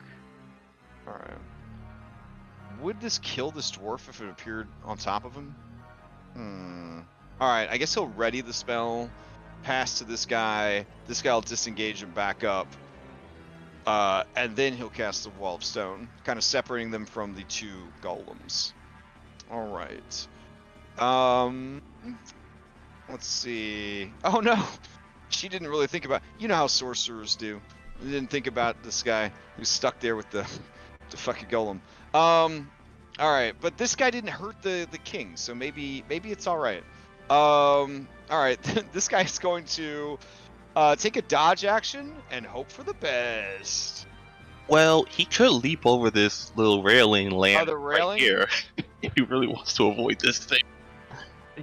Alright. Would this kill this dwarf if it appeared on top of him? Alright, I guess he'll ready the spell, pass to this guy. This guy will disengage and back up. And then he'll cast the Wall of Stone, kind of separating them from the two golems. Alright. Let's see. Oh no! She didn't really think about... You know how sorcerers do. They didn't think about this guy who's stuck there with the fucking golem. Alright, but this guy didn't hurt the king, so maybe it's alright. Alright, this guy's going to take a dodge action and hope for the best.
Well, he could leap over this little railing and land
the railing?
right here if he really wants to avoid this thing.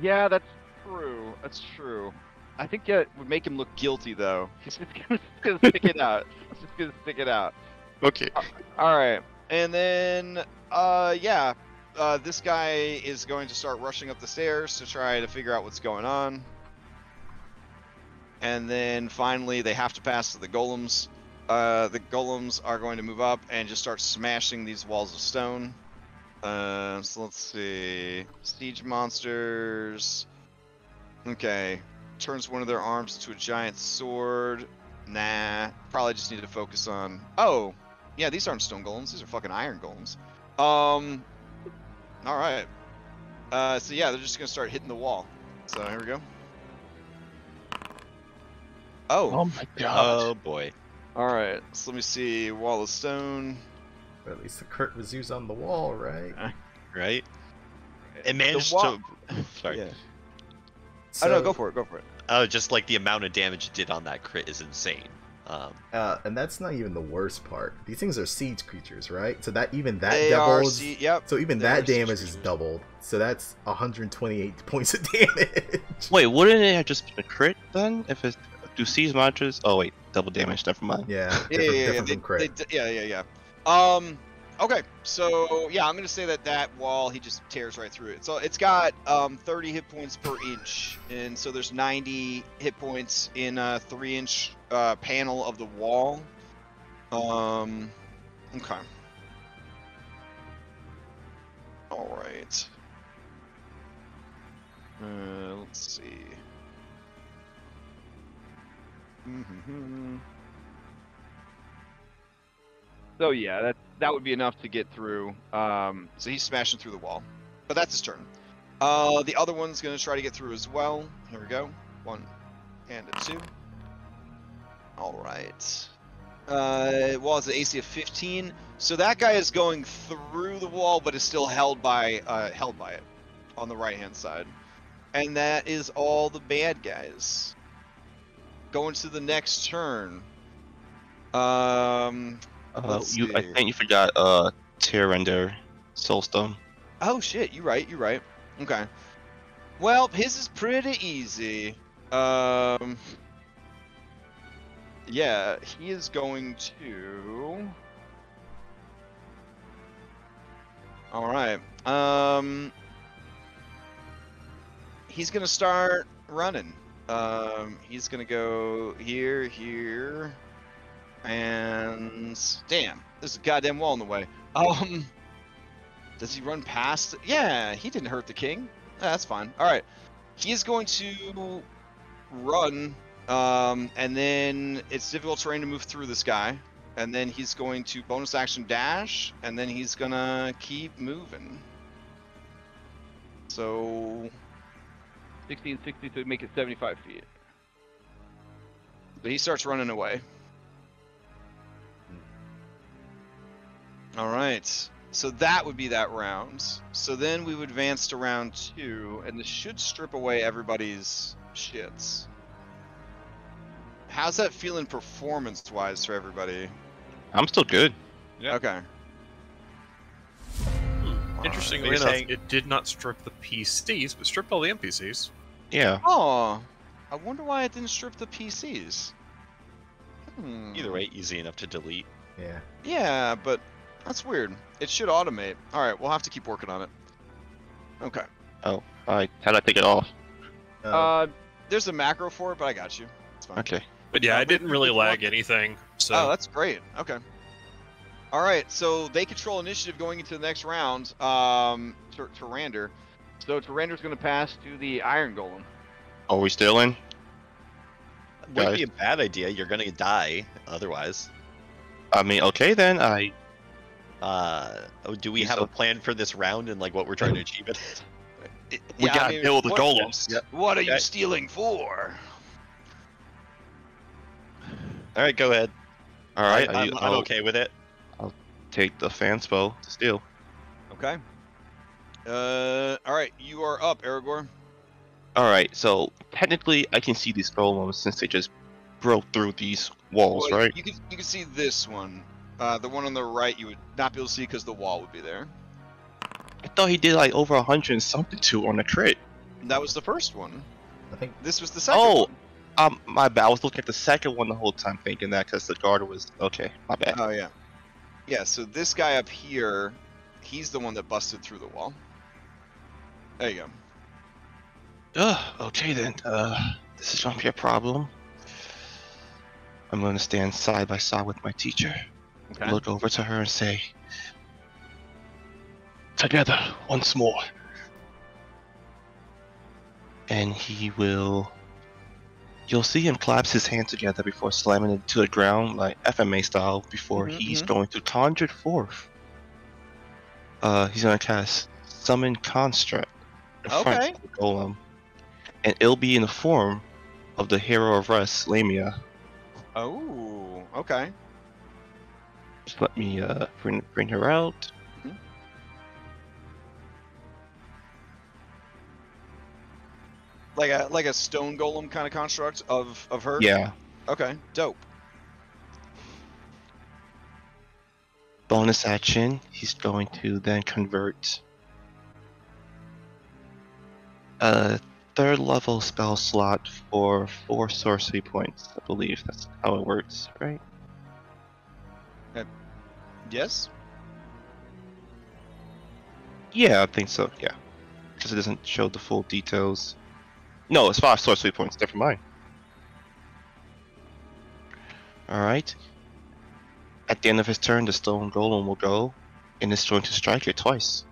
Yeah, that's true. That's true. I think that would make him look guilty, though. He's just gonna stick it out. He's just gonna stick it out.
Okay.
Alright, and then, this guy is going to start rushing up the stairs to try to figure out what's going on. And then finally, they have to pass to the golems. The golems are going to move up and just start smashing these walls of stone. So let's see. Siege monsters. Okay. Turns one of their arms into a giant sword. Nah. Probably just need to focus on... Oh! Yeah, these aren't stone golems. These are fucking iron golems. Alright. So yeah, they're just gonna start hitting the wall. So here we go.
Oh my god.
Oh boy.
Alright, so let me see. Wall of stone.
Or at least the crit was used on the wall, right?
Right? It managed
wall-
to... Sorry.
Yeah.
So,
Oh no, go for it, go for it.
Oh, just like the amount of damage it did on that crit is insane.
and that's not even the worst part. These things are siege creatures, right? So that even that
They are
doubles.
yep.
So even
they are
that
siege
damage is
creatures.
doubled. So that's 128 points of damage.
Wait, wouldn't it have just been a crit then? If it's do siege monsters? Oh wait, double damage. Never mind.
Yeah,
Yeah,
different from crit.
yeah. Okay, so yeah, I'm gonna say that wall he just tears right through it. So it's got 30 hit points per inch, and so there's 90 hit points in a 3-inch panel of the wall. Okay. All right. Let's see. So yeah, that would be enough to get through. So he's smashing through the wall, but that's his turn. The other one's gonna try to get through as well. Here we go. 1 and a 2. All right. Wall has an AC of 15, so that guy is going through the wall, but is still held by it on the right-hand side. And that is all the bad guys. Going to the next turn.
I think you forgot Tyrande Soulstone.
Oh shit, you're right. Okay. Well, his is pretty easy. Yeah, he is going to... Alright. He's gonna start running. He's gonna go here, and damn, there's a goddamn wall in the way. Does he run past? Yeah, he didn't hurt the king. That's fine. All right, he is going to run, and then it's difficult terrain to move through this guy, and then he's going to bonus action dash, and then he's gonna keep moving. So 16, 60 to make it 75 feet. But he starts running away. All right. So that would be that round. So then we would advance to round 2, and this should strip away everybody's shits. How's that feeling performance-wise for everybody?
I'm still good.
Yeah.
Okay.
Interestingly
You're
enough,
saying-
it did not strip the PCs, but stripped all the NPCs.
Yeah.
Oh, I wonder why it didn't strip the PCs.
Either way, easy enough to delete.
Yeah.
Yeah, but that's weird. It should automate. All right, we'll have to keep working on it. Okay.
Oh, how'd I take it off?
There's a macro for it, but I got you. It's fine.
Okay.
But yeah, I didn't really lag anything. So
Oh, that's great. Okay. All right, so they control initiative going into the next round. Tyrander. So Tyrander's going to pass to the Iron Golem.
Are we still in?
Wouldn't be a bad idea. You're gonna die otherwise.
I mean, okay then.
Do we have a plan for this round and like what we're trying to achieve it?
We gotta deal with the golems.
What are you stealing for?
All right, go ahead.
All right,
I'm okay with it.
I'll take the fan spell to steal.
Okay. All right, you are up, Aragorn.
All right, so technically I can see these golems since they just broke through these walls,
Well,
right?
You can see this one. The one on the right you would not be able to see because the wall would be there.
I thought he did like over 100 and something to on the crit.
That was the first one.
I think
This was the second one.
My bad. I was looking at the second one the whole time thinking that because the guard was okay. My bad.
Oh yeah. Yeah, so this guy up here, he's the one that busted through the wall. There you go.
Okay then. This is not your problem. I'm going to stand side by side with my teacher.
Okay.
Look over to her and say, "Together, once more." And he will. You'll see him collapse his hands together before slamming it to the ground, like FMA style, before he's going to conjure forth. He's going to cast Summon Construct in front of the golem. And it'll be in the form of the hero of Rust, Lamia.
Oh, okay.
Just let me bring her out.
Like a stone golem kind of construct of her?
Yeah.
Okay, dope.
Bonus action, he's going to then convert a 3rd level spell slot for 4 sorcery points. I believe that's how it works, right?
Yes?
Yeah, I think so, yeah. Because it doesn't show the full details. No, it's 5 sorcery points, never mind. Alright. At the end of his turn, the stone golem will go, and it's going to strike it twice.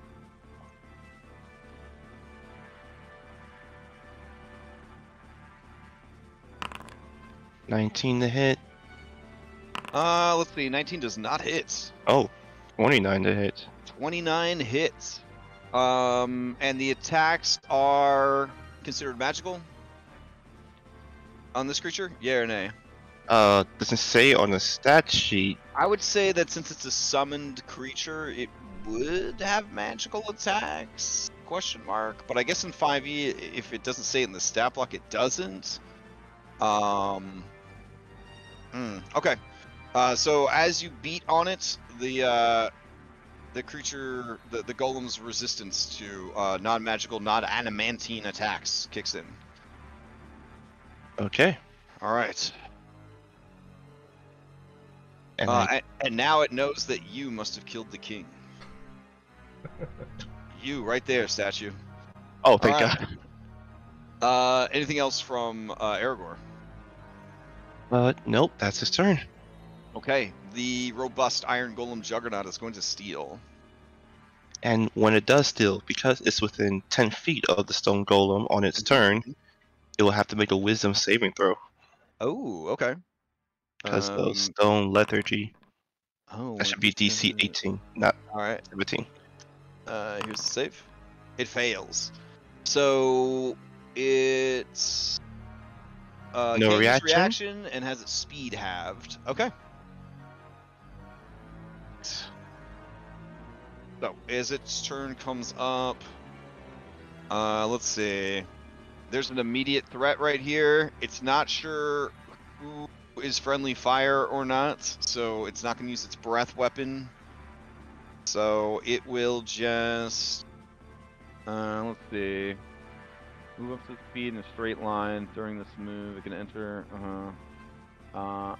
$19 to hit.
Let's see. 19 does not hit.
Oh, 29 to hit.
29 hits. And the attacks are considered magical on this creature? Yeah or nay?
Doesn't say on the stat sheet.
I would say that since it's a summoned creature, it would have magical attacks? Question mark. But I guess in 5e, if it doesn't say it in the stat block, it doesn't. Okay. So as you beat on it, the creature, the golem's resistance to non-magical, non-adamantine attacks kicks in.
Okay.
All right.
And
and now it knows that you must have killed the king. You, right there, statue.
Oh, thank
God. Anything else from Aragorn?
Nope, that's his turn.
Okay, the robust Iron Golem Juggernaut is going to steal.
And when it does steal, because it's within 10 feet of the stone golem on its turn, it will have to make a wisdom saving throw.
Oh, okay.
Because of stone lethargy.
Oh,
that should be DC 18, not 17.
Here's the save. It fails. So it's
no
reaction and has its speed halved. Okay. So as its turn comes up, let's see. There's an immediate threat right here. It's not sure who is friendly fire or not, so it's not going to use its breath weapon. So it will just let's see. Move up to speed in a straight line during this move. It can enter. Oh.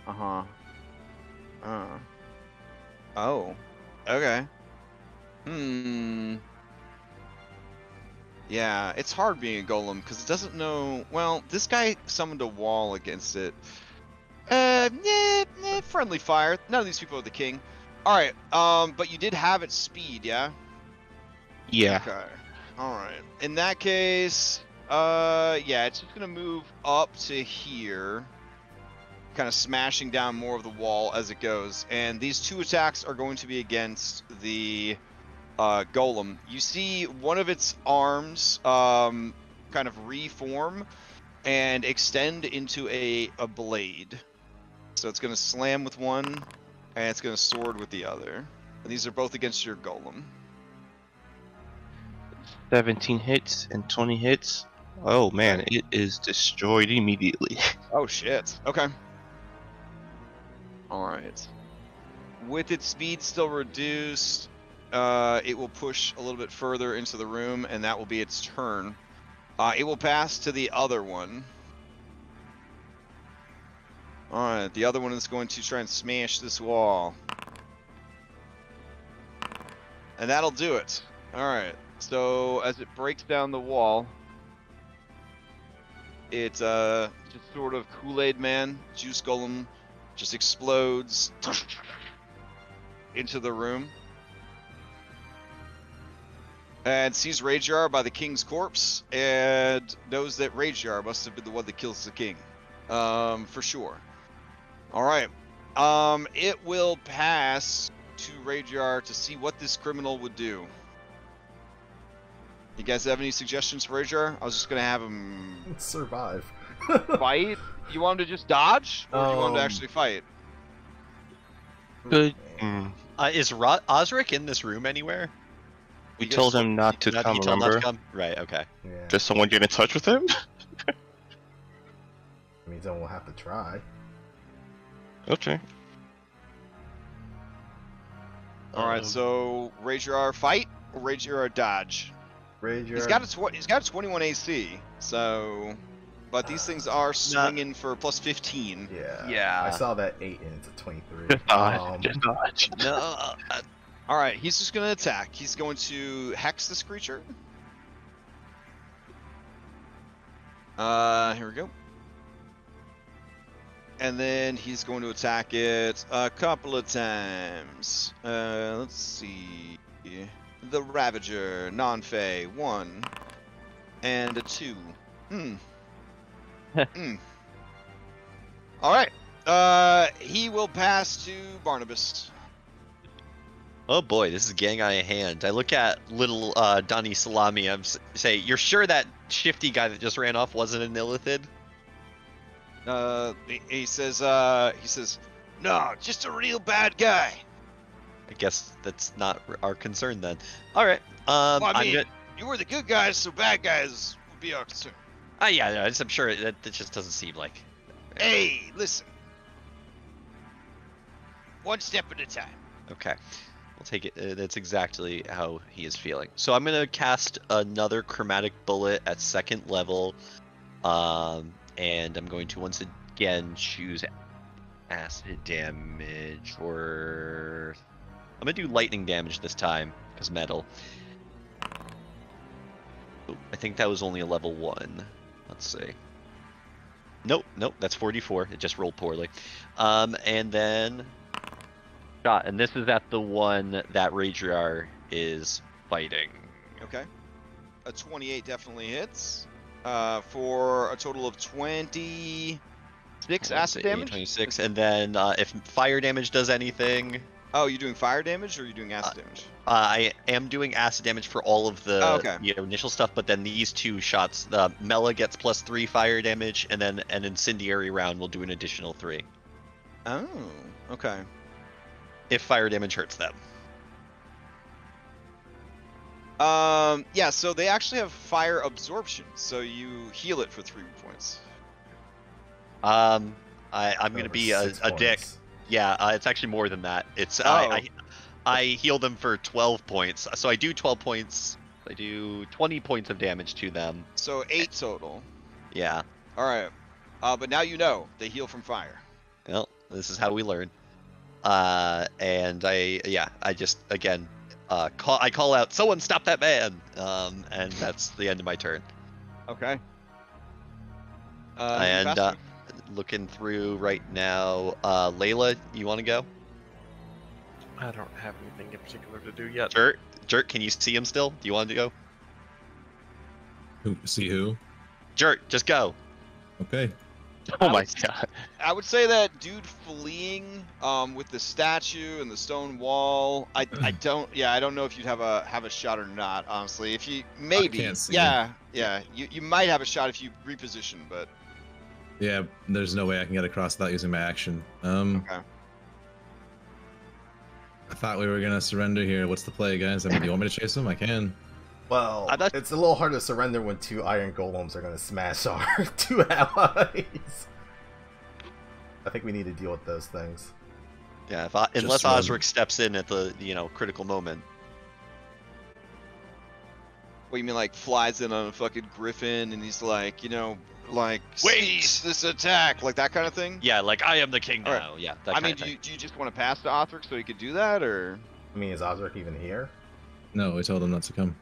Okay. Yeah, it's hard being a golem because it doesn't know. Well, this guy summoned a wall against it. Friendly fire. None of these people are the king. All right. But you did have its speed, yeah?
Yeah.
Okay. All right. In that case, yeah, it's just gonna move up to here, kind of smashing down more of the wall as it goes. And these 2 attacks are going to be against the golem. You see one of its arms kind of reform and extend into a blade. So it's going to slam with one, and it's going to sword with the other. And these are both against your golem.
17 hits and 20 hits. Oh man, it is destroyed immediately.
Oh shit. Okay. All right. With its speed still reduced, it will push a little bit further into the room, and that will be its turn. It will pass to the other one. Alright, the other one is going to try and smash this wall. And that'll do it. Alright, so as it breaks down the wall, it just sort of Kool-Aid Man, Juice Golem, just explodes into the room. And sees Ragear by the king's corpse, and knows that Ragear must have been the one that kills the king. For sure. Alright. It will pass to Ragear to see what this criminal would do. You guys have any suggestions for Ragear? I was just gonna have him
survive.
fight. You want him to just dodge, or do you want him to actually fight?
Good.
Is Osric in this room anywhere?
We told him not to come, remember?
Right, okay.
Yeah.
Does someone get in touch with him?
I mean, someone will have to try.
Okay.
Alright, so Ragear fight or Ragear dodge?
Ragear.
He's got a 21 AC, so... But these things are swinging for plus 15.
Yeah. I saw that 8 and it's a 23.
Just dodge.
No.
Alright, he's just going to attack. He's going to hex this creature. Here we go. And then he's going to attack it a couple of times. Let's see. The Ravager, non-fey, 1. And a 2. Alright. He will pass to Barnabas.
Oh boy, this is getting out of hand. I look at little Donnie Salami. Say, you're sure that shifty guy that just ran off wasn't an Illithid?
He says, no, just a real bad guy.
I guess that's not our concern then. All right.
Well, I mean, you were the good guys, so bad guys would be our concern.
Yeah, I'm sure that just doesn't seem like.
Hey, listen. One step at a time.
Okay. We'll take it. That's exactly how he is feeling. So I'm going to cast another chromatic bullet at 2nd level. And I'm going to once again choose acid damage, or I'm going to do lightning damage this time, because metal. Oh, I think that was only a level 1. Let's see. Nope, that's 44. It just rolled poorly. And then...
Shot, and this is at the one that Ragear is fighting.
Okay. A 28 definitely hits. For a total of 26 acid damage?
26, and then if fire damage does anything...
Oh, you're doing fire damage, or you're doing acid damage?
I am doing acid damage for all of the initial stuff, but then these 2 shots, Mela gets plus 3 fire damage, and then an incendiary round will do an additional 3.
Oh, okay.
If fire damage hurts them.
Yeah, so they actually have fire absorption, so you heal it for 3 points.
I'm gonna be a dick. Yeah, it's actually more than that. It's I heal them for 12 points. So I do 12 points. I do 20 points of damage to them.
So 8 total.
Yeah.
All right. But now you know they heal from fire.
Well, this is how we learn. And I just again I call out, someone stop that man, and that's the end of my turn.
Okay.
And looking through right now, Layla, you want to go?
I don't have anything in particular to do yet.
Jerk, can you see him still? Do you want to go?
See who?
Jerk, just go.
Okay.
Oh my god.
I would say that dude fleeing with the statue and the stone wall. I don't know if you'd have a shot or not, honestly. If you maybe
can't see
yeah. You might have a shot if you reposition, but
Yeah, there's no way I can get across without using my action.
okay.
I thought we were gonna surrender here. What's the play, guys? I mean, do you want me to chase him? I can.
Well, it's a little hard to surrender when 2 iron golems are going to smash our 2 allies. I think we need to deal with those things.
Yeah, unless Osric steps in at the critical moment.
What you mean, like flies in on a fucking griffin and he's like, like cease this attack, like that kind of thing?
Yeah, like I am the king now.
Right.
Yeah.
I mean, do you just want to pass to Osric so he could do that, or?
I mean, is Osric even here?
No, we told him not to come.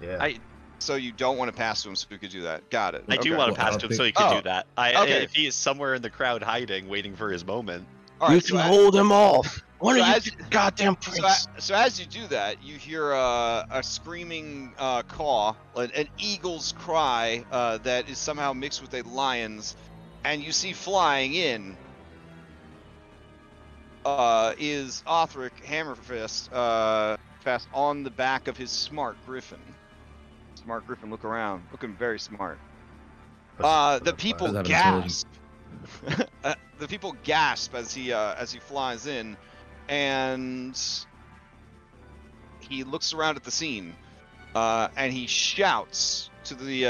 Yeah.
So you don't want to pass to him so he could do that. Got it.
I do want to pass to him so he could do that.
Okay.
If he is somewhere in the crowd hiding, waiting for his moment.
All right,
You can hold him off. What are you, goddamn
So,
priest?
so as you do that, you hear a screaming caw, an eagle's cry that is somehow mixed with a lion's, and you see flying in is Othric Hammerfist, fast on the back of his smart griffin. Smart griffin, look around, looking very smart. The people gasp. The people gasp as he flies in, and he looks around at the scene, and he shouts to the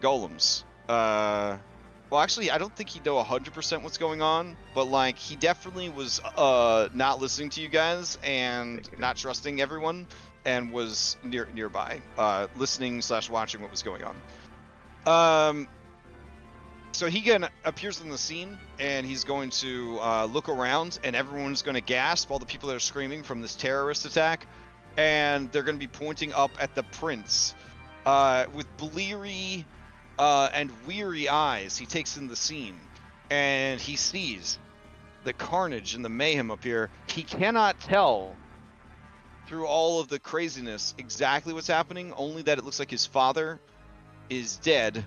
golems. Well, actually, I don't think he'd know 100% what's going on, but like he definitely was not listening to you guys and not trusting everyone, and was nearby, listening / watching what was going on. So he again appears on the scene, and he's going to look around, and everyone's going to gasp, all the people that are screaming from this terrorist attack, and they're going to be pointing up at the prince. With bleary and weary eyes, he takes in the scene, and he sees the carnage and the mayhem up here. He cannot tell through all of the craziness exactly what's happening, only that it looks like his father is dead,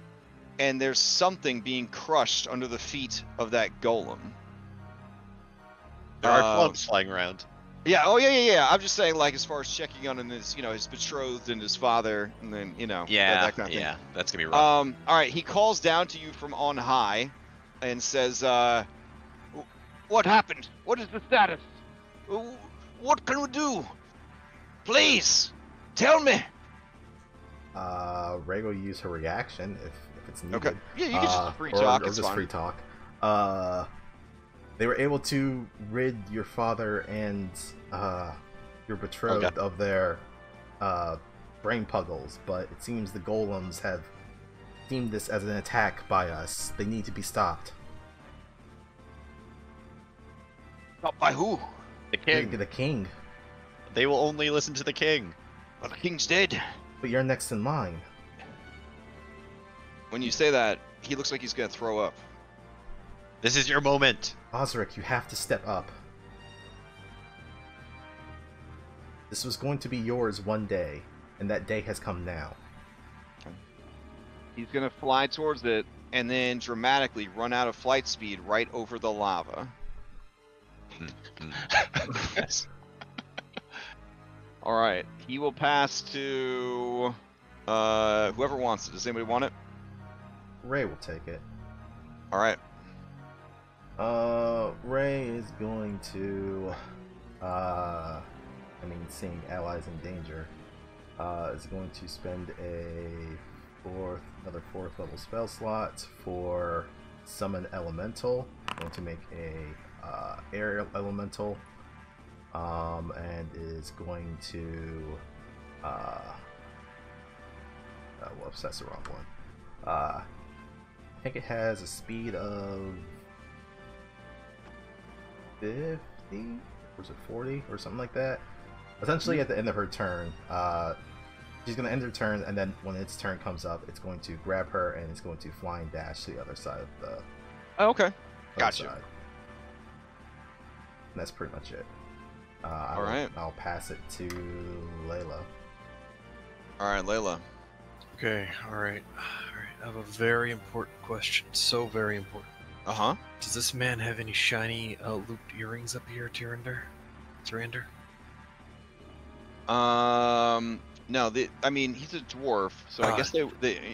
and there's something being crushed under the feet of that golem.
There are clubs flying around.
Yeah, oh yeah. I'm just saying, like, as far as checking on his, his betrothed and his father, and then, that kind of thing.
Yeah, that's gonna be rough.
All right, he calls down to you from on high, and says, "What happened? What is the status? What can we do? Please, tell me."
Ray will use her reaction if it's needed.
Okay. Yeah, you can just free talk.
Or
it's
just
fine.
free talk. They were able to rid your father and your betrothed of their brain puggles, but it seems the golems have deemed this as an attack by us. They need to be stopped.
Stopped by who?
The king.
The king.
They will only listen to the king.
Well, the king's dead.
But you're next in line.
When you say that, he looks like he's gonna throw up.
This is your moment.
Osric, you have to step up. This was going to be yours one day, and that day has come now.
He's gonna fly towards it, and then dramatically run out of flight speed right over the lava. All right, he will pass to whoever wants it. Does anybody want it?
Ray will take it.
All right.
Ray is going to, seeing allies in danger, is going to spend another fourth level spell slot for Summon Elemental. Going to make a Aerial Elemental, and is going to, whoops, that's the wrong one. I think it has a speed of 50, or is it 40, or something like that. Essentially, at the end of her turn, she's going to end her turn, and then when its turn comes up, it's going to grab her, and it's going to flying dash to the other side of the...
Oh, okay. Gotcha.
And that's pretty much it. All
right.
I'll pass it to Layla.
All right, Layla.
Okay, alright. I have a very important question. So very important.
Uh-huh.
Does this man have any shiny looped earrings up here, Tyrander?
No, I mean, he's a dwarf, so I guess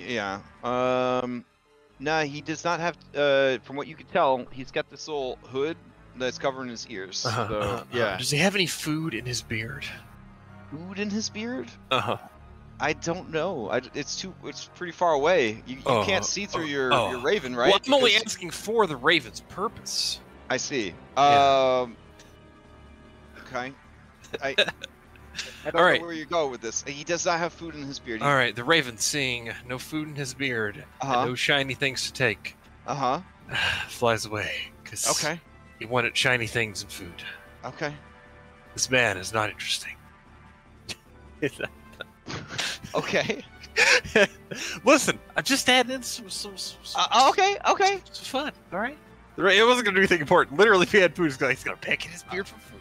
yeah. Nah, he does not have, from what you can tell, he's got this little hood that's covering his ears. So, yeah.
Does he have any food in his beard?
Food in his beard?
Uh-huh.
I don't know. It's pretty far away. You can't see through your raven, right?
Well, I'm only asking for the raven's purpose.
I see.
Yeah.
Okay. I don't
All right.
know where you go with this. He does not have food in his beard.
All right, the raven seeing no food in his beard, and no shiny things to take. Flies away because he wanted shiny things and food.
Okay.
This man is not interesting.
Okay.
Listen, I'm just adding in some
okay.
Some fun. All right. It wasn't gonna do anything important. Literally, if he had food, he's gonna pick in his beard for food.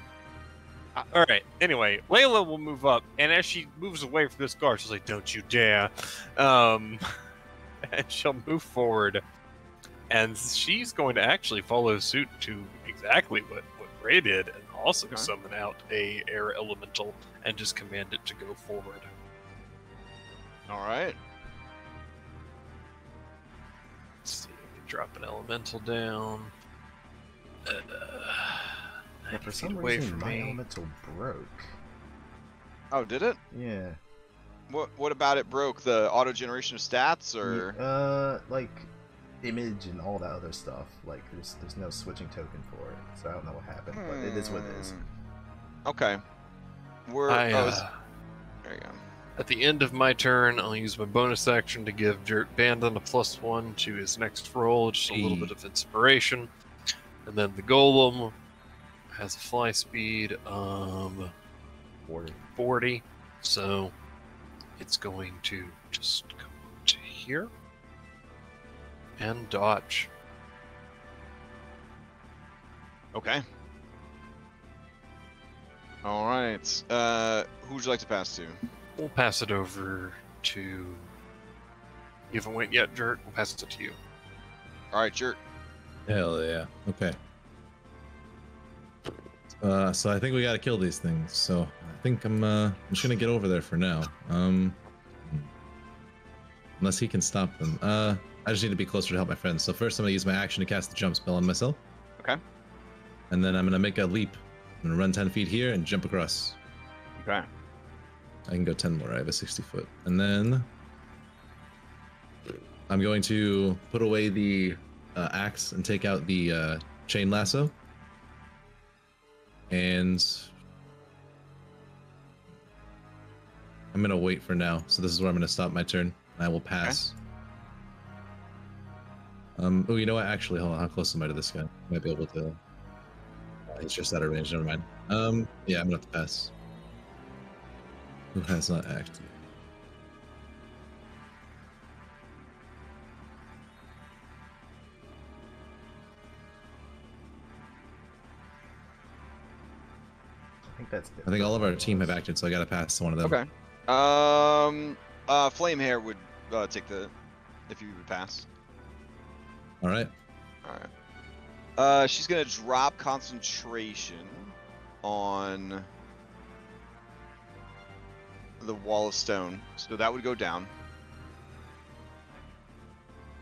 All right. Anyway, Layla will move up, and as she moves away from this guard, she's like, "Don't you dare!" And she'll move forward, and she's going to actually follow suit to exactly what Ray did, and also summon out a air elemental and just command it to go forward.
All right.
Let's see. Drop an elemental down.
For some reason, my elemental broke.
Oh, did it?
Yeah.
What about it broke? The auto generation of stats, or
like image and all that other stuff. Like there's no switching token for it, so I don't know what happened, but it is what it is.
Okay. There you go.
At the end of my turn, I'll use my bonus action to give Dirt Bandon a +1 to his next roll, just a little bit of inspiration. And then the Golem has a fly speed of 40. So it's going to just come up to here and dodge.
Okay. All right. Who would you like to pass to?
We'll pass it over to... You haven't went yet, Jert? We'll pass it to you.
All right, Jert.
Hell yeah. Okay. So I think we gotta kill these things. So I think I'm just gonna get over there for now. Unless he can stop them. I just need to be closer to help my friends. So first I'm gonna use my action to cast the jump spell on myself.
Okay.
And then I'm gonna make a leap. I'm gonna run 10 feet here and jump across.
Okay.
I can go 10 more. I have a 60 foot. And then I'm going to put away the axe and take out the chain lasso. And I'm going to wait for now. So this is where I'm going to stop my turn. And I will pass. Okay. Oh, you know what? Actually, hold on. How close am I to this guy? Might be able to... he's just out of range. Never mind. Yeah, I'm going to have to pass. Who has not acted? I think all of our team have acted, so I gotta pass to one of them.
Okay. Flamehair would take the... if you would pass.
All right.
All right. She's gonna drop concentration on the wall of stone, so that would go down.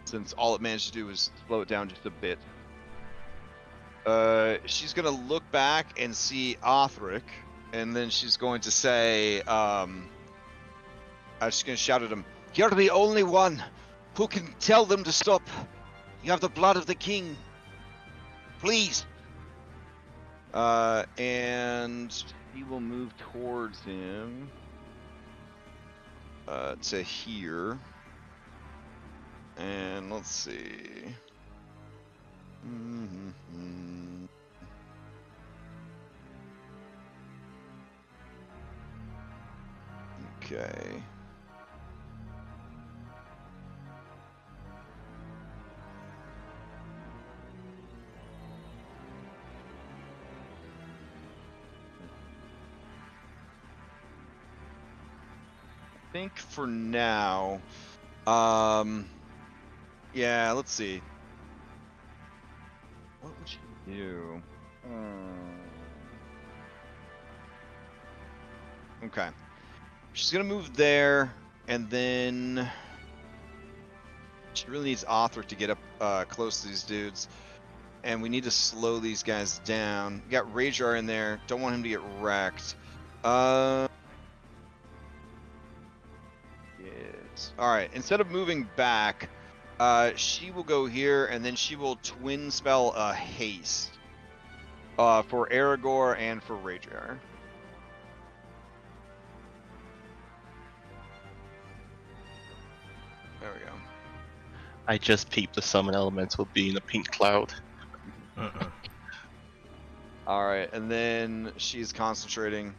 Since all it managed to do was slow it down just a bit. She's gonna look back and see Othric, and then she's going to say, she's gonna shout at him, "You're the only one who can tell them to stop. You have the blood of the king. Please." And he will move towards him. To here. And let's see. Okay. think for now, yeah, let's see. What would you do? Okay. She's gonna move there, and then she really needs Othric to get up close to these dudes. And we need to slow these guys down. We got Rajar in there. Don't want him to get wrecked. Yes. Alright, instead of moving back, she will go here, and then she will twin spell a haste. For Aragorn and for Rajar. There we go.
I just peeped the summon elements will be in a pink cloud.
Alright, and then she's concentrating,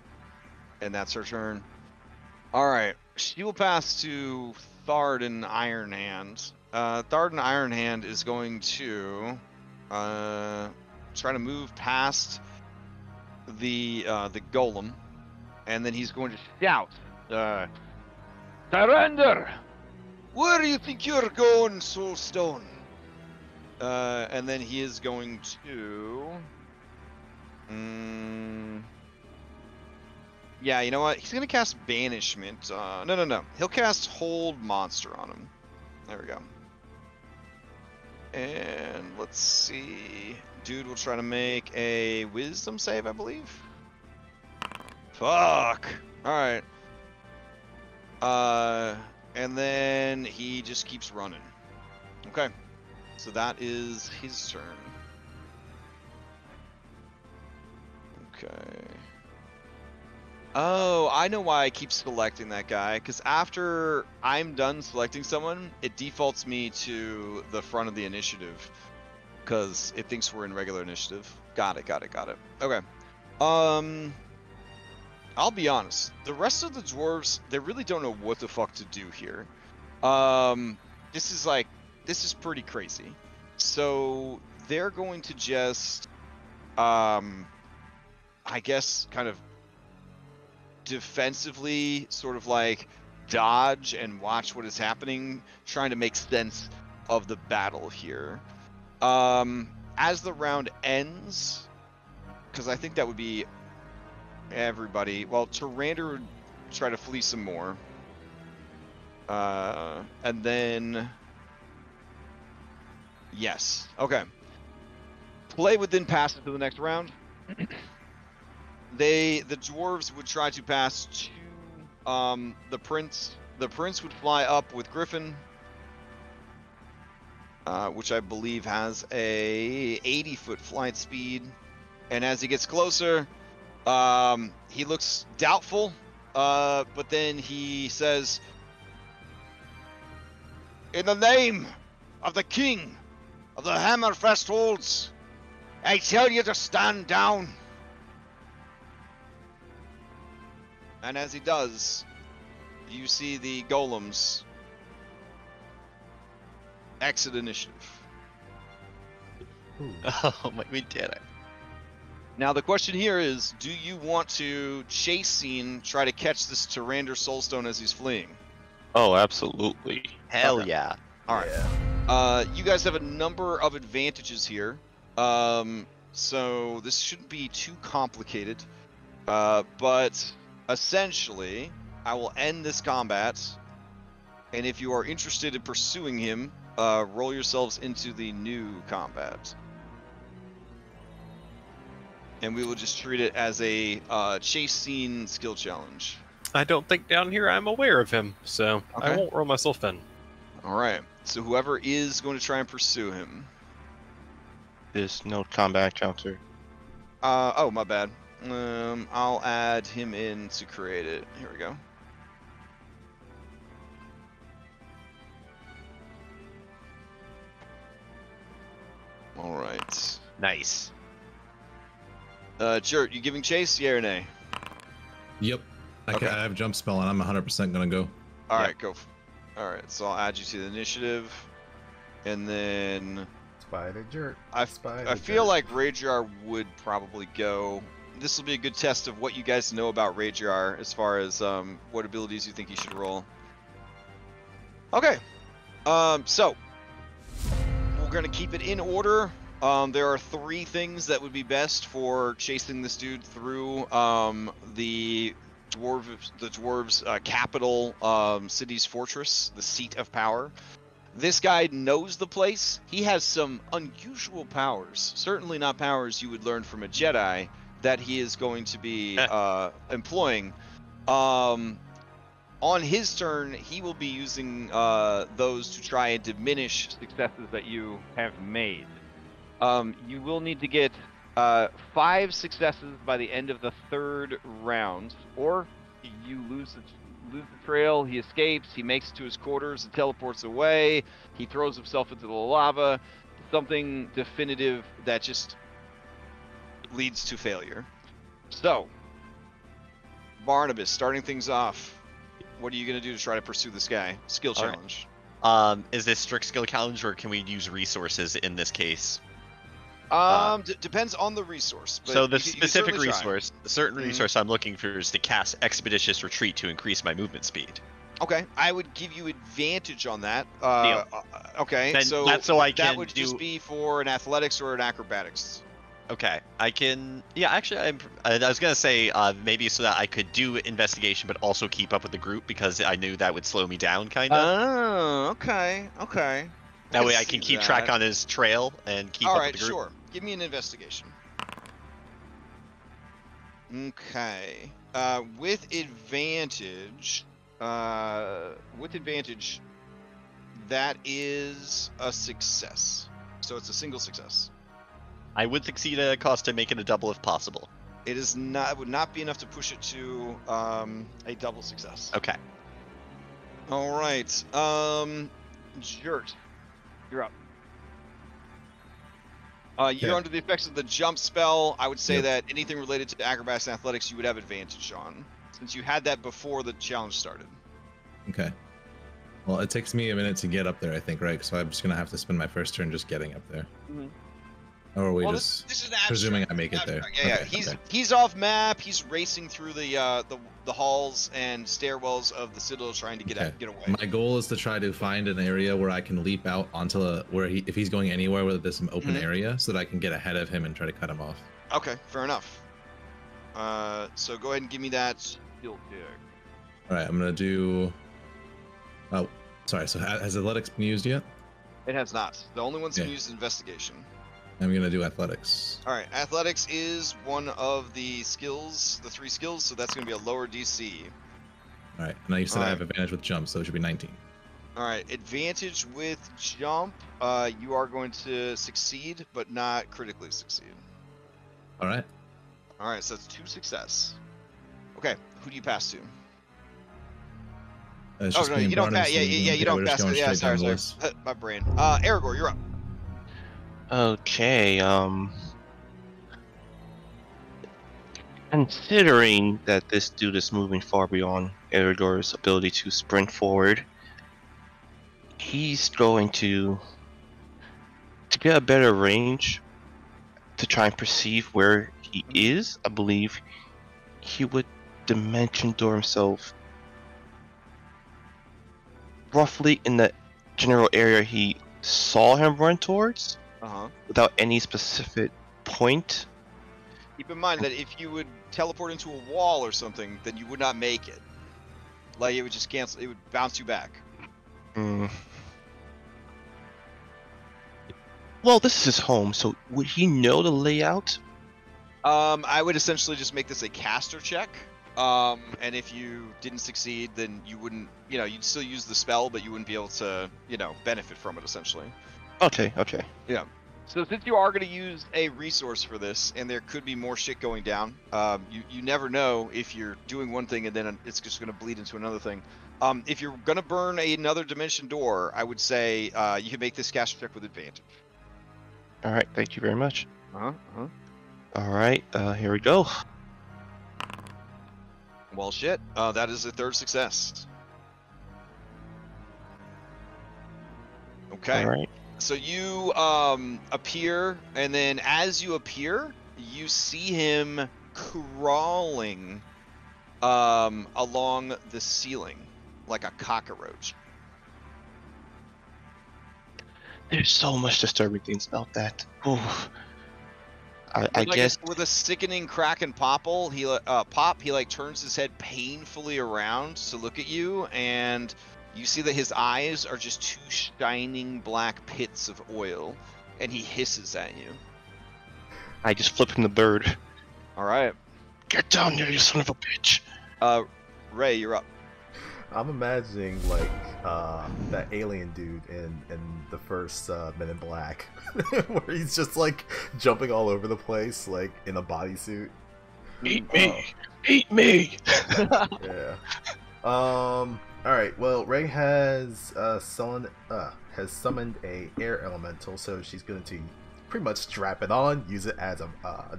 and that's her turn. Alright, she will pass to Thardan Ironhand. Thardan Ironhand is going to try to move past the golem, and then he's going to shout, "Surrender! Where do you think you're going, Soulstone?" And then he is going to... yeah, you know what? He's going to cast Banishment. No. He'll cast Hold Monster on him. There we go. And let's see. Dude will try to make a Wisdom save, I believe. Fuck! Alright. And then he just keeps running. Okay. So that is his turn. Okay. Oh, I know why I keep selecting that guy. Because after I'm done selecting someone, it defaults me to the front of the initiative. Because it thinks we're in regular initiative. Got it. Okay. I'll be honest. The rest of the dwarves, they really don't know what the fuck to do here. This is pretty crazy. So they're going to just, I guess, kind of defensively sort of like dodge and watch what is happening, trying to make sense of the battle here. As the round ends, because I think that would be everybody. Well, Tyrander would try to flee some more. And then... Yes. Okay. Play would then pass into the next round. The dwarves would try to pass to the prince. The prince would fly up with Griffin, which I believe has a 80-foot flight speed. And as he gets closer, he looks doubtful, but then he says, "In the name of the king of the Hammerfest Holds, I tell you to stand down." And as he does, you see the golems exit initiative.
Oh, we did it.
Now the question here is, do you want to chase scene, try to catch this Tyrander Soulstone as he's fleeing?
Oh, absolutely.
Hell
Okay.
yeah.
Alright. You guys have a number of advantages here. So this shouldn't be too complicated. But essentially, I will end this combat. And if you are interested in pursuing him, roll yourselves into the new combat. And we will just treat it as a chase scene skill challenge.
I don't think down here I'm aware of him, so
Okay.
I won't roll myself in.
Alright, so whoever is going to try and pursue him.
There's no combat counter.
Oh, my bad. I'll add him in to create it. Here we go. Alright.
Nice.
Jert, you giving chase, yeah or nay?
Yep. I have jump spell and I'm 100% gonna go.
Alright, go. Alright, so I'll add you to the initiative. And then...
Spider jerk.
I feel like Rajar would probably go this will be a good test of what you guys know about Ragear as far as what abilities you think you should roll. Okay. So we're gonna keep it in order. There are 3 things that would be best for chasing this dude through the dwarves' capital city's fortress, the seat of power. This guy knows the place. He has some unusual powers, certainly not powers you would learn from a Jedi, that he is going to be employing. On his turn, he will be using those to try and diminish successes that you have made. You will need to get 5 successes by the end of the 3rd round, or you lose the trail. He escapes, he makes it to his quarters and teleports away, he throws himself into the lava, something definitive that just leads to failure. So, Barnabas, starting things off, what are you going to do to try to pursue this guy? Skill challenge.
Is this strict skill challenge, or can we use resources in this case?
Depends on the resource. But
so the
you
specific
certainly
resource, the certain resource I'm looking for is to cast Expeditious Retreat to increase my movement speed.
Okay, I would give you advantage on that. Okay,
then
so
that's so I can
that would just be for an athletics or an acrobatics.
Okay, I can. Yeah, actually, I was gonna say maybe so that I could do investigation, but also keep up with the group because I knew that would slow me down, kind of.
Oh, okay.
That way I can keep track on his trail and keep up with the group.
All right, sure. Give me an investigation. Okay. With advantage, that is a success. So it's a single success.
I would succeed at a cost to make it a double if possible.
It is not. It would not be enough to push it to a double success.
Okay.
All right. Jert, you're up. You're under the effects of the jump spell. I would say that anything related to acrobatics and athletics, you would have advantage on, since you had that before the challenge started.
Okay. Well, it takes me a minute to get up there, I think, right? So I'm just gonna have to spend my first turn just getting up there.
Mm-hmm.
Or are we
this is
presuming I make it there?
Yeah,
Okay,
he's off map. He's racing through the halls and stairwells of the citadel, trying to get away.
My goal is to try to find an area where I can leap out onto where if he's going anywhere where there's some open area, so that I can get ahead of him and try to cut him off.
Okay, fair enough. So go ahead and give me that skill check.
All right, I'm gonna do. Oh, sorry. So has athletics been used yet?
It has not. The only one's been used is investigation.
I'm gonna do athletics.
All right, athletics is one of the skills, the 3 skills, so that's gonna be a lower DC.
All right, now you said I have advantage with jump, so it should be 19.
All right, advantage with jump. You are going to succeed, but not critically succeed.
All right.
All right, so that's 2 success. Okay, who do you pass to?
Oh no,
you don't pass. Yeah, you don't pass. Yeah, sorry. My brain. Aragorn, you're up.
Okay, considering that this dude is moving far beyond Aragorn's ability to sprint forward, he's going to get a better range to try and perceive where he is. I believe he would dimension door himself roughly in the general area he saw him run towards. Without any specific point.
Keep in mind that if you would teleport into a wall or something, then you would not make it. Like, it would just cancel, it would bounce you back.
Well, this is his home, so would he know the layout?
I would essentially just make this a caster check. And if you didn't succeed, then you wouldn't, you'd still use the spell, but you wouldn't be able to, benefit from it, essentially.
Okay.
Yeah. So since you are going to use a resource for this, and there could be more shit going down, you never know if you're doing one thing and then it's just going to bleed into another thing. If you're going to burn another dimension door, I would say you can make this caster check with advantage.
All right, thank you very much. All right, here we go.
Well, shit. That is a 3rd success. Okay.
All right.
So you appear, and then as you appear, you see him crawling along the ceiling like a cockroach.
There's so much disturbing things about that. Oof. I guess
with a sickening crack and popple, he like turns his head painfully around to look at you, and you see that his eyes are just two shining black pits of oil, and he hisses at you.
I just flip him the bird.
All right.
Get down here, you son of a bitch.
Ray, you're up.
I'm imagining like that alien dude in the first Men in Black, where he's just like jumping all over the place, like in a bodysuit.
Eat me! Eat me!
Yeah. All right. Well, Ray has summoned a air elemental, so she's going to pretty much strap it on, use it as a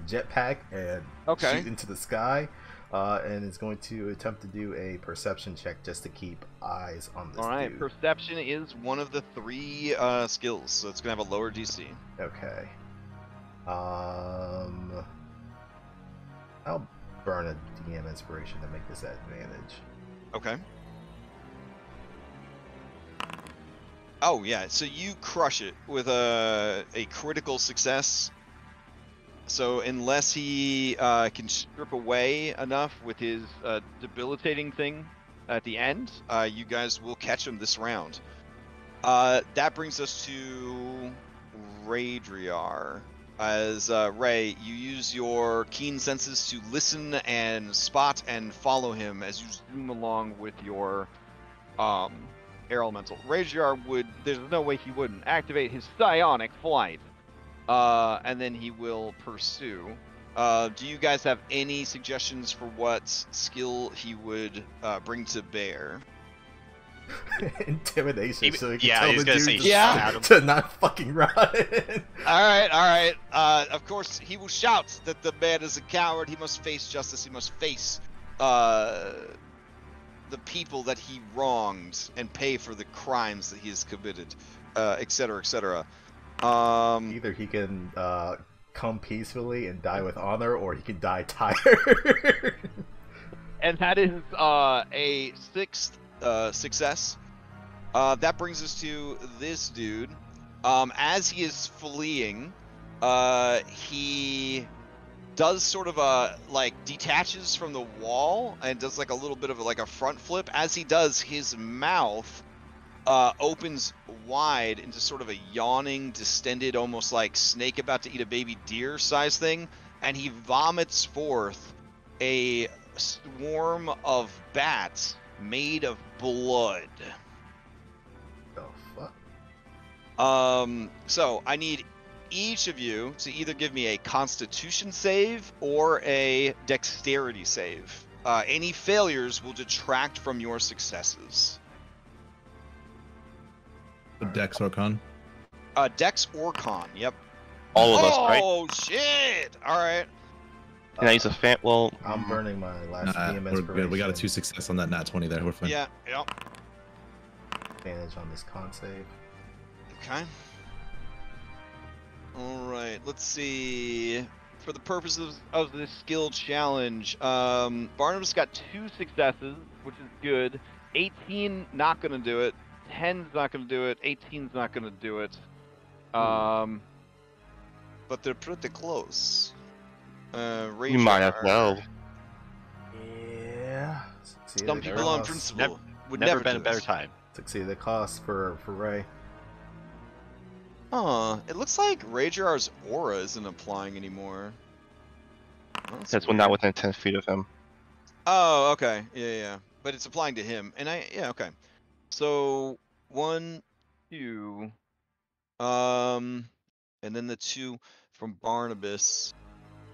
jetpack, and shoot into the sky. And is going to attempt to do a perception check just to keep eyes on this
All right,
dude.
perception is one of the 3 skills, so it's going to have a lower DC.
Okay. I'll burn a DM inspiration to make this at advantage.
Okay. Oh, yeah, so you crush it with a critical success. So unless he can strip away enough with his debilitating thing at the end, you guys will catch him this round. That brings us to Radriar. As Ray, you use your keen senses to listen and spot and follow him as you zoom along with your air elemental. Radriar there's no way he wouldn't activate his psionic flight. And then he will pursue. Do you guys have any suggestions for what skill he would bring to bear?
Intimidation, so he can
yeah,
tell
he's
the
gonna
dude
say
to not fucking run.
Alright. Of course, he will shout that the man is a coward. He must face justice. He must face the people that he wronged and pay for the crimes that he has committed, etc., etc.
Either he can come peacefully and die with honor, or he can die tired.
And that is a 6th success. That brings us to this dude. As he is fleeing, he does sort of detaches from the wall and does like a little bit of a front flip. As he does, his mouth opens wide into sort of a yawning, distended, almost like snake about to eat a baby deer size thing, and he vomits forth a swarm of bats made of blood.
The fuck?
So I need each of you to either give me a Constitution save or a Dexterity save. Any failures will detract from your successes.
Dex or Con?
Dex or Con, yep.
All of us, right?
Oh, shit! Alright.
Can I use a fan? Well,
I'm burning my last DM
We're good. We got a
inspiration.
2 success on that nat 20 there. We're fine.
Yeah, yep.
Advantage on this con save.
Okay. Alright, let's see. For the purposes of this skill challenge, Barnabas got 2 successes, which is good. 18, not gonna do it. 10's not gonna do it. 18's not gonna do it. But they're pretty close.
you might as well.
Yeah.
Some people on principle would
Never
never
been
do
a better
this.
time.
Succeed the cost for Ray.
It looks like Radriar's aura isn't applying anymore.
That's when not within 10 feet of him.
Oh, okay. Yeah. But it's applying to him. And okay. So 1, 2, and then the 2 from Barnabas,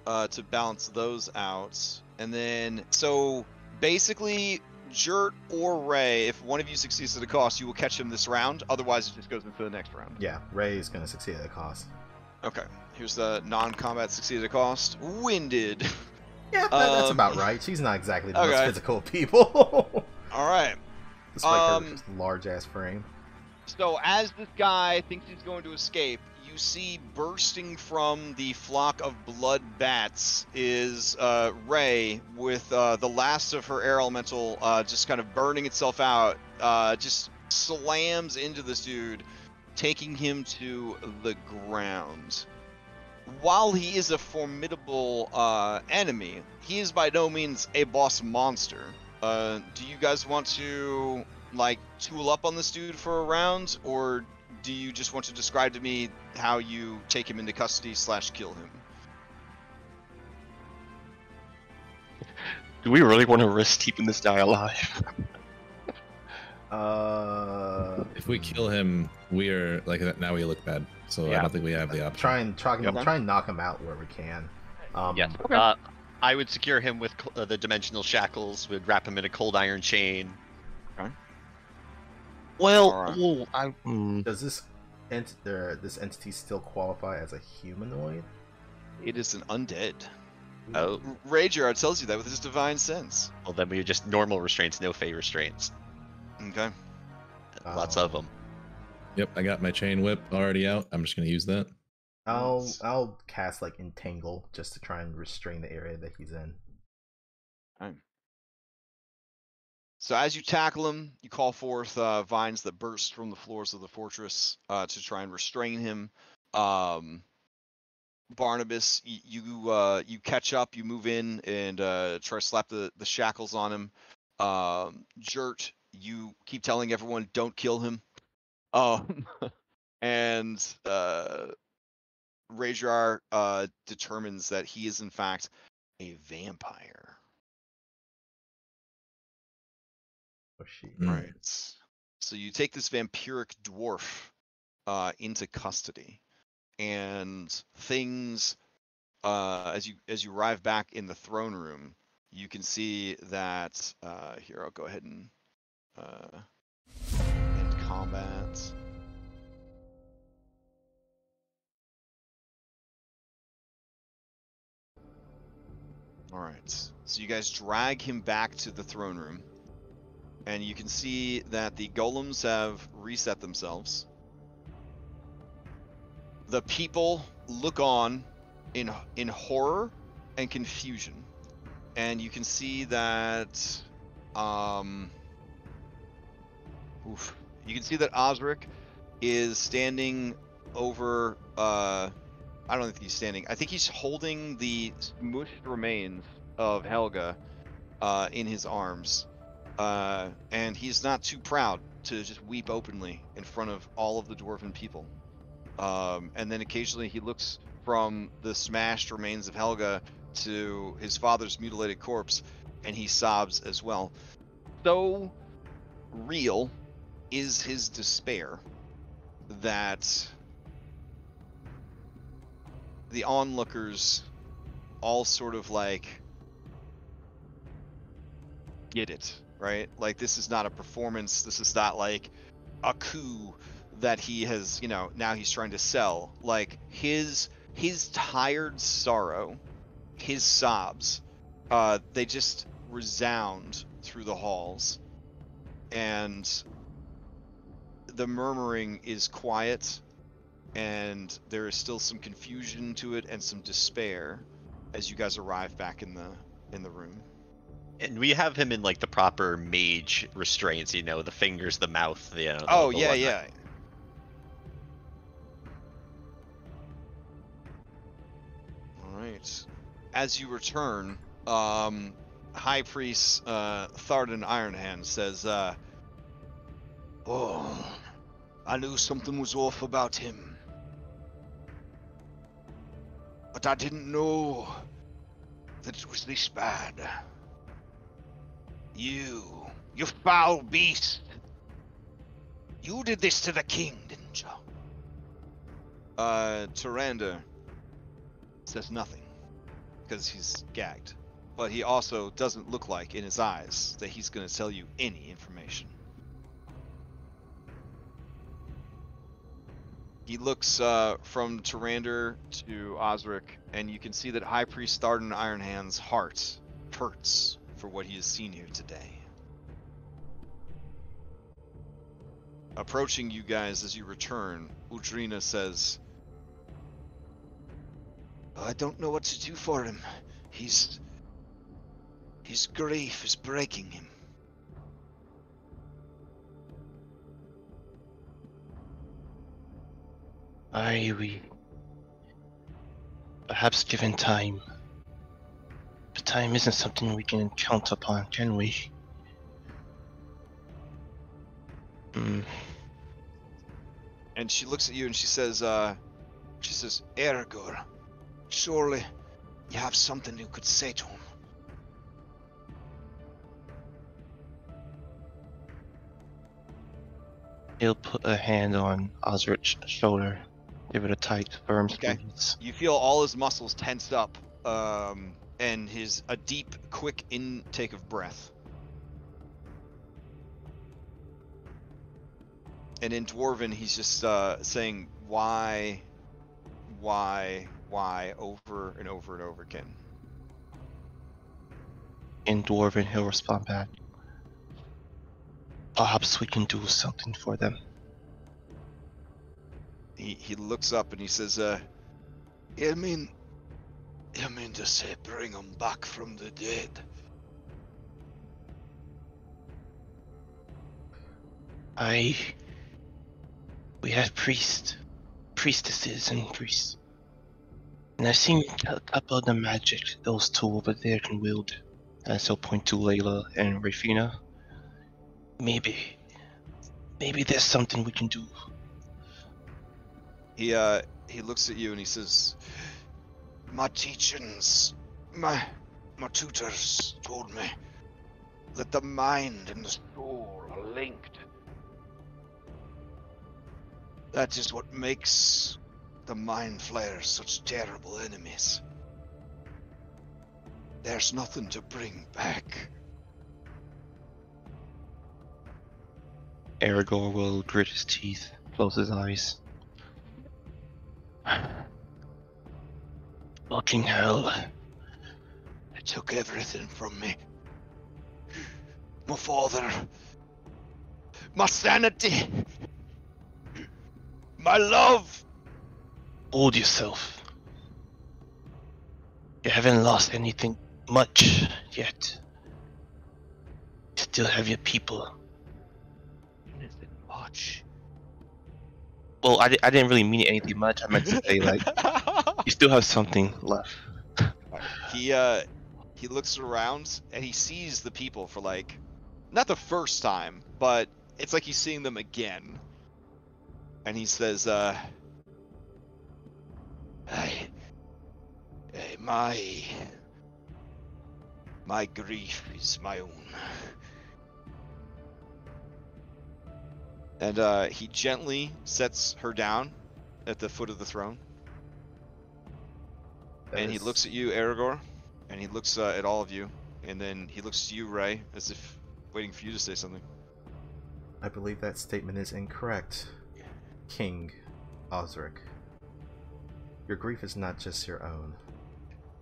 to balance those out. And then, so basically, Jert or Ray, if one of you succeeds at a cost, you will catch him this round. Otherwise, it just goes into the next round.
Yeah, Ray is gonna succeed at the cost.
Okay. Here's the non-combat succeed at a cost. Winded.
Yeah, that's about right. She's not exactly the most
Okay.
physical of people.
All right.
Despite her just large ass frame.
So as this guy thinks he's going to escape, you you see bursting from the flock of blood bats is Ray with the last of her air elemental just kind of burning itself out, just slams into this dude, taking him to the ground. While he is a formidable enemy, he is by no means a boss monster. Do you guys want to like tool up on this dude for a round, or do you just want to describe to me how you take him into custody / kill him?
Do we really want to risk keeping this guy alive?
If we kill him, we are like now we look bad. So I don't think we have the option.
Try and knock him out where we can.
Yes. I would secure him with the dimensional shackles. Would wrap him in a cold iron chain.
Okay.
Well,
Does this entity still qualify as a humanoid?
It is an undead.
Oh.
Rager tells you that with his divine sense.
Well, then we are just normal restraints, no fey restraints.
Okay.
Lots of them.
Yep, I got my chain whip already out. I'm just gonna use that.
I'll cast like entangle just to try and restrain the area that he's in.
Okay. So as you tackle him, you call forth vines that burst from the floors of the fortress to try and restrain him. Barnabas, you catch up, you move in and try to slap the shackles on him. Jert, you keep telling everyone don't kill him. And Rajar determines that he is in fact a vampire.
Oh shit.
Right. So you take this vampiric dwarf into custody, and things as you arrive back in the throne room, you can see that here I'll go ahead and end combat. All right. So you guys drag him back to the throne room. And you can see that the golems have reset themselves. The people look on in horror and confusion. And you can see that you can see that Osric is standing over I don't think he's standing. I think he's holding the smushed remains of Helga in his arms. And he's not too proud to just weep openly in front of all of the dwarven people. And then occasionally he looks from the smashed remains of Helga to his father's mutilated corpse, and he sobs as well. So real is his despair that the onlookers all sort of like get it, right? Like, this is not a performance. This is not like a coup that he has, now he's trying to sell. Like, his tired sorrow, his sobs, they just resound through the halls, and the murmuring is quiet, and there is still some confusion to it and some despair as you guys arrive back in the room.
And we have him in like the proper mage restraints, the fingers, the mouth, the
Oh,
the
yeah,
whatnot.
yeah. All right. As you return, High Priest Thardan Ironhand says, "Oh, I knew something was off about him, but I didn't know that it was this bad. You foul beast! You did this to the king, didn't you?" Tyrande says nothing, because he's gagged. But he also doesn't look like, in his eyes, that he's going to tell you any information. He looks from Tyrande to Osric, and you can see that High Priest Thardan Ironhand's heart hurts for what he has seen here today. Approaching you guys as you return, Udrina says, I don't know what to do for him. His grief is breaking him.
We perhaps given time. But time isn't something we can count upon, can we?
And she looks at you and she says, Ergor, surely you have something you could say to him.
He'll put a hand on Osric's shoulder, give it a tight, firm
Okay.
squeeze.
You feel all his muscles tensed up, and a deep, quick intake of breath. And in Dwarven, he's just saying, why, over and over and over again.
In Dwarven, he'll respond back. Perhaps we can do something for them.
He looks up and he says, you mean to say bring them back from the dead?
We have priestesses and priests. And I've seen a couple of the magic those two over there can wield. And so point to Layla and Rafina. Maybe there's something we can do.
He looks at you and he says, my teachings, my tutors told me that the mind and the soul are linked. That is what makes the mind flayers such terrible enemies. There's nothing to bring back.
Aragorn will grit his teeth, close his eyes. Fucking hell.
They took everything from me. My father. My sanity. My love.
Hold yourself. You haven't lost anything much yet. You still have your people.
Anything much.
Well, I didn't really mean anything much. I meant to say, like, you still have something left.
He looks around and he sees the people for like, not the first time, but it's like he's seeing them again. And he says, my grief is my own. And he gently sets her down at the foot of the throne. And he looks at you, Aragorn, and he looks at all of you, and then he looks to you, Ray, as if waiting for you to say something.
I believe that statement is incorrect, King Osric. Your grief is not just your own.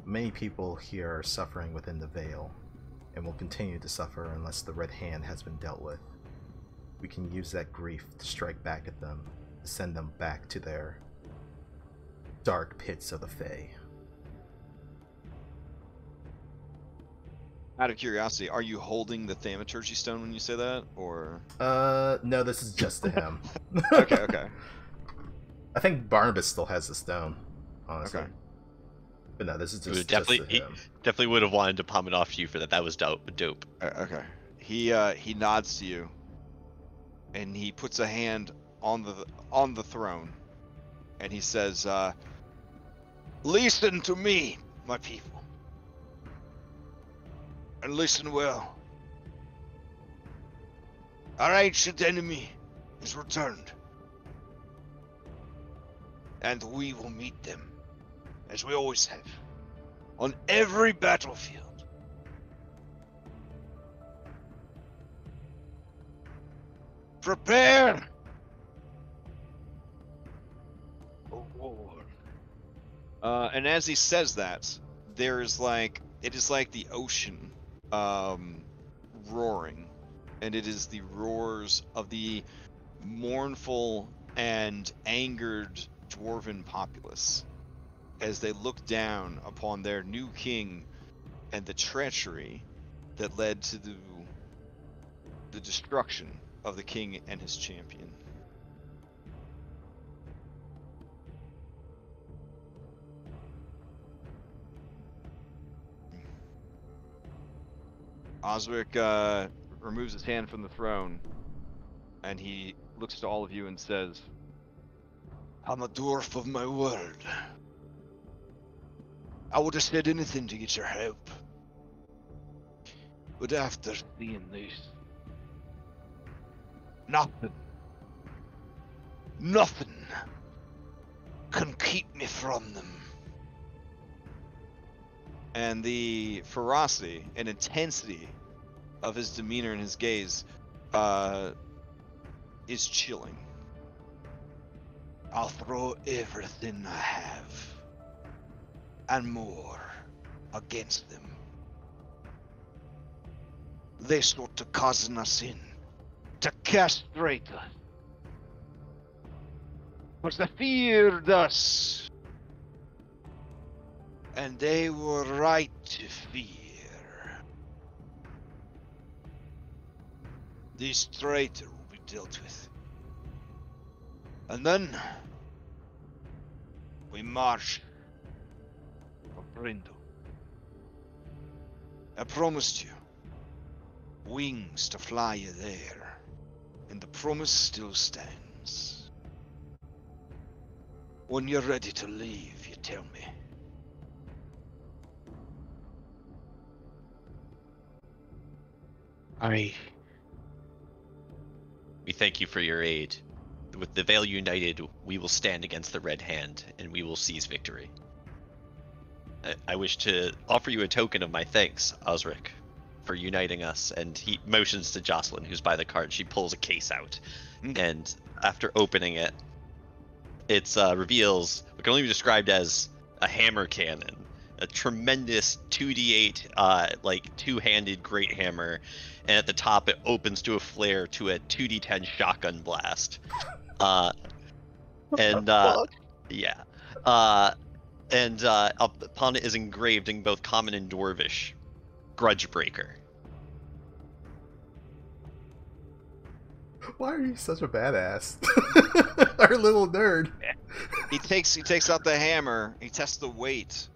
Many people here are suffering within the Veil, and will continue to suffer unless the Red Hand has been dealt with. We can use that grief to strike back at them, to send them back to their dark pits of the Fae.
Out of curiosity, are you holding the thaumaturgy stone when you say that, or?
No, this is just to him.
Okay.
I think Barnabas still has the stone, honestly.
Okay.
But no, this is
He
just to him.
definitely would have wanted to palm it off to you for that. That was dope.
Okay. He nods to you, and he puts a hand on the throne, and he says, "Listen to me, my people, and listen well. Our ancient enemy is returned, and we will meet them, as we always have, on every battlefield. Prepare for war." And as he says that, there is it is like the ocean roaring, and it is the roars of the mournful and angered dwarven populace. as they look down upon their new king and the treachery that led to the destruction of the king and his champion. Osric removes his hand from the throne, and he looks to all of you and says, "I'm a dwarf of my word. I would have said anything to get your help. But after seeing this, nothing can keep me from them." And the ferocity and intensity of his demeanor and his gaze is chilling. "I'll throw everything I have and more against them. They sought to cozen us in, to castrate us, but they feared us. And they were right to fear. This traitor will be dealt with. And then we march for Brindle. I promised you wings to fly you there, and the promise still stands. When you're ready to leave, you tell me.
We thank you for your aid. With the Vale united, we will stand against the Red Hand, and we will seize victory. I wish to offer you a token of my thanks, Osric, for uniting us. And he motions to Jocelyn, who's by the cart. She pulls a case out, and after opening it, it reveals what can only be described as a hammer cannon. A tremendous 2d8, like two-handed great hammer, and at the top it opens to a flare to a 2d10 shotgun blast. And upon it is engraved in both common and dwarvish, Grudgebreaker.
Why are you such a badass? Our little nerd.
He takes out the hammer. He tests the weight.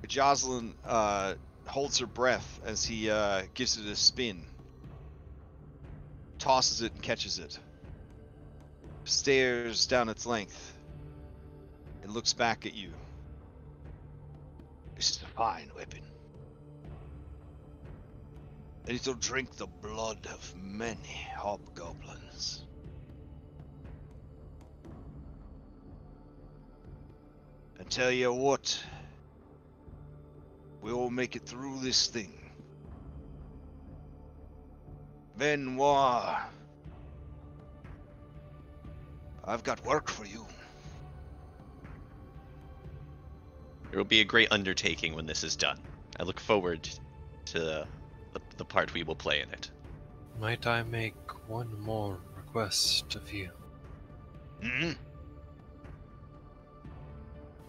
Jocelyn holds her breath as he gives it a spin. Tosses it and catches it. Stares down its length. It looks back at you. "This is a fine weapon. And it'll drink the blood of many hobgoblins. And tell you what, we all make it through this thing. Benoit, I've got work for you."
It will be a great undertaking when this is done. I look forward to the part we will play in it.
Might I make one more request of you?
Mm-hmm.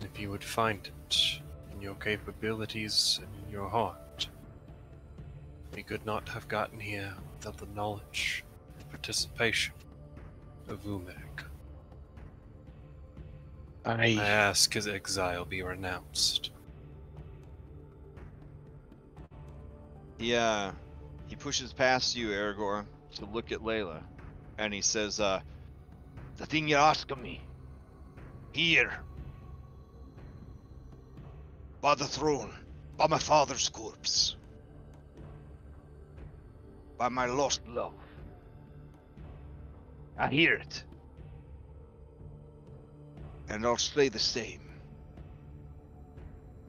If you would find it in your capabilities and in your heart, we could not have gotten here without the knowledge and participation of Umek. I ask his exile be renounced.
He pushes past you, Aragorn, to look at Layla, and he says, "The thing you're asking me, here, by the throne, by my father's corpse, by my lost love, I hear it. And I'll say the same.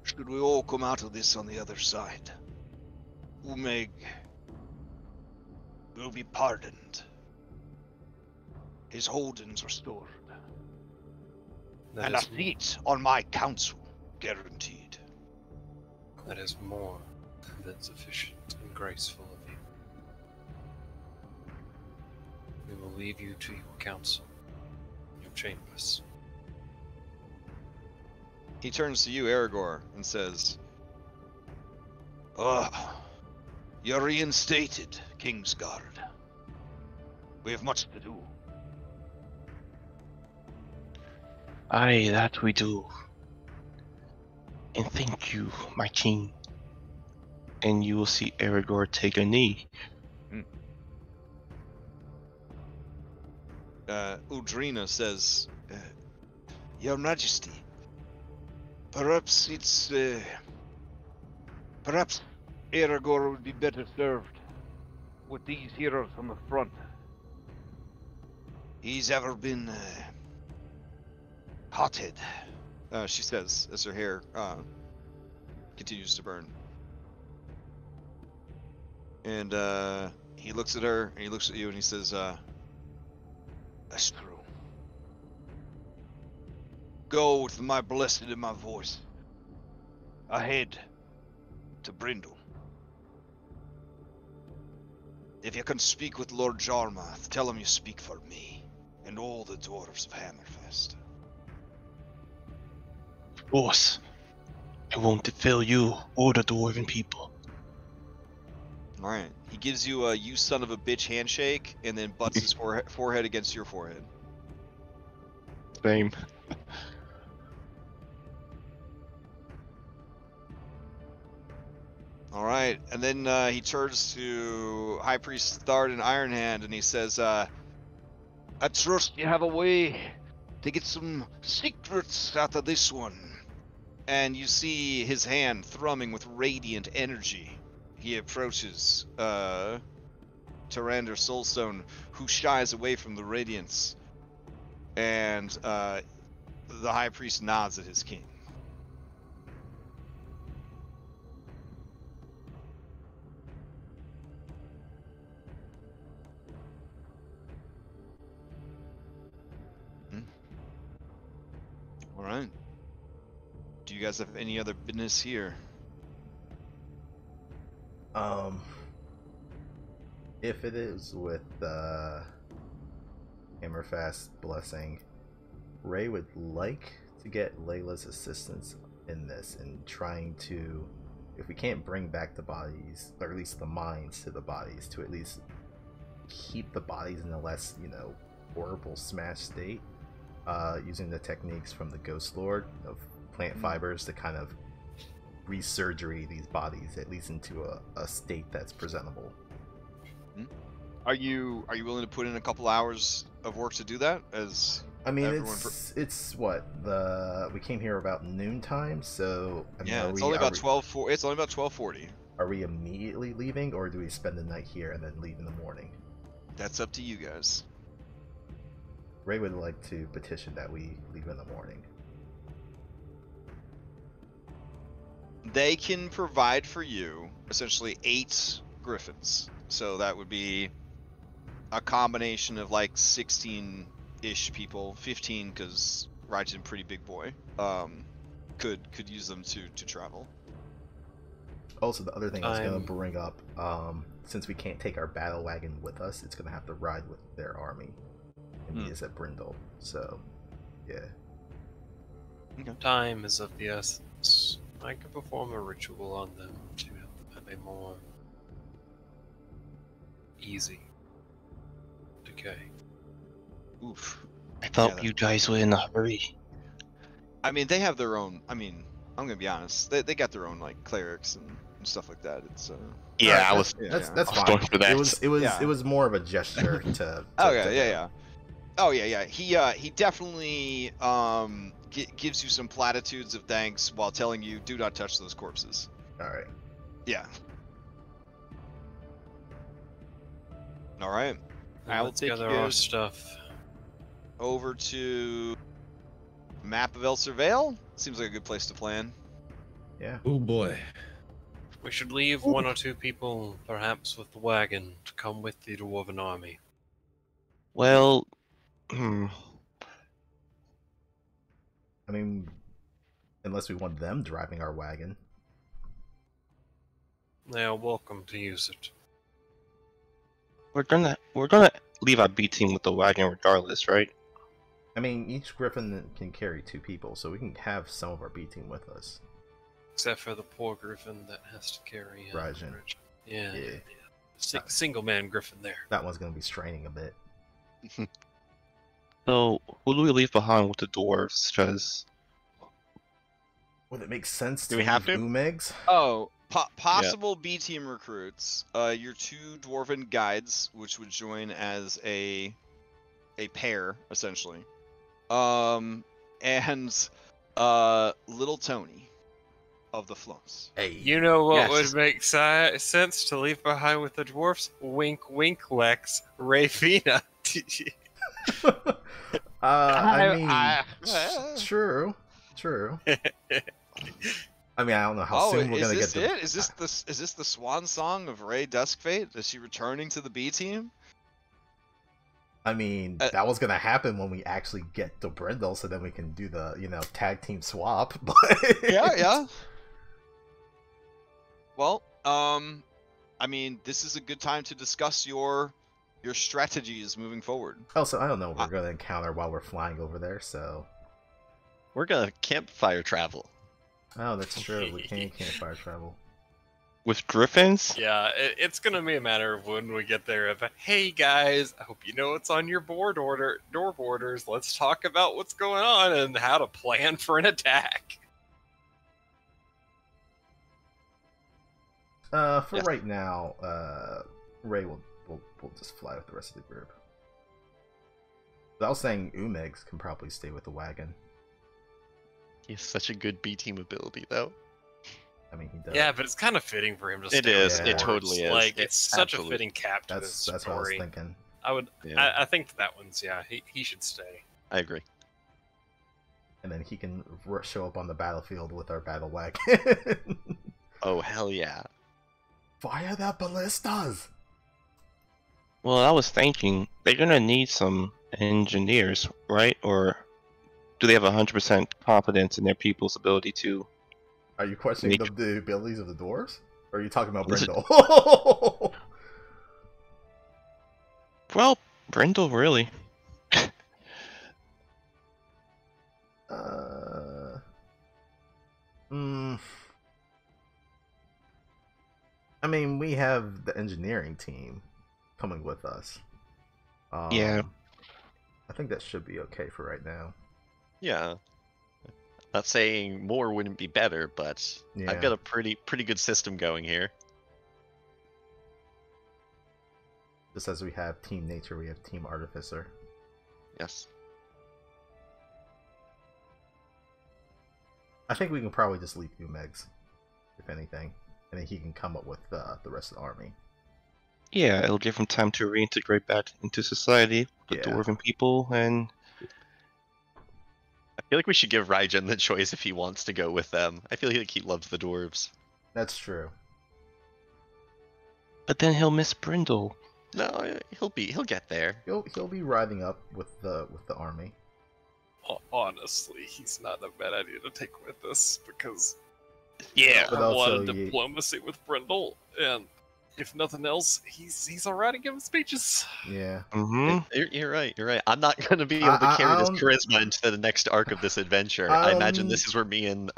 Should we all come out of this on the other side, Umeg will be pardoned. His holdings restored. And a seat on my council guaranteed."
That is more than sufficient and graceful of you. We will leave you to your council, your chambers.
He turns to you, Aragorn, and says,
You're reinstated, Kingsguard. We have much to do.
Aye, that we do. And thank you, my king. And you will see Aragorn take a knee.
Udrina says,
Your Majesty, perhaps perhaps Aragorn would be better served with these heroes on the front. He's ever been hot-head.
she says, as her hair continues to burn. And he looks at her, and he looks at you, and he says,
That's true. Go with my blessed in my voice. Ahead to Brindle. If you can speak with Lord Jarmuth, tell him you speak for me and all the dwarves of Hammerfest.
Of course. I won't fail you or the dwarven people.
alright. He gives you a you son of a bitch handshake, and then butts his forehead against your forehead.
Same.
Alright, and then he turns to High Priest Thardan Ironhand, and he says,
I trust you have a way to get some secrets out of this one.
and you see his hand thrumming with radiant energy. He approaches Tarander Soulstone, who shies away from the radiance, and the High Priest nods at his king. Alright. Do you guys have any other business here?
If it is with Hammerfast blessing, Ray would like to get Layla's assistance in this, in trying to, if we can't bring back the bodies, or at least the minds to the bodies, to at least keep the bodies in a less, horrible smash state, using the techniques from the Ghost Lord of plant fibers to kind of resurgery these bodies at least into a state that's presentable.
Are you willing to put in a couple hours of work to do that? As
I mean, it's what we came here about noontime, so I mean,
yeah, it's only about 12. It's only about 12:40.
Are we immediately leaving, or do we spend the night here and then leave in the morning?
That's up to you guys.
Ray would like to petition that we leave in the morning.
They can provide for you essentially 8 griffins. So that would be a combination of like 16-ish people, 15 because Raijin pretty big boy. Could use them to travel.
Also, the other thing I was going to bring up, since we can't take our battle wagon with us, it's going to have to ride with their army and meet us at Brindle. So, yeah.
Okay.
Time is of the essence. I can perform a ritual on them to help them have a more easy decay.
Oof.
I thought you guys were in a hurry.
I mean, they have their own. I mean, I'm gonna be honest. They got their own like clerics and stuff like that. It's
yeah,
that's fine.
For that.
It was more of a gesture to
yeah. Oh yeah. He definitely gives you some platitudes of thanks while telling you do not touch those corpses.
All right.
Yeah. All right. I will take
gather our stuff
over to map of Elsir Vale. Seems like a good place to plan.
Yeah.
Oh boy.
We should leave 1 or 2 people, perhaps with the wagon, to come with the dwarven army.
Well,
I mean, unless we want them driving our wagon.
They are welcome to use it.
we're gonna leave our B team with the wagon regardless, right?
I mean, each griffin can carry 2 people, so we can have some of our B team with us.
Except for the poor griffin that has to carry
Rajan.
Yeah.
Yeah.
Single man griffin there.
That one's gonna be straining a bit.
So, who do we leave behind with the dwarves? Because
Would it make sense
Do
to
we have
leave
to?
Umegs?
Oh, possible B team recruits. Your 2 dwarven guides, which would join as a pair essentially. And little Tony of the Floss.
Hey,
You know what
Yes.
would make sense to leave behind with the dwarfs? Wink, wink, Lex. Rafina.
I mean,
I-
true. I mean, I don't know how soon we're gonna get the.
Is this the swan song of Ray Duskfate? Is she returning to the B team?
I mean, that was gonna happen when we actually get to Brindle, so then we can do the tag team swap. But
Yeah. Well, I mean, this is a good time to discuss your strategies moving forward.
Also, I don't know what we're gonna encounter while we're flying over there. So,
We're gonna campfire travel.
oh, that's true. We can't campfire travel.
with griffins?
Yeah, it's gonna be a matter of when we get there of, hey guys, I hope you know what's on your door borders. Let's talk about what's going on and how to plan for an attack.
For
Yes.
right now, Ray will just fly with the rest of the group. But I was saying Umegs can probably stay with the wagon.
He has such a good B team ability, though.
I mean, he does.
Yeah, but it's kind of fitting for him to stay
It
with
is.
the
It
dwarves.
totally is.
Like,
It
it's such
absolutely-
a fitting cap to this
That's what I was
story.
thinking.
I would.
Yeah.
I think that one's he should stay.
I agree.
And then he can show up on the battlefield with our battle wagon.
Oh, hell yeah.
Fire that ballistas!
Well, I was thinking they're gonna need some engineers, right? Or do they have 100% confidence in their people's ability to?
Are you questioning the abilities of the dwarves? Or are you talking about
Was it-
Brindle?
Well, Brindle, really.
I mean, we have the engineering team coming with us.
Yeah.
I think that should be okay for right now.
Yeah. Not saying more wouldn't be better, but
Yeah.
I've got a pretty good system going here.
Just as we have Team Nature, we have Team Artificer.
Yes.
I think we can probably just leave Umegs, if anything. And then he can come up with the rest of the army.
Yeah, it'll give him time to reintegrate back into society, the
Yeah.
dwarven people, and
I feel like we should give Raijin the choice if he wants to go with them. I feel like he loves the dwarves.
That's true.
but then he'll miss Brindle.
No, he'll get there.
He'll be riding up with the army.
Honestly, he's not a bad idea to take with us because
Yeah.
But
I
also
wanted
you-
diplomacy with Brindle, and if nothing else, he's alright at giving speeches.
Yeah.
Mm-hmm.
You're right. You're right. I'm not going to be able to carry this charisma into the next arc of this adventure. I imagine this is where me and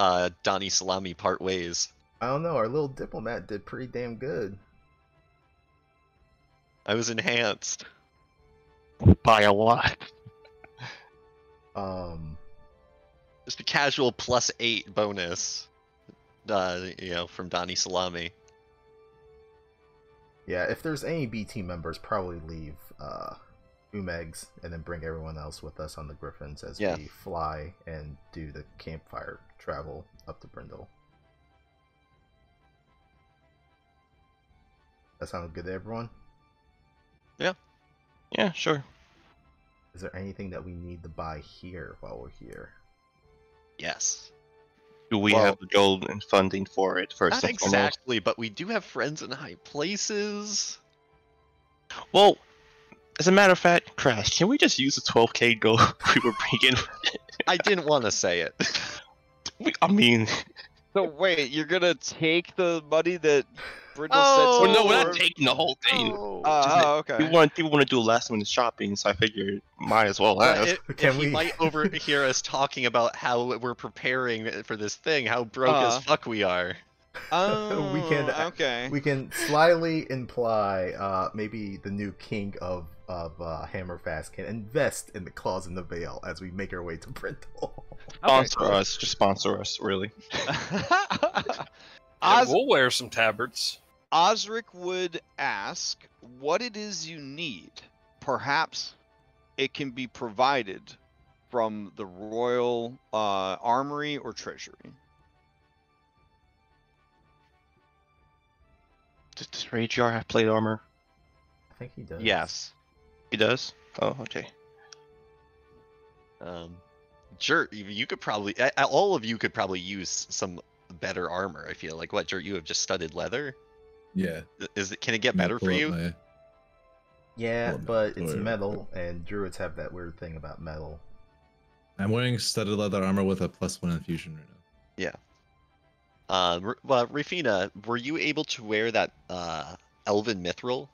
Donnie Salami part ways.
I don't know. Our little diplomat did pretty damn good.
I was enhanced.
By a lot.
Just a casual +8 bonus. From Donnie Salami.
Yeah, if there's any B team members, probably leave Umegs and then bring everyone else with us on the Griffins as we fly and do the campfire travel up to Brindle. That sound good to everyone?
Yeah, sure.
Is there anything that we need to buy here while we're here?
Yes.
Do we have the gold and funding for it first
Not
and foremost?
exactly, but we do have friends in high places.
Well, as a matter of fact, Crash, can we just use the 12k gold we were bringing?
I didn't want to say it.
I mean,
So wait, you're gonna take the money that Brindle said
Well,
something.
no, we're not taking the whole thing.
Okay.
People want to do last minute shopping, so I figured might as well
But
have.
if he might overhear us talking about how we're preparing for this thing, how broke as fuck we are.
Oh,
we can
okay.
We can slyly imply maybe the new king of Hammerfast can invest in the Claws in the Veil as we make our way to Brindle.
Sponsor us, just sponsor us, really.
We'll wear some tabards.
Osric would ask what it is you need. Perhaps it can be provided from the royal armory or treasury.
Does this Rajar have plate armor?
I think he does.
Yes.
He does? Oh, okay.
Jurt, you could probably, all of you could probably use some better armor. I feel like. What, Jurt? You have just studded leather.
Yeah.
Can it get better for you?
Yeah, but it's metal, and druids have that weird thing about metal.
I'm wearing studded leather armor with a +1 infusion right now.
Yeah. Well, Rafina, were you able to wear that elven mithril?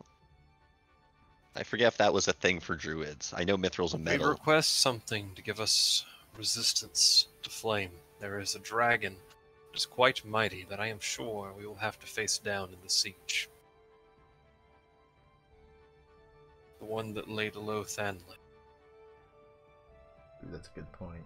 I forget if that was a thing for druids. I know mithril's a
We
metal.
request something to give us resistance to flame. There is a dragon that is quite mighty that I am sure we will have to face down in the siege. The one that laid low Thanley.
That's a good point.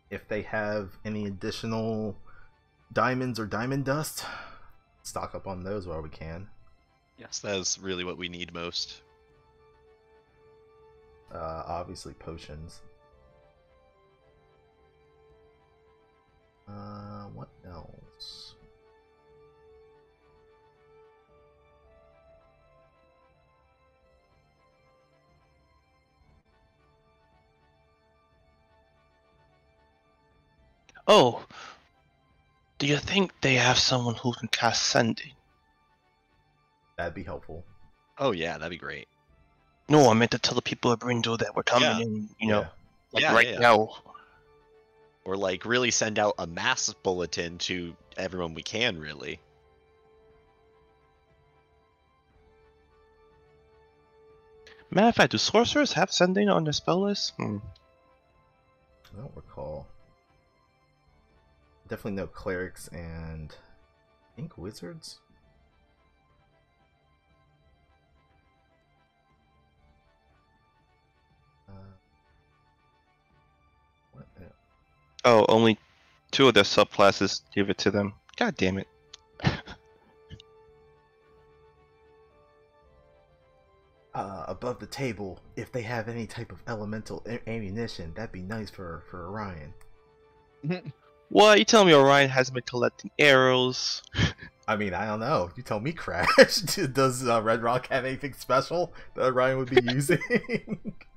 If they have any additional diamonds or diamond dust, stock up on those while we can.
Yes, that is really what we need most.
Obviously potions. What else?
Oh, do you think they have someone who can cast Sending?
That'd be helpful.
Oh yeah, that'd be great.
No, I meant to tell the people at Brindle that we're coming in, you know, like now.
Or like really send out a mass bulletin to everyone we can, really.
Matter of fact, do sorcerers have Sending on their spell list?
I don't recall. Definitely no clerics and I think wizards. What else?
Oh, only 2 of their subclasses give it to them. God damn it.
Above the table, if they have any type of elemental ammunition, that'd be nice for Orion.
What? You telling me Orion hasn't been collecting arrows?
I mean, I don't know. You tell me, Crash. Does Red Rock have anything special that Orion would be using?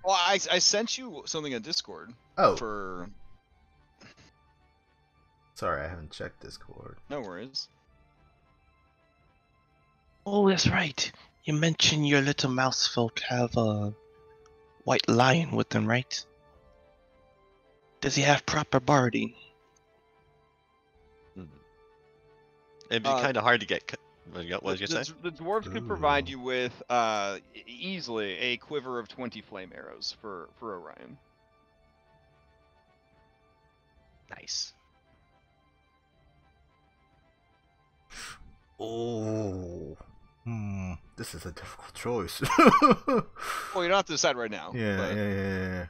Well, I sent you something on Discord.
Oh.
For...
Sorry, I haven't checked Discord.
No worries.
Oh, that's right. You mentioned your little mouse folk have a white lion with them, right? Does he have proper barding?
It'd be kind of hard to get. What did you say?
The dwarves could provide you with easily a quiver of 20 flame arrows for Orion.
Nice.
Oh. This is a difficult choice.
Well, you don't have to decide right now.
Yeah.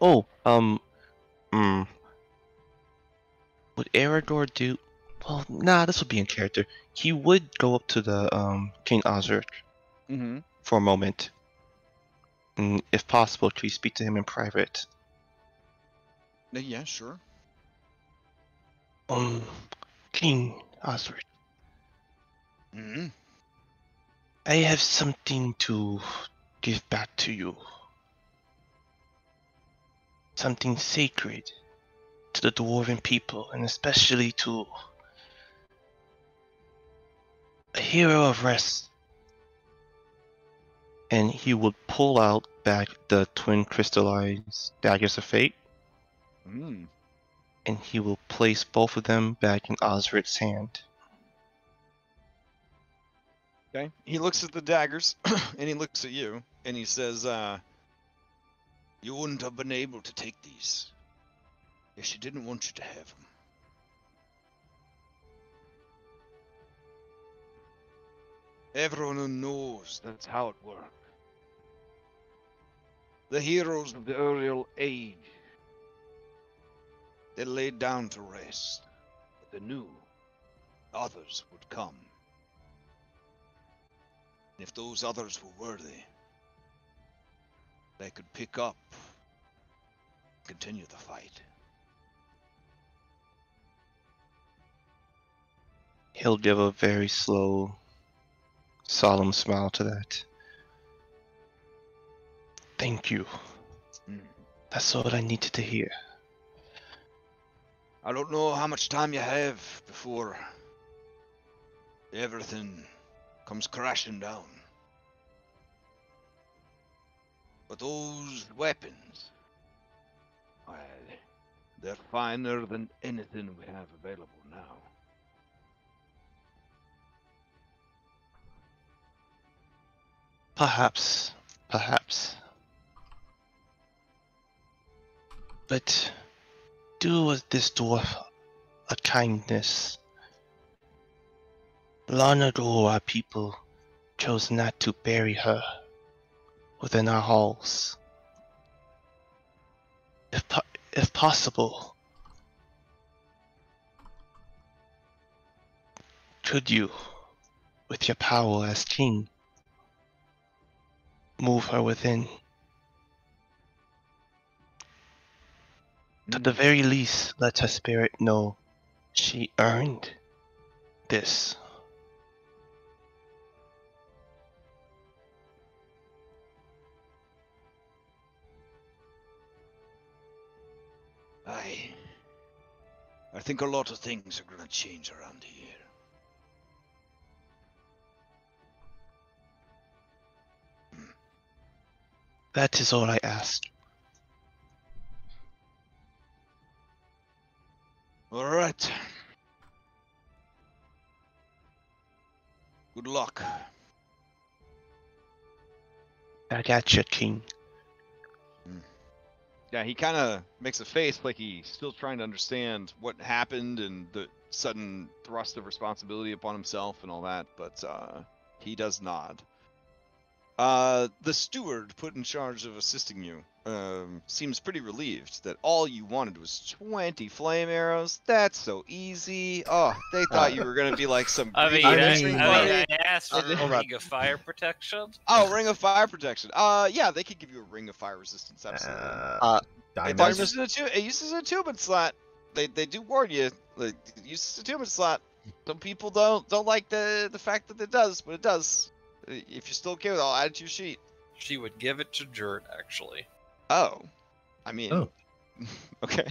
Oh, would Erador do? Well, nah, this would be in character. He would go up to the King Osric for a moment, and if possible, could you speak to him in private?
Yeah, sure.
King Osric. I have something to give back to you. Something sacred to the dwarven people, and especially to A hero of rest. And he would pull out back the twin crystallized daggers of fate,
Hmm.
and he will place both of them back in Osrit's hand.
Okay. He looks at the daggers, and he looks at you, and he says, "You wouldn't have been able to take these if she didn't want you to have them. Everyone knows that's how it works. The heroes of the earlier age, they laid down to rest, but they knew others would come. And if those others were worthy, they could pick up, continue the fight."
He'll give a very slow, solemn smile to that. Thank you. That's all I needed to hear.
I don't know how much time you have before everything comes crashing down. But those weapons, well, they're finer than anything we have available now.
Perhaps. But do this dwarf a kindness. Long ago our people chose not to bury her within our halls. If possible, could you, with your power as king, move her within? At the very least, let her spirit know she earned this.
I think a lot of things are gonna change around here.
That is all I ask.
All right. Good luck.
I got you, king.
Yeah, he kind of makes a face like he's still trying to understand what happened and the sudden thrust of responsibility upon himself and all that, but he does nod. The steward put in charge of assisting you seems pretty relieved that all you wanted was 20 flame arrows. That's so easy. Oh, they thought you were going to be like some
I asked for a ring of fire protection.
Oh, ring of fire protection. Yeah, they could give you a ring of fire resistance. Absolutely. It uses a tubing slot. They do warn you. Like, it uses a tubing slot. Some people don't like the fact that it does, but it does. If you're still okay with it, I'll add it to your sheet.
She would give it to Jert, actually.
Oh. I mean... okay.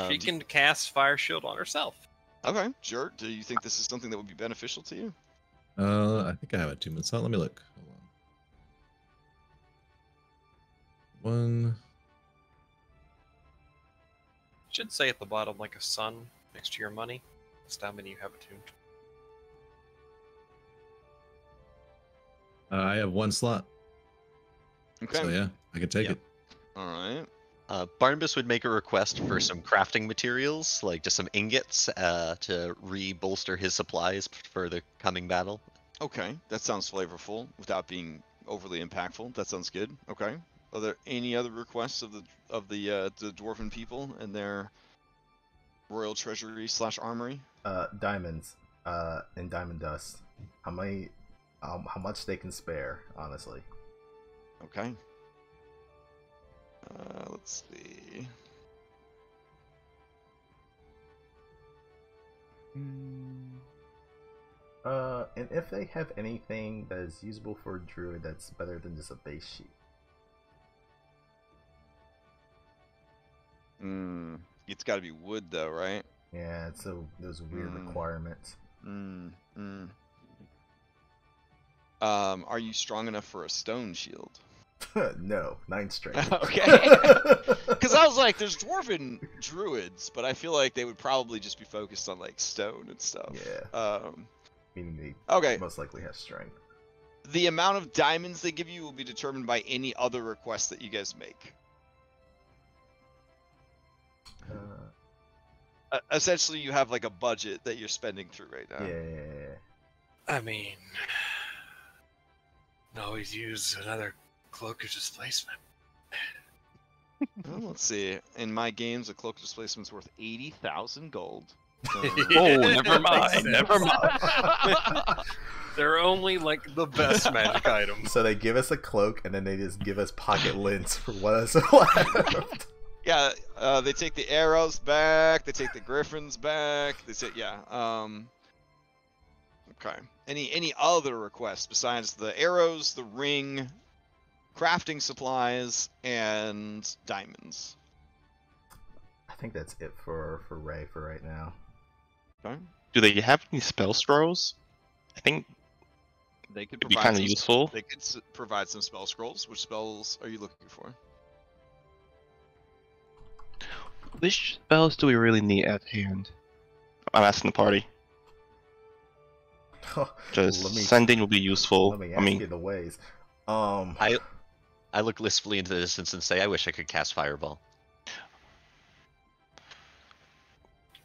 She can cast Fire Shield on herself.
Okay, sure. Do you think this is something that would be beneficial to you?
I think I have a 2-minute slot. Let me look. Hold on. One.
Should say at the bottom like a sun next to your money. That's how many you have attuned.
I have 1 slot.
Okay.
So yeah, I can take it.
All right.
Barnabas would make a request for some crafting materials, like just some ingots, to re-bolster his supplies for the coming battle.
Okay, that sounds flavorful without being overly impactful. That sounds good. Okay. Are there any other requests of the dwarven people and their royal treasury / armory?
Diamonds, and diamond dust. How much they can spare, honestly.
Okay. Let's see.
And if they have anything that is usable for a druid that's better than just a base sheet.
It's got to be wood though, right?
Yeah, it's those weird requirements.
Are you strong enough for a stone shield?
No, 9 strength.
Okay. Because I was like, there's dwarven druids, but I feel like they would probably just be focused on like stone and stuff.
Yeah. Meaning they
Okay.
most likely have strength.
The amount of diamonds they give you will be determined by any other request that you guys make. Essentially, you have like a budget that you're spending through right now.
Yeah.
I mean, always use another cloak of displacement.
Well, let's see. In my games, a cloak displacement's worth 80,000 gold. So...
Oh, never mind. Never mind.
They're only like the best magic items.
So they give us a cloak, and then they just give us pocket lints for what is left.
Yeah, they take the arrows back. They take the griffins back. They say, yeah. Okay. Any other requests besides the arrows, the ring, crafting supplies, and diamonds?
I think that's it for Ray for right now.
Okay.
Do they have any spell scrolls? I think
They could
it'd be
provide
kind of
some-
useful.
They could provide some spell scrolls. Which spells are you looking for?
Which spells do we really need at hand? I'm asking the party. Just
Let me-
sending will be useful.
Let me
I
ask
mean,
you the ways.
I look wistfully into the distance and say, I wish I could cast Fireball.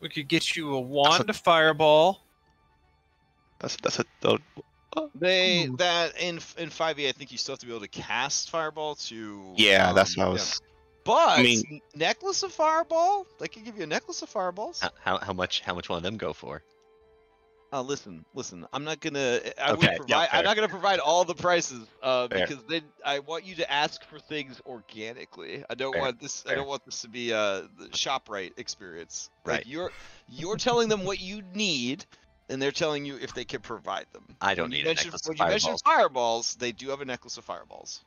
We could get you a wand of fireball.
that's a
They that in 5e, I think you still have to be able to cast fireball to.
yeah. That's what I
yeah.
was.
But
I mean-
necklace of fireball, they could give you a necklace of fireballs.
How much one of them go for?
Listen. I'm not gonna. I
Okay,
would provide.
yeah,
I'm not gonna provide all the prices.
Fair.
Because then I want you to ask for things organically. I don't
Fair,
want this. I
fair.
don't want this to be the ShopRite experience.
Right.
Like you're telling them what you need, and they're telling you if they can provide them.
I don't
When you
need a
mention-
necklace of
When you mention fireballs, they do have a necklace of fireballs.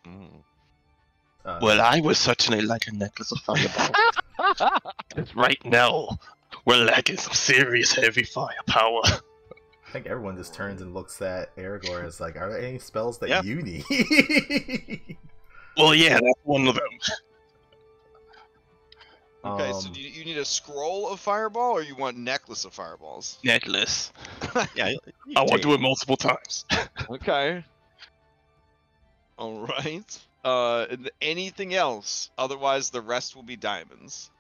Well, I would certainly like a necklace of fireball. 'Cause right now, we're lacking some serious heavy firepower.
I think everyone just turns and looks at Aragorn and is like, are there any spells that
Yeah.
you need?
Well, yeah, that's one of them.
Okay, so do you need a scroll of fireball, or you want necklace of fireballs?
Necklace.
Yeah,
I want to do it multiple times.
Okay. All right. And anything else? Otherwise, the rest will be diamonds.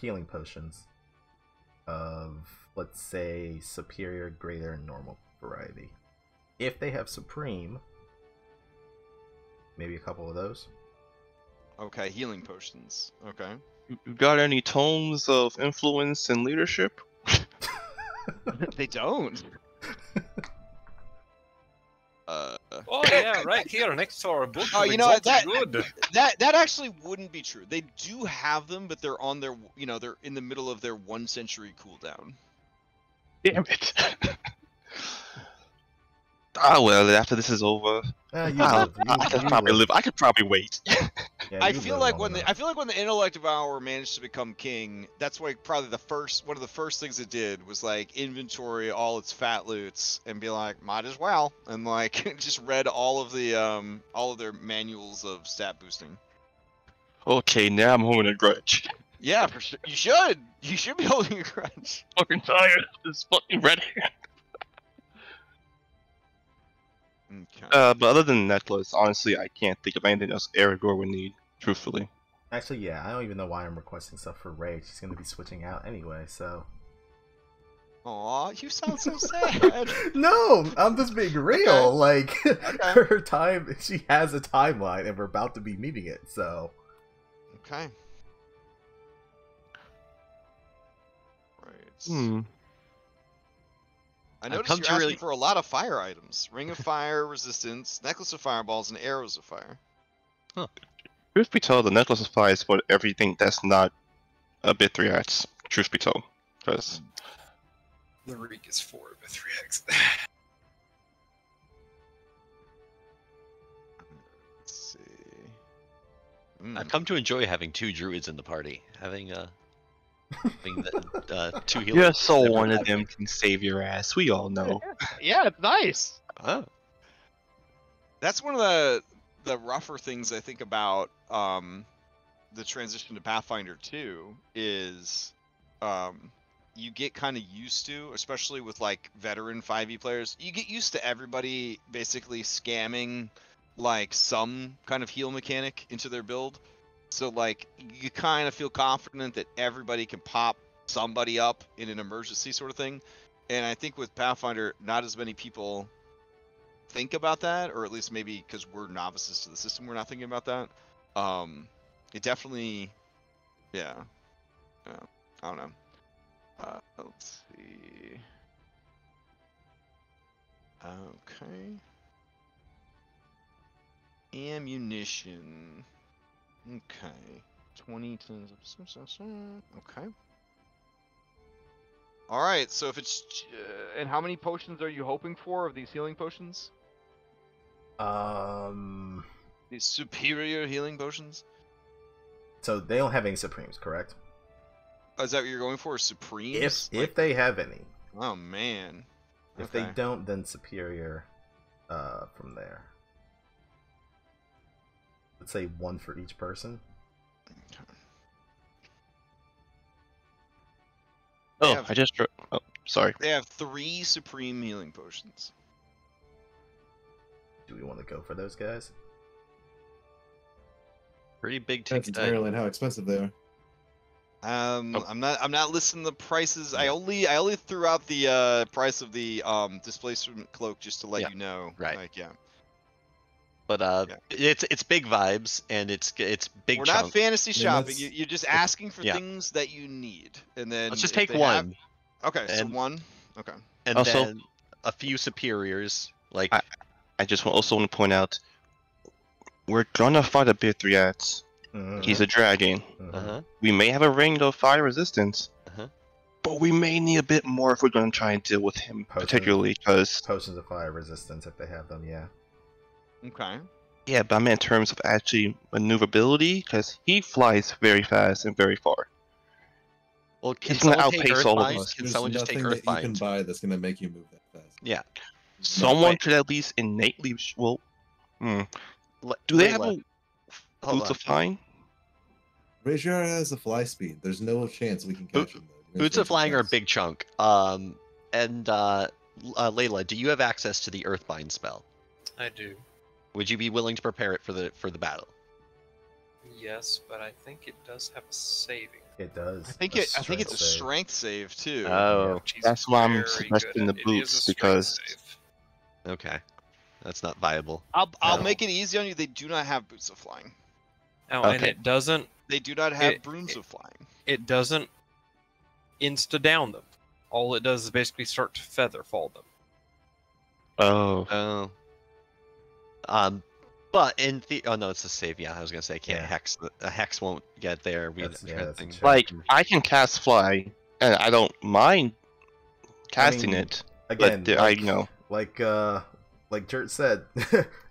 Healing potions of, let's say, superior, greater, and normal variety. If they have supreme, maybe a couple of those.
Okay, healing potions. Okay.
You got any tomes of influence and leadership?
They don't.
Oh yeah, right here next to our book.
Oh,
of
you know what,
Exalted Good.
that actually wouldn't be true. They do have them, but they're on their, they're in the middle of their 1 century cooldown.
Damn it. Ah, well, after this is over,
You
I
live.
could probably live. I could probably wait.
Yeah,
I
you
feel
live
like
long
when
enough.
the intellect hour managed to become king, that's why probably one of the first things it did was like inventory all its fat loots and be like, might as well, and like just read all of their manuals of stat boosting.
Okay, now I'm holding a grudge.
Yeah, for sure. You should be holding a grudge.
Fucking tired of this fucking red hair.
Okay.
But other than necklace, honestly, I can't think of anything else Aragorn would need. Truthfully.
Actually, yeah, I don't even know why I'm requesting stuff for Ray. She's gonna be switching out anyway, so.
Aw, you sound so sad.
No, I'm just being real.
Okay.
Like,
Okay.
her time, she has a timeline, and we're about to be meeting it. So,
Okay. Right.
Hmm.
I
I've
noticed
come
you're
to
asking
really-
for a lot of fire items. Ring of Fire, Resistance, Necklace of Fireballs, and Arrows of Fire.
Truth be told, the necklace of fire is for everything that's not a bit 3x. Truth be told. Because
The Reek is 4 of a 3x.
Let's see.
I've come to enjoy having 2 druids in the party. Having the 2 healers.
yeah, so one of them can save your ass. We all know.
Yeah, it's nice.
Oh.
That's one of the rougher things I think about the transition to Pathfinder 2 is you get kind of used to, especially with like veteran 5e players, you get used to everybody basically scamming like some kind of heal mechanic into their build. So like you kind of feel confident that everybody can pop somebody up in an emergency sort of thing. And I think with Pathfinder, not as many people think about that, or at least maybe because we're novices to the system, we're not thinking about that. It definitely, yeah. I don't know. Let's see. Okay. Ammunition. Okay. 20 tons of. Okay. All right. So if it's and how many potions are you hoping for of these healing potions? These superior healing potions.
So they don't have any supremes, correct?
Oh, is that what you're going for? Supremes?
If they have any.
Oh man.
If they don't, then superior from there. Let's say one for each person.
Oh, oh, sorry.
They have 3 supreme healing potions.
Do we want to go for those guys?
Pretty big
That's
ticket.
entirely on how expensive they are.
I'm not listing the prices. I only threw out the price of the displacement cloak just to let you know.
Right.
Like, yeah.
But it's big vibes and it's big.
We're
chunk.
not fantasy shopping.
that's-
You're just asking for things that you need, and then
Let's just
if
take
they
one.
Okay, so
And-
one. Okay.
And
Also-
then a few superiors. Like
I just also want to point out, we're gonna fight a Bithriat. He's a dragon.
uh-huh.
We may have a ring of fire resistance,
Uh-huh.
but we may need a bit more if we're going to try and deal with him, particularly because
Potions of fire resistance if they have them, yeah.
Okay.
yeah, but I meant in terms of actually maneuverability, because he flies very fast and very far.
Well, can
He's gonna
someone take
outpace all of
Earthbind?
us.
Can
There's
someone just take
nothing that you can
Earthbind?
buy that's gonna make you move that fast.
Yeah.
Someone
wait.
should at least innately. Well,
Le-
do they have
Layla,
a
hold
boots
on.
of flying?
Raziar has a fly speed. There's no chance we can catch him. Though.
Boots of flying are a big chunk. Layla, do you have access to the Earthbind spell?
I do.
Would you be willing to prepare it for the battle?
Yes, but I think it does have a saving.
It does.
I think
A
it's a
strength save.
strength save too.
Oh,
She's
that's why I'm
very
suggesting
good
the
at- it is a
boots
strength
because
save.
Okay, that's not viable.
I'll
No.
make it easy on you. They do not have boots of flying.
Oh, and
Okay.
it doesn't.
They do not have
It-
brooms of flying.
It doesn't insta down them. All it does is basically start to feather fall them.
oh,
But oh no, it's a save. Yeah, I was gonna say can't
Yeah.
hex. A hex won't get there.
That's a check.
like I can cast fly, and I don't mind casting
mean,
it.
Again,
but I know.
like Jert said,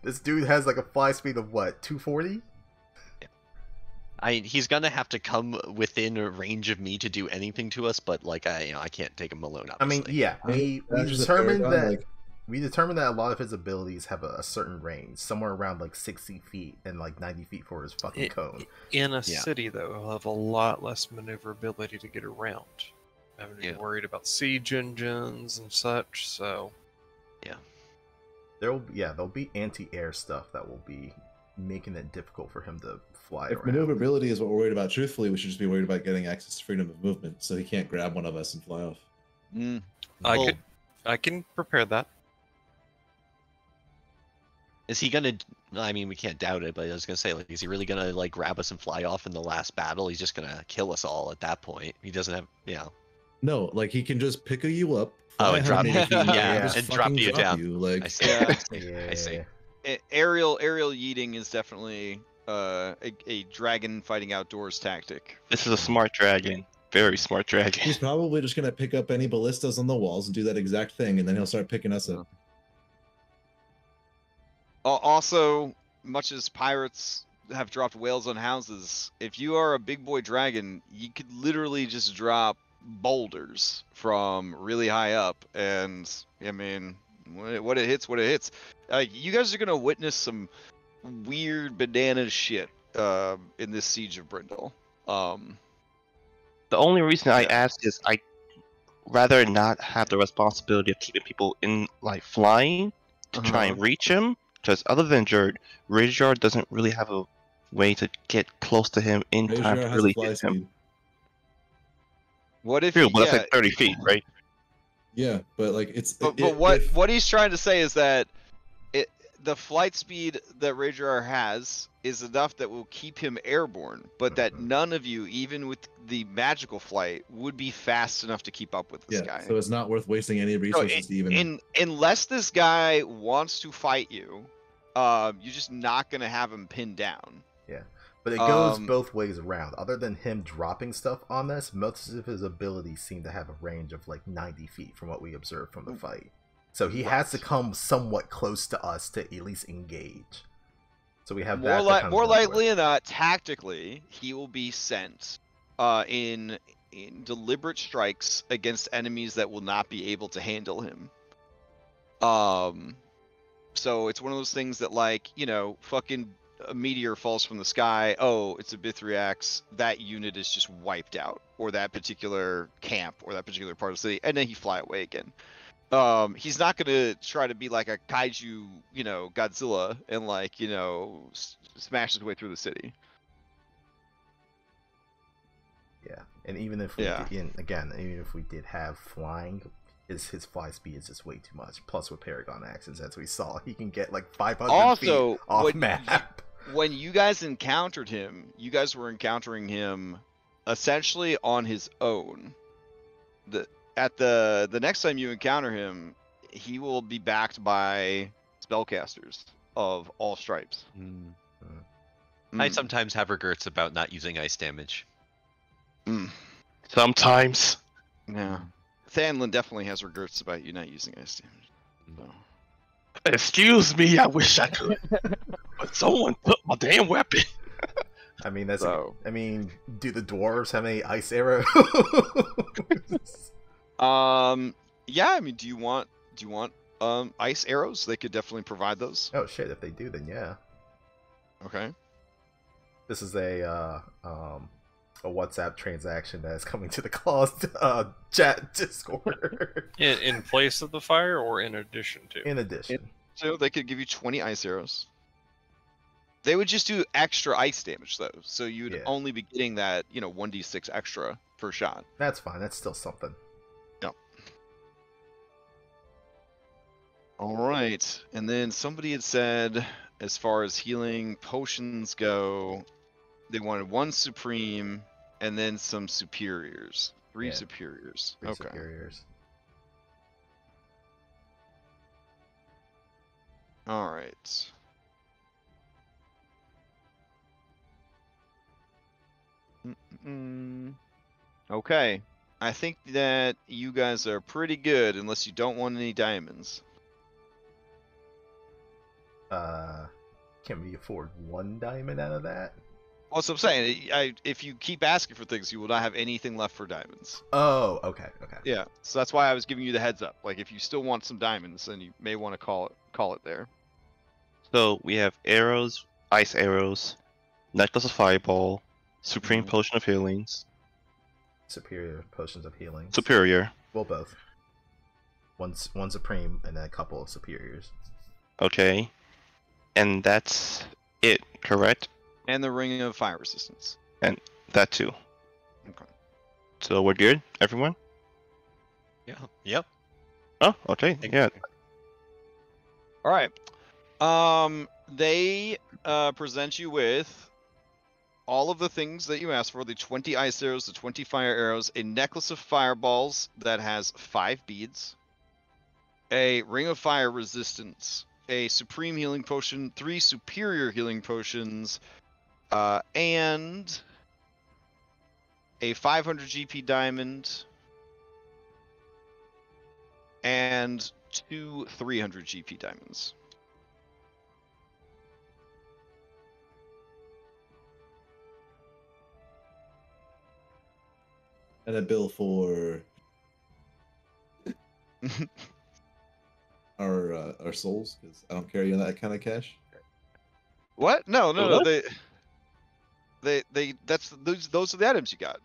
this dude has like a fly speed of what, 240?
He's gonna have to come within a range of me to do anything to us, but like I can't take him alone.
I mean,
Obviously.
yeah, we
That's just a
determined
paragon,
that
like-
we determined that a lot of his abilities have a certain range, somewhere around like 60 feet and like 90 feet for his fucking cone.
In a
Yeah.
city, though, he'll have a lot less maneuverability to get around. Having to be
Yeah.
worried about siege engines and such, so...
There'll be anti-air stuff that will be making it difficult for him to fly
If
around.
maneuverability is what we're worried about, truthfully, we should just be worried about getting access to freedom of movement, so he can't grab one of us and fly off.
Well,
I can prepare that.
Is he gonna? I mean, we can't doubt it, but I was gonna say, like, is he really gonna like grab us and fly off in the last battle? He's just gonna kill us all at that point. He doesn't have,
No, like he can just pick you up.
Oh,
fly
and drop
180
you-
feet,
yeah,
just
and drop
fucking
you down.
You, like,
I see.
Yeah.
I see.
Aerial yeeting is definitely a dragon fighting outdoors tactic.
This is a smart dragon, very smart dragon.
He's probably just gonna pick up any ballistas on the walls and do that exact thing, and then he'll start picking us up.
Also, much as pirates have dropped whales on houses, if you are a big boy dragon, you could literally just drop boulders from really high up, and I mean, What it hits, what it hits. You guys are gonna witness some weird banana shit in this siege of Brindle.
The only reason I asked is I rather not have the responsibility of keeping people in like flying to try and reach him. Because other than Ridgeard doesn't really have a way to get close to him in time to
has
really
fly
hit him.
speed.
What if
True,
he,
but that's like 30 feet, right?
Yeah, but like it's.
But
if,
what he's trying to say is that the flight speed that Rajar has is enough that will keep him airborne, but that none of you, even with the magical flight, would be fast enough to keep up with this guy.
So it's not worth wasting any resources to even.
Unless this guy wants to fight you, you're just not gonna have him pinned down.
Yeah, but it goes both ways around. Other than him dropping stuff on us, most of his abilities seem to have a range of like 90 feet from what we observed from the fight. So he has to come somewhat close to us to at least engage. So we have
more likely than not, tactically, he will be sent in deliberate strikes against enemies that will not be able to handle him. So it's one of those things that, like, you know, fucking a meteor falls from the sky. Oh, it's a Bithriax. That unit is just wiped out, or that particular camp, or that particular part of the city, and then he fly away again. He's not gonna try to be like a kaiju, you know, Godzilla, and like, you know, smash his way through the city.
Yeah, and even if we even if we did have flying, his fly speed is just way too much. Plus with Paragon axes, as we saw, he can get like 500 feet off map.
When you guys encountered him, you guys were encountering him essentially on his own. The next time you encounter him, he will be backed by spellcasters of all stripes.
I sometimes have regrets about not using ice damage.
Sometimes.
Yeah. Thanlin definitely has regrets about you not using ice damage. So.
Excuse me, I wish I could. But someone took my damn weapon.
I mean, that's. I mean, do the dwarves have any ice arrows?
Yeah. I mean, do you want ice arrows? They could definitely provide those.
Oh shit! If they do, then yeah.
Okay.
This is a WhatsApp transaction that is coming to the closed chat Discord.
In place of the fire, or in addition to?
In addition.
So they could give you 20 ice arrows. They would just do extra ice damage though, so you'd only be getting that, you know, 1d6 extra per shot.
That's fine. That's still something.
Yep. All right, and then somebody had said, as far as healing potions go, they wanted 1 supreme and then some superiors. 3 superiors.
3 superiors.
All right. Okay. I think that you guys are pretty good, unless you don't want any diamonds.
Can we afford 1 diamond out of that?
Well, that's what I'm saying. If you keep asking for things, you will not have anything left for diamonds.
Oh, okay.
Yeah, so that's why I was giving you the heads up. Like, if you still want some diamonds, then you may want to call it there.
So we have arrows, ice arrows, necklace of fireball, supreme potion of healings,
superior potions of healing.
Superior.
Well, both. One supreme and then a couple of superiors.
Okay, and that's it, correct?
And the ring of fire resistance.
And that too.
Okay.
So we're good, everyone?
Yeah. Yep.
Oh, okay. Yeah.
All right. They present you with all of the things that you asked for: the 20 ice arrows, the 20 fire arrows, a necklace of fireballs that has 5 beads, a ring of fire resistance, a supreme healing potion, 3 superior healing potions, and a 500 GP diamond, and 2 300 GP diamonds.
And a bill for our our souls? Because I don't carry that kind of cash.
What? No.
What?
They. That's those are the items you got.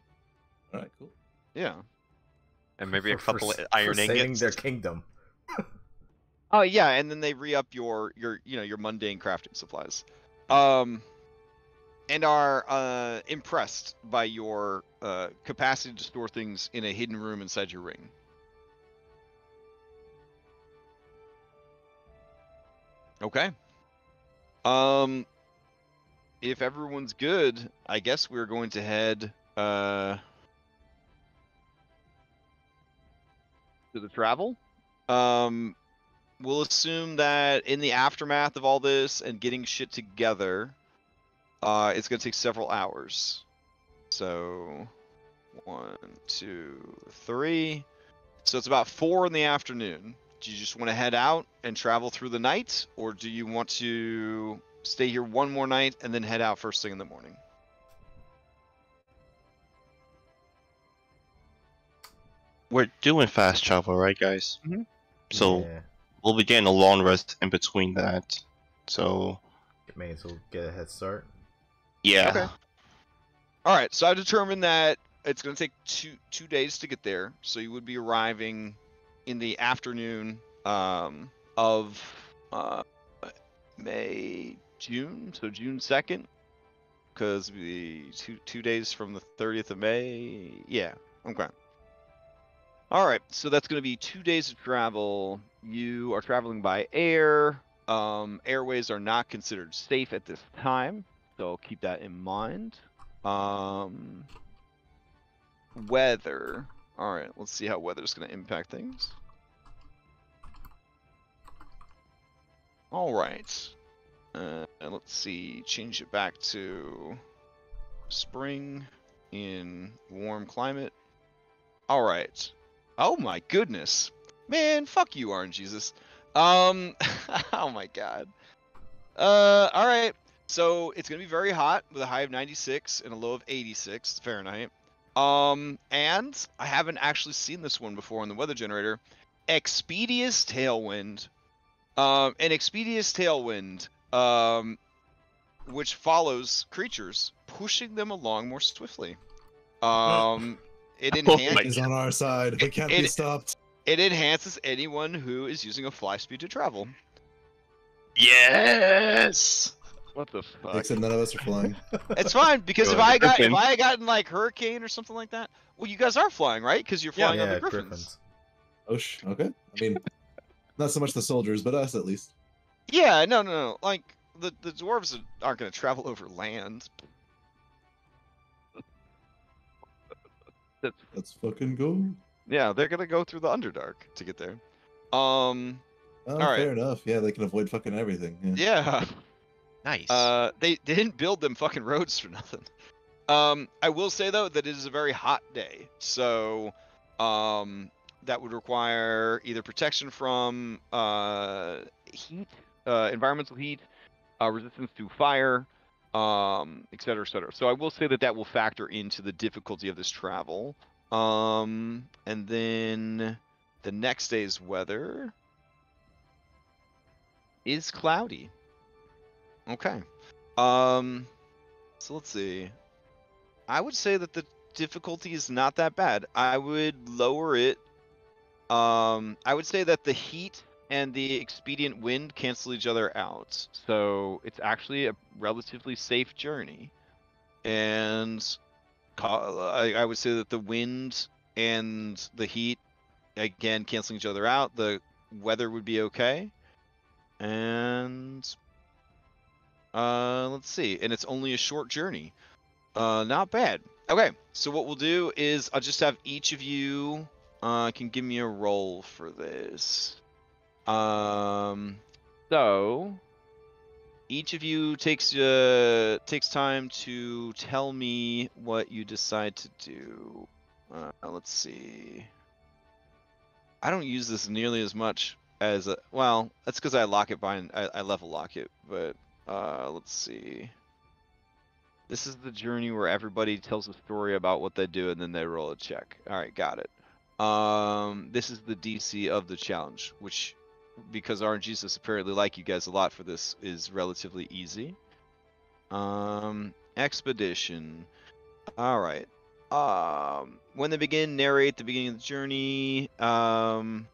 All right, cool.
Yeah.
And maybe a
For
couple
for
iron
saving
ingots.
their kingdom.
Oh yeah, and then they re-up your your mundane crafting supplies, and are impressed by your capacity to store things in a hidden room inside your ring. Okay. If everyone's good, I guess we're going to head to the travel. We'll assume that in the aftermath of all this and getting shit together, it's going to take several hours. So, 1, 2, 3. So it's about 4 in the afternoon. Do you just want to head out and travel through the night, or do you want to stay here one more night and then head out first thing in the morning?
We're doing fast travel, right, guys?
Mhm.
So
Yeah,
we'll be getting a long rest in between that. So
may as well get a head start.
yeah.
Okay. All right, so I've determined that it's going to take two days to get there. So you would be arriving in the afternoon of June, so June 2nd, because the two days from the 30th of May. Yeah, okay. All right, so that's going to be 2 days of travel. You are traveling by air. Airways are not considered safe at this time, so keep that in mind. Weather. All right, let's see how weather's going to impact things. All right. And let's see. Change it back to spring in warm climate. All right. Oh my goodness. Man, fuck you, Orange Jesus. Oh my god. All right. So it's going to be very hot with a high of 96 and a low of 86 Fahrenheit. And I haven't actually seen this one before on the weather generator. Expedious Tailwind. An Expedious Tailwind, which follows creatures, pushing them along more swiftly. It enhances.
He's on our side. We can't be stopped.
It enhances anyone who is using a fly speed to travel.
Yes.
What the fuck?
Except none of us are flying.
It's fine because if I had gotten like Hurricane or something like that, well, you guys are flying, right? Because you're flying on the Griffins.
Okay. I mean, not so much the soldiers, but us at least.
Yeah, no. Like the dwarves aren't going to travel over land.
Let's fucking go.
Yeah, they're gonna go through the Underdark to get there.
Oh,
all right.
Fair enough. Yeah, they can avoid fucking everything.
Yeah.
Nice.
They didn't build them fucking roads for nothing. I will say though that it is a very hot day, so that would require either protection from heat, environmental heat, resistance to fire, et cetera, et cetera. So I will say that will factor into the difficulty of this travel. And then the next day's weather is cloudy. Okay. So let's see. I would say that the difficulty is not that bad. I would lower it. I would say that the heat and the expedient wind cancel each other out. So it's actually a relatively safe journey. And I would say that the wind and the heat, again, canceling each other out. The weather would be okay. And let's see. And it's only a short journey. Not bad. Okay, so what we'll do is I'll just have each of you can give me a roll for this. So each of you takes time to tell me what you decide to do. Let's see. I don't use this nearly as much as well. That's because I lock it behind. I level lock it. But let's see. This is the journey where everybody tells a story about what they do and then they roll a check. All right, got it. This is the DC of the challenge, which because RNGs apparently like you guys a lot for this, is relatively easy. Expedition. All right. When they begin, narrate the beginning of the journey. And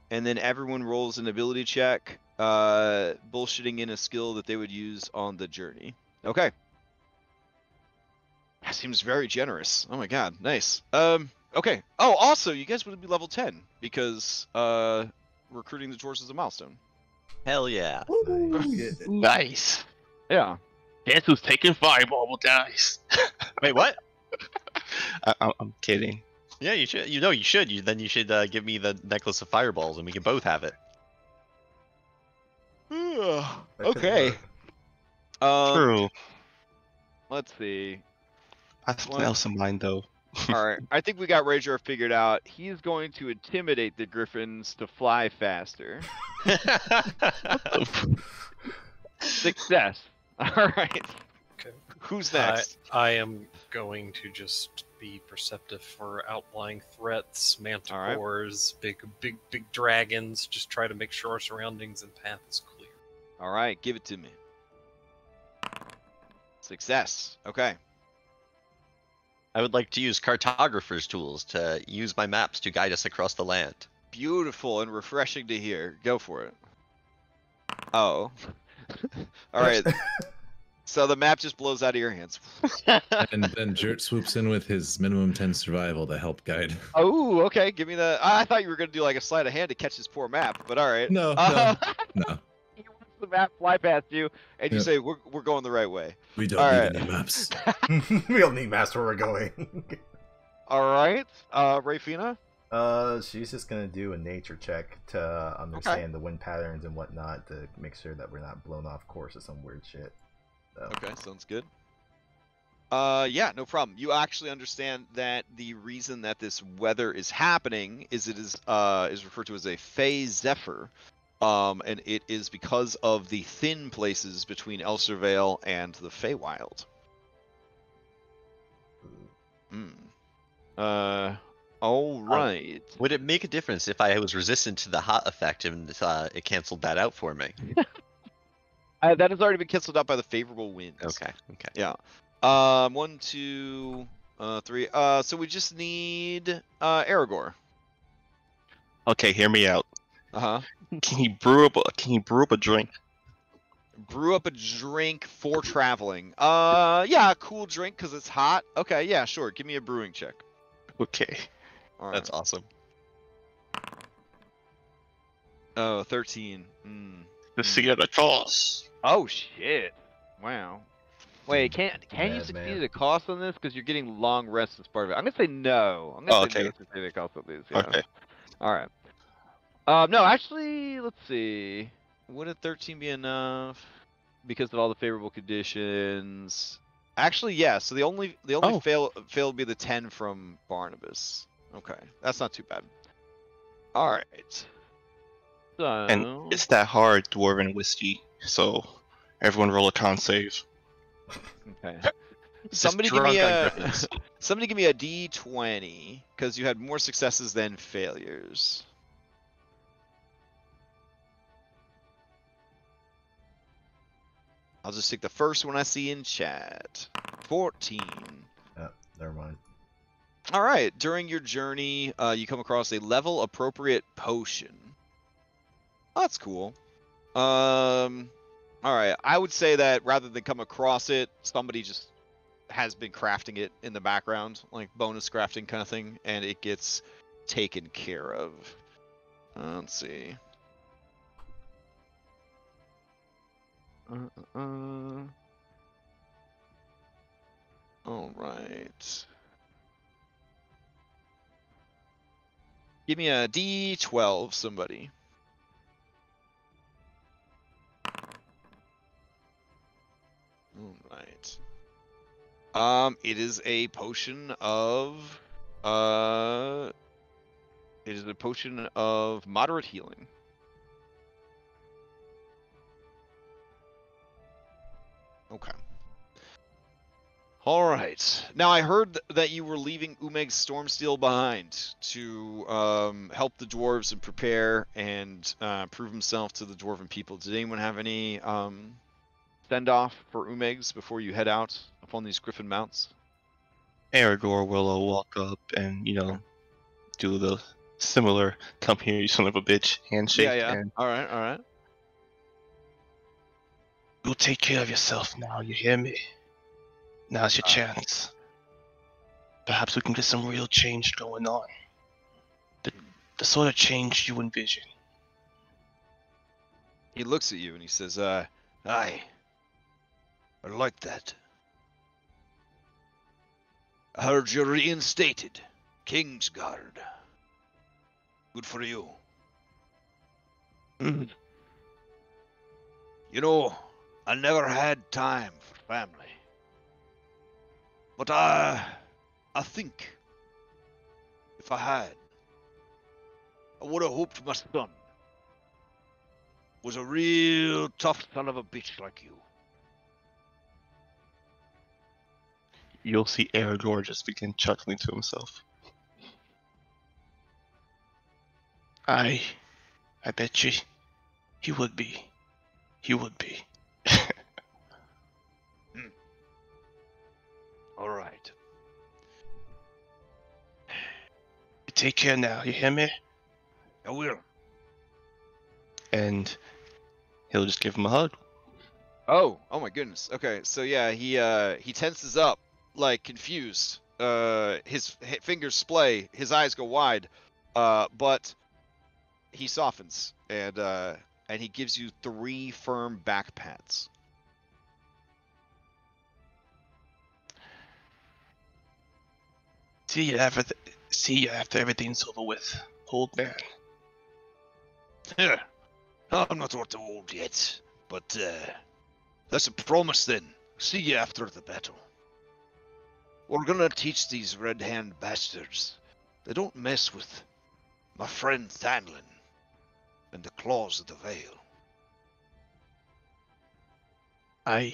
then everyone rolls an ability check, bullshitting in a skill that they would use on the journey. Okay. That seems very generous. Oh my god, nice. Okay. Oh, also, you guys would be level 10 because recruiting the dwarves is a milestone.
Hell yeah.
Nice.
Yeah.
Guess who's taking fireball dice?
Wait, what?
I'm kidding.
Yeah, you should. You should. Then you should give me the necklace of fireballs, and we can both have it.
Okay.
True.
Let's see.
I have something else in mind though.
All right. I think we got Rager figured out. He's going to intimidate the griffins to fly faster. Success. All right.
Okay.
Who's next?
I am going to just be perceptive for outlying threats, manticores, big dragons. Just try to make sure our surroundings and path is clear.
All right, give it to me. Success. Okay.
I would like to use cartographer's tools to use my maps to guide us across the land.
Beautiful and refreshing to hear. Go for it. Oh. All right. So the map just blows out of your hands.
And then Jert swoops in with his minimum 10 survival to help guide.
Oh, okay. Give me the. I thought you were gonna do like a sleight of hand to catch this poor map, but all right.
No.
He wants the map fly past you, and you
Yep.
say we're going the right way.
We don't
All
need
right.
any maps.
We don't need maps where we're going.
All right. Rayfina.
She's just gonna do a nature check to understand the wind patterns and whatnot to make sure that we're not blown off course or some weird shit. So.
Okay, sounds good. Yeah, no problem. You actually understand that the reason that this weather is happening is it is referred to as a Fey Zephyr, and it is because of the thin places between Elsir Vale and the Feywild. All right.
Would it make a difference if I was resistant to the hot effect and it canceled that out for me?
That has already been canceled out by the favorable winds.
Okay.
Yeah. 1, 2, 3. So we just need Aragorn.
Okay, hear me out.
Uh-huh.
Can you brew up a drink?
Brew up a drink for traveling. Yeah, cool drink because it's hot. Okay, yeah, sure. Give me a brewing check.
Okay.
All right.
That's awesome.
Oh, 13.
The sea of the cost.
Oh shit! Wow. Wait, can you
Bad
succeed
man.
at a cost on this? Because you're getting long rests as part of it. I'm gonna say no. I'm gonna say no succeed at a cost on these. Yeah.
Okay.
All right. No, actually, let's see. Would a 13 be enough? Because of all the favorable conditions. Actually, yeah. So the only fail would be the 10 from Barnabas. Okay, that's not too bad. All right. So.
And it's that hard dwarven whiskey, so everyone roll a con save.
Okay.
Just
Somebody give
drunk
me
on
a
griffins.
somebody give me a D20 because you had more successes than failures. I'll just take the first one I see in chat. 14.
Never mind.
All right. During your journey, you come across a level appropriate potion. Oh, that's cool. All right. I would say that rather than come across it, somebody just has been crafting it in the background, like bonus crafting kind of thing, and it gets taken care of. Let's see. All right. Give me a D12, somebody. All right. It is a potion of moderate healing. Okay. All right. Now I heard that you were leaving Umeg's Stormsteel behind to help the dwarves and prepare and prove himself to the dwarven people. Did anyone have any send off for Umeg's before you head out upon these Griffin Mounts?
Aragorn will walk up and, do the similar "come here, you son of a bitch" handshake.
Yeah.
And
All right.
you'll take care of yourself now, you hear me? Now's your chance. Perhaps we can get some real change going on. The sort of change you envision.
He looks at you and he says,
Aye. I like that. I heard you're reinstated. Kingsguard. Good for you.
Mm.
You know, I never had time for family. But I think if I had, I would have hoped my son was a real tough son of a bitch like you.
You'll see Aragorn just begin chuckling to himself. I bet you, he would be. He would be.
All right.
Take care now, you hear me?
I will.
And he'll just give him a hug.
oh my goodness. Okay, so yeah, he tenses up, like confused. His fingers splay, his eyes go wide, but he softens and he gives you 3 firm back pats.
See you after everything's over with, old man.
I'm not that old yet, but that's a promise then. See you after the battle. We're gonna teach these red-hand bastards. They don't mess with my friend Thanlin and the claws of the Vale.
Aye.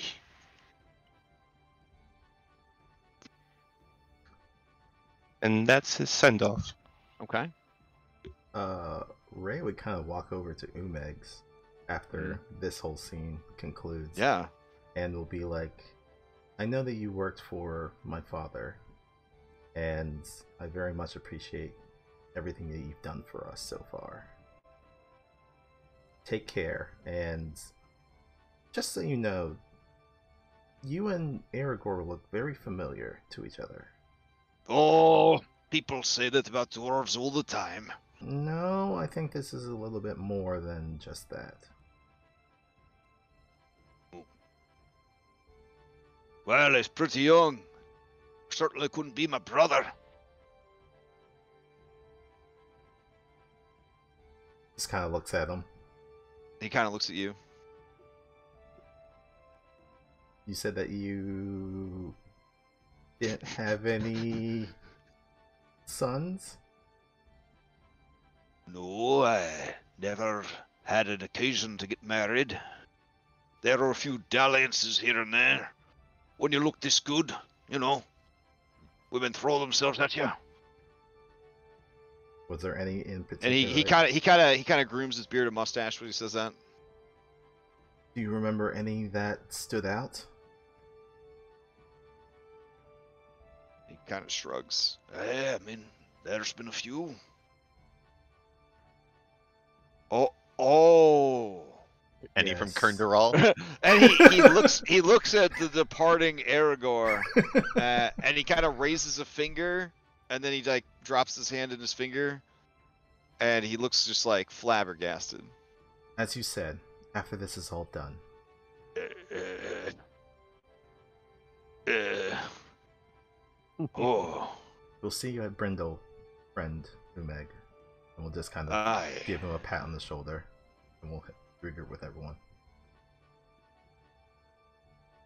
And that's his send-off.
Okay.
Ray would kind of walk over to Umeg's after this whole scene concludes.
Yeah.
And will be like, I know that you worked for my father, and I very much appreciate everything that you've done for us so far. Take care, and just so you know, you and Aragorn look very familiar to each other.
Oh, people say that about dwarves all the time.
No, I think this is a little bit more than just that.
Well, he's pretty young. Certainly couldn't be my brother.
Just kind of looks at him.
He kind of looks at you.
You said that you didn't have any sons?
No, I never had an occasion to get married. There are a few dalliances here and there. When you look this good, you know, women throw themselves at you.
Was there any in
And
particular?
he kind of grooms his beard and mustache when he says that.
Do you remember any that stood out?
He kind of shrugs.
Yeah, I mean, there's been a few.
Oh.
Any from
Yes.
Kernderal?
And he looks at the departing Aragorn, and he kind of raises a finger, and then he like drops his hand in his finger, and he looks just like flabbergasted.
As you said, after this is all done.
Oh,
We'll see you at Brindle, friend Umeg. And we'll just kind of
aye.
give him a pat on the shoulder. And we'll regroup with everyone.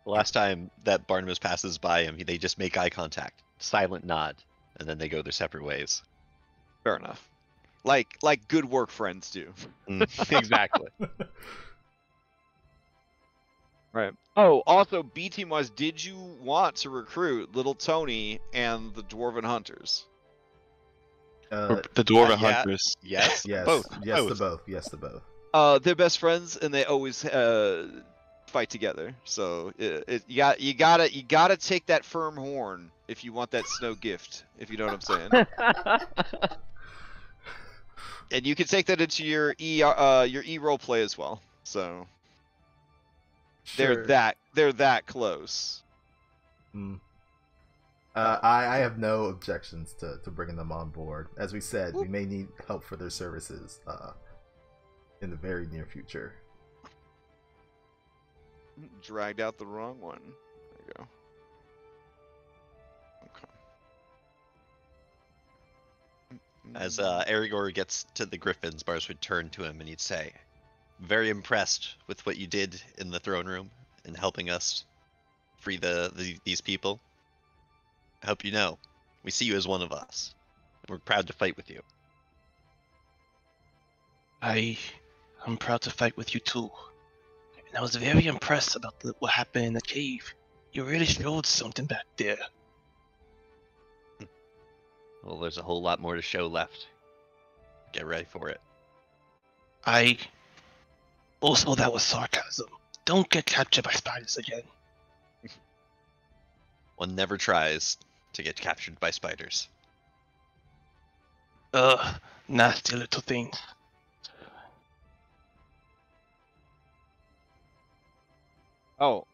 The last time that Barnabas passes by him, they just make eye contact, silent nod, and then they go their separate ways.
Fair enough. Like good work friends do.
Exactly.
Right. Oh, also, B team wise, did you want to recruit Little Tony and the Dwarven Hunters?
The Dwarven
yeah.
Hunters.
Yes.
Yes.
Both.
Yes
both.
to both. Yes to both.
They're best friends and they always fight together. So you gotta take that firm horn if you want that snow gift. If you know what I'm saying. And you can take that into your E role play as well. So
Sure.
they're that close.
I have no objections to bringing them on board. As we said, we may need help for their services in the very near future.
Dragged out the wrong one. There you go. Okay.
As Aragorn gets to the griffins, Bars would turn to him and he'd say, "Very impressed with what you did in the throne room and helping us free these people. I hope you know, we see you as one of us. We're proud to fight with you."
I'm proud to fight with you too. And I was very impressed about what happened in the cave. You really showed something back there.
Well, there's a whole lot more to show left. Get ready for it.
Also, that was sarcasm. Don't get captured by spiders again.
One never tries to get captured by spiders.
Nasty little things.
Oh,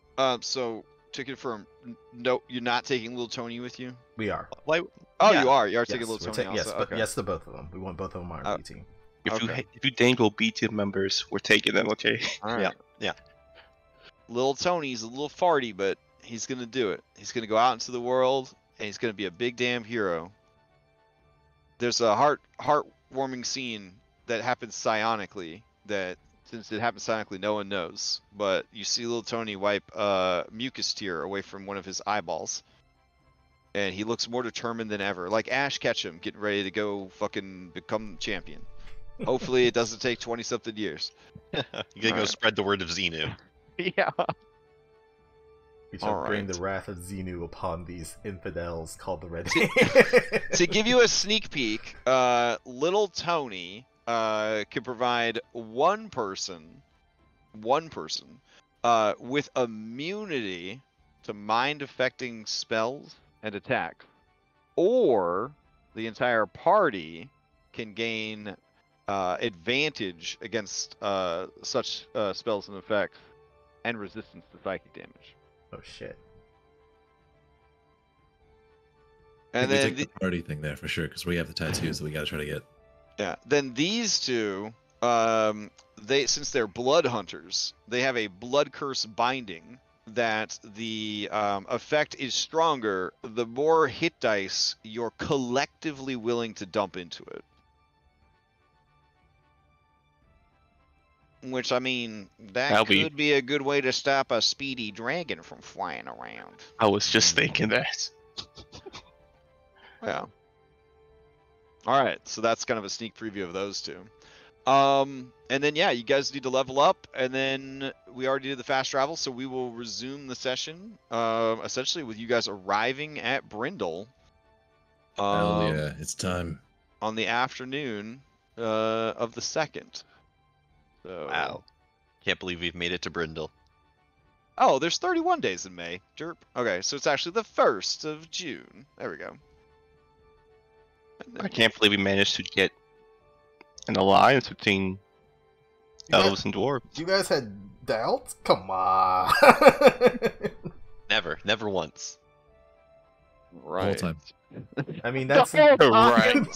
so to confirm, no, you're not taking Little Tony with you?
We are.
Why?
Oh,
Yeah.
you are. You are
Yes,
taking Little Tony
yes,
also.
but
Okay.
yes to both of them. We want both of them on our B team.
Okay.
If you dangle B team members, we're taking them, okay?
All right.
Yeah.
Little Tony's a little farty, but he's gonna do it. He's gonna go out into the world, and he's gonna be a big damn hero. There's a heartwarming scene that happens psionically. That since it happens psionically, no one knows. But you see Little Tony wipe a mucus tear away from one of his eyeballs, and he looks more determined than ever, like Ash Ketchum, getting ready to go fucking become champion. Hopefully, it doesn't take 20-something years.
You gotta go
Alright.
spread the word of Xenu.
Yeah.
We shall bring
Alright.
the wrath of Xenu upon these infidels called the Red
To give you a sneak peek, Little Tony can provide one person with immunity to mind-affecting spells and attacks, or the entire party can gain advantage against such spells and effects and resistance to psychic damage.
Oh shit.
And
we
then
take the party thing there for sure because we have the tattoos that we got to try to get.
yeah, then these two, since they're blood hunters, they have a blood curse binding that the effect is stronger the more hit dice you're collectively willing to dump into it. Which, I mean, that could be a good way to stop a speedy dragon from flying around.
I was just thinking that.
Yeah. Alright, so that's kind of a sneak preview of those two. And then, yeah, you guys need to level up, and then we already did the fast travel, so we will resume the session, essentially with you guys arriving at Brindle.
Hell yeah, it's time.
On the afternoon of the 2nd. So...
Wow. Can't believe we've made it to Brindle.
Oh, there's 31 days in May. Derp. Okay, so it's actually the 1st of June. There we go.
I can't believe we managed to get an alliance between elves and dwarves.
You guys had doubts? Come on.
Never once.
Right.
The whole time.
I mean, that's
Right.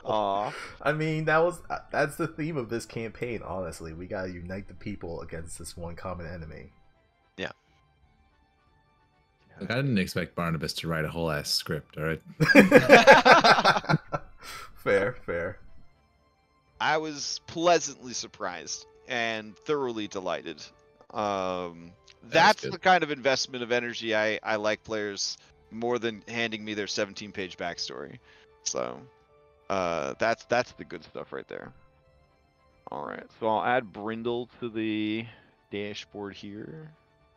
Aw.
I mean, that's the theme of this campaign. Honestly, we gotta unite the people against this one common enemy.
Yeah.
Look, I didn't expect Barnabas to write a whole ass script. All right.
Fair.
I was pleasantly surprised and thoroughly delighted. That's
good.
the kind of investment of energy I like players more than handing me their 17-page backstory. So that's the good stuff right there. All right, so I'll add Brindle to the dashboard here.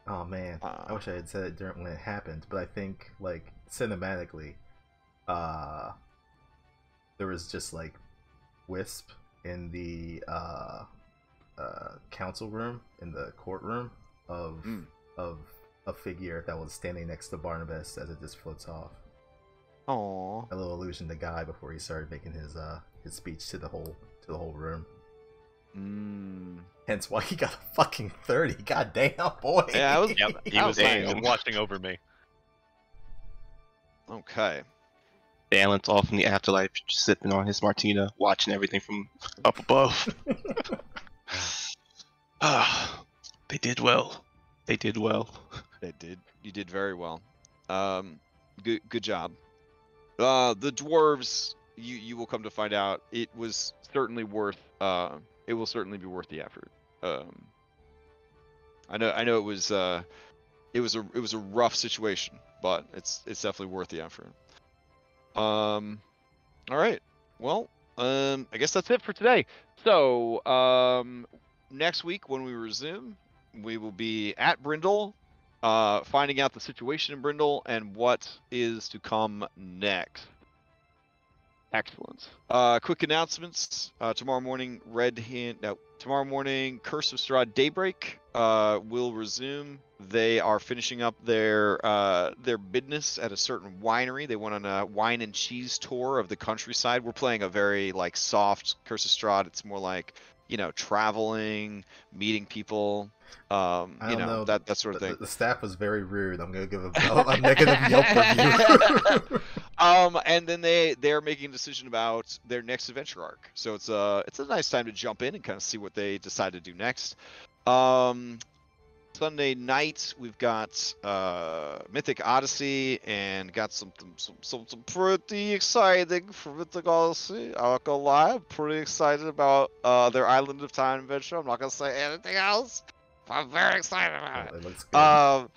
Oh man, I wish I had said it during when it happened, but I think like cinematically, there was just like Wisp in the council room, in the courtroom of a figure that was standing next to Barnabas as it just floats off.
Aww.
A little allusion to Guy before he started making his speech to the whole room. Hence why he got a fucking 30. God damn, boy.
Yeah,
He was watching over me.
Okay.
Balance off in the afterlife, just sipping on his martina, watching everything from up above. They did well. They did well.
They did. You did very well. Good job. The dwarves, you will come to find out, it was certainly worth. It will certainly be worth the effort. I know it was a rough situation, but it's definitely worth the effort. All right. Well, I guess that's it for today. So, next week when we resume, we will be at Brindle, finding out the situation in Brindle and what is to come next. Excellent. Quick announcements. Tomorrow morning, tomorrow morning, Curse of Strahd Daybreak will resume. They are finishing up their business at a certain winery. They went on a wine and cheese tour of the countryside. We're playing a very like soft Curse of Strahd. It's more like, you know, traveling, meeting people,
I don't know.
that sort of thing.
The staff was very rude. I'm gonna give a negative Yelp review.
And then they're making a decision about their next adventure arc. So it's a nice time to jump in and kind of see what they decide to do next. Sunday night we've got Mythic Odyssey and got something pretty exciting for Mythic Odyssey. I'm not gonna lie, I'm pretty excited about their Island of Time adventure. I'm not gonna say anything else. I'm very excited about it.
It looks good.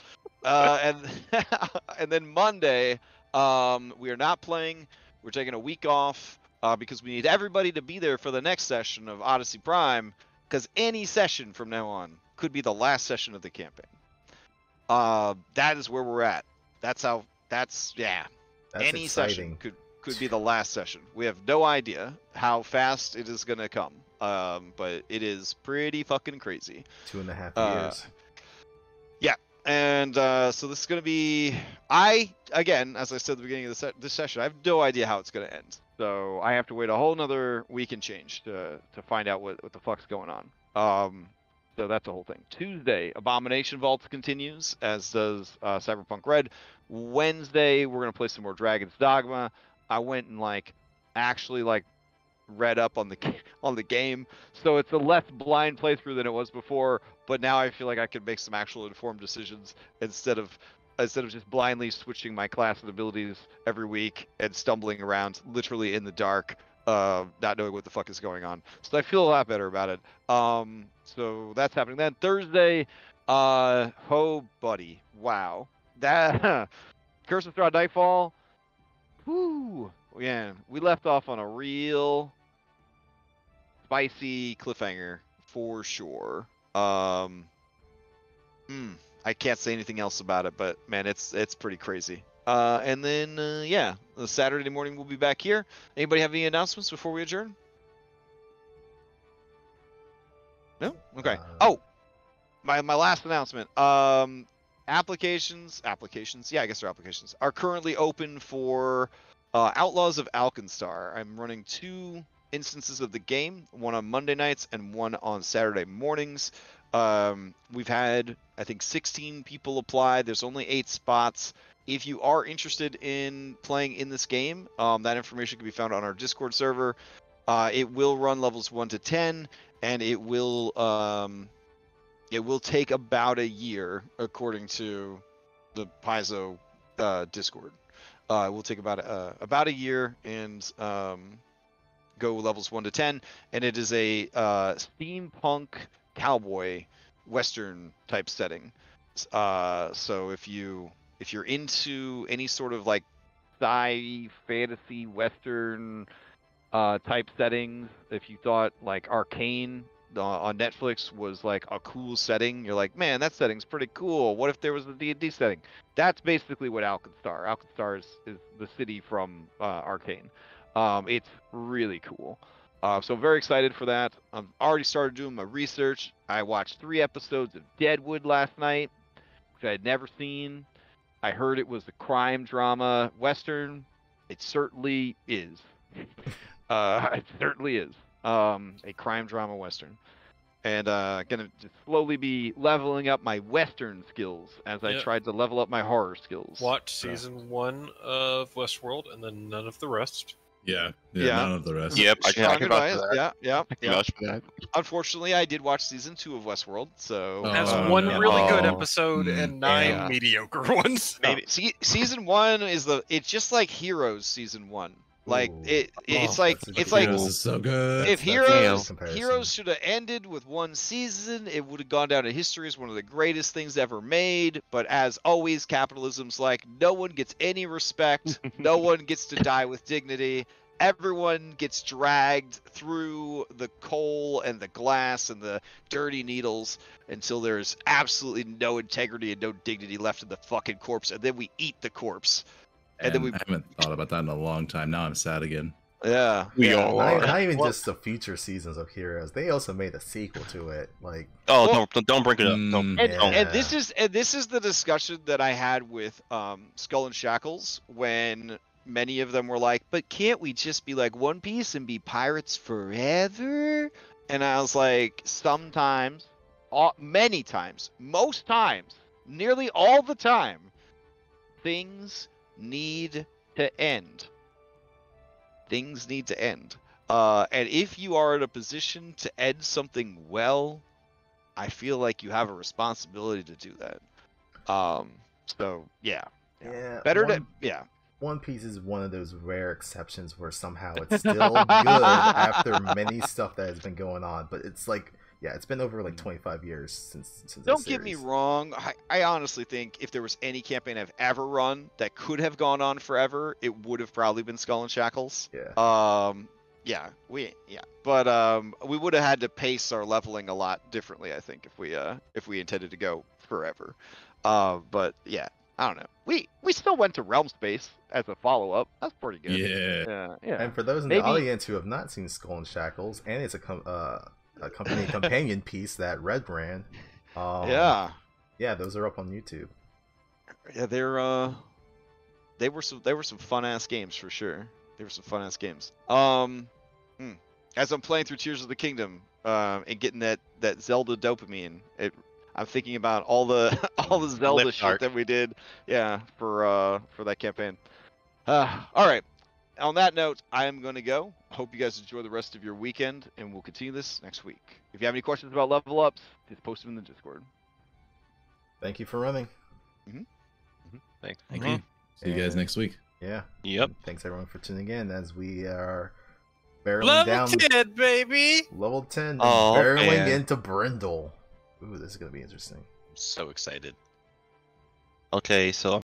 And then Monday, we are not playing. We're taking a week off because we need everybody to be there for the next session of Odyssey Prime, because any session from now on could be the last session of the campaign. That is where we're at. That's any
exciting.
session could be the last session. We have no idea how fast it is gonna come. But it is pretty fucking crazy.
2.5 years.
Yeah, and so this is gonna be. Again, as I said at the beginning of this session, I have no idea how it's gonna end. So I have to wait a whole another week and change to find out what the fuck's going on. So that's the whole thing. Tuesday, Abomination Vaults continues, as does Cyberpunk Red. Wednesday, we're gonna play some more Dragon's Dogma. I went and actually read up on the game, so it's a less blind playthrough than it was before. But now I feel like I can make some actual informed decisions instead of just blindly switching my class and abilities every week and stumbling around literally in the dark, not knowing what the fuck is going on. So I feel a lot better about it. So that's happening then. Thursday, oh buddy, wow, that Curse of Strahd Nightfall. Whoo, yeah, we left off on a real spicy cliffhanger for sure. I can't say anything else about it, but man, it's pretty crazy. And then the Saturday morning we'll be back here. Anybody have any announcements before we adjourn? No? Okay. My last announcement. Applications. Yeah, I guess they're applications. Are currently open for Outlaws of Alkenstar. I'm running 2 instances of the game, one on Monday nights and one on Saturday mornings. We've had, I think, 16 people apply. There's only 8 spots. If you are interested in playing in this game, that information can be found on our Discord server. It will run levels 1 to 10, and it will take about a year, according to the Paizo Discord. It will take about a year and go levels 1 to 10, and it is a steampunk cowboy western type setting. So if you're into any sort of sci fantasy western type settings, if you thought Arcane on Netflix was like a cool setting. You're like, man, that setting's pretty cool. What if there was a D&D setting? That's basically what Alkenstar. Alkenstar is the city from Arcane. It's really cool. So I'm very excited for that. I've already started doing my research. I watched 3 episodes of Deadwood last night, which I had never seen. I heard it was a crime drama western. It certainly is. It certainly is. A crime drama western. And gonna just slowly be leveling up my western skills as I tried to level up my horror skills.
Watch season 1 of Westworld and then none of the rest.
Yeah, none of the rest.
Yep, I can vouch for that.
Yeah.
I can vouch for that.
Unfortunately, I did watch season 2 of Westworld, so
It has 1 really good episode
Mm,
and 9 mediocre ones.
maybe season 1 is it's just like Heroes season 1. Like it's like
Heroes is so good.
if
That's
Heroes should have ended with 1 season, it would have gone down in history as one of the greatest things ever made. But as always, capitalism's like no one gets any respect, no one gets to die with dignity. Everyone gets dragged through the coal and the glass and the dirty needles until there's absolutely no integrity and no dignity left in the fucking corpse, and then we eat the corpse. And then we...
I haven't thought about that in a long time. Now I'm sad again.
Yeah,
We all are.
Not even just the future seasons of Heroes. They also made a sequel to it. Like,
Don't bring it up. Don't.
And this is the discussion that I had with Skull and Shackles when many of them were like, but can't we just be like One Piece and be pirates forever? And I was like, sometimes, many times, most times, nearly all the time, things need to end. Things need to end. And if you are in a position to end something well, I feel like you have a responsibility to do that. So yeah. Better to
One Piece is one of those rare exceptions where somehow it's still good after many stuff that has been going on. But it's like, it's been over like 25 years since
Don't get me wrong. I honestly think if there was any campaign I've ever run that could have gone on forever, it would have probably been Skull and Shackles.
Yeah.
But we would have had to pace our leveling a lot differently, I think, if we intended to go forever. But yeah, I don't know. We still went to Realm Space as a follow-up. That's pretty good.
Yeah.
And for those in the audience who have not seen Skull and Shackles, and it's a company companion piece, that Red Brand. Those are up on YouTube.
Yeah, they were some fun ass games for sure. They were some fun ass games. As I'm playing through Tears of the Kingdom, and getting that Zelda dopamine, I'm thinking about all the Zelda shit that we did, for that campaign. All right. On that note, I am going to go. Hope you guys enjoy the rest of your weekend, and we'll continue this next week. If you have any questions about level ups, just post them in the Discord.
Thank you for running.
Thanks.
Thank you. See you guys next week.
Yeah.
Yep.
Thanks everyone for tuning in as we are barreling
Level
down
10, baby!
level 10,
Oh,
barreling
man.
into Brindle. Ooh, this is gonna be interesting.
I'm so excited.
Okay, so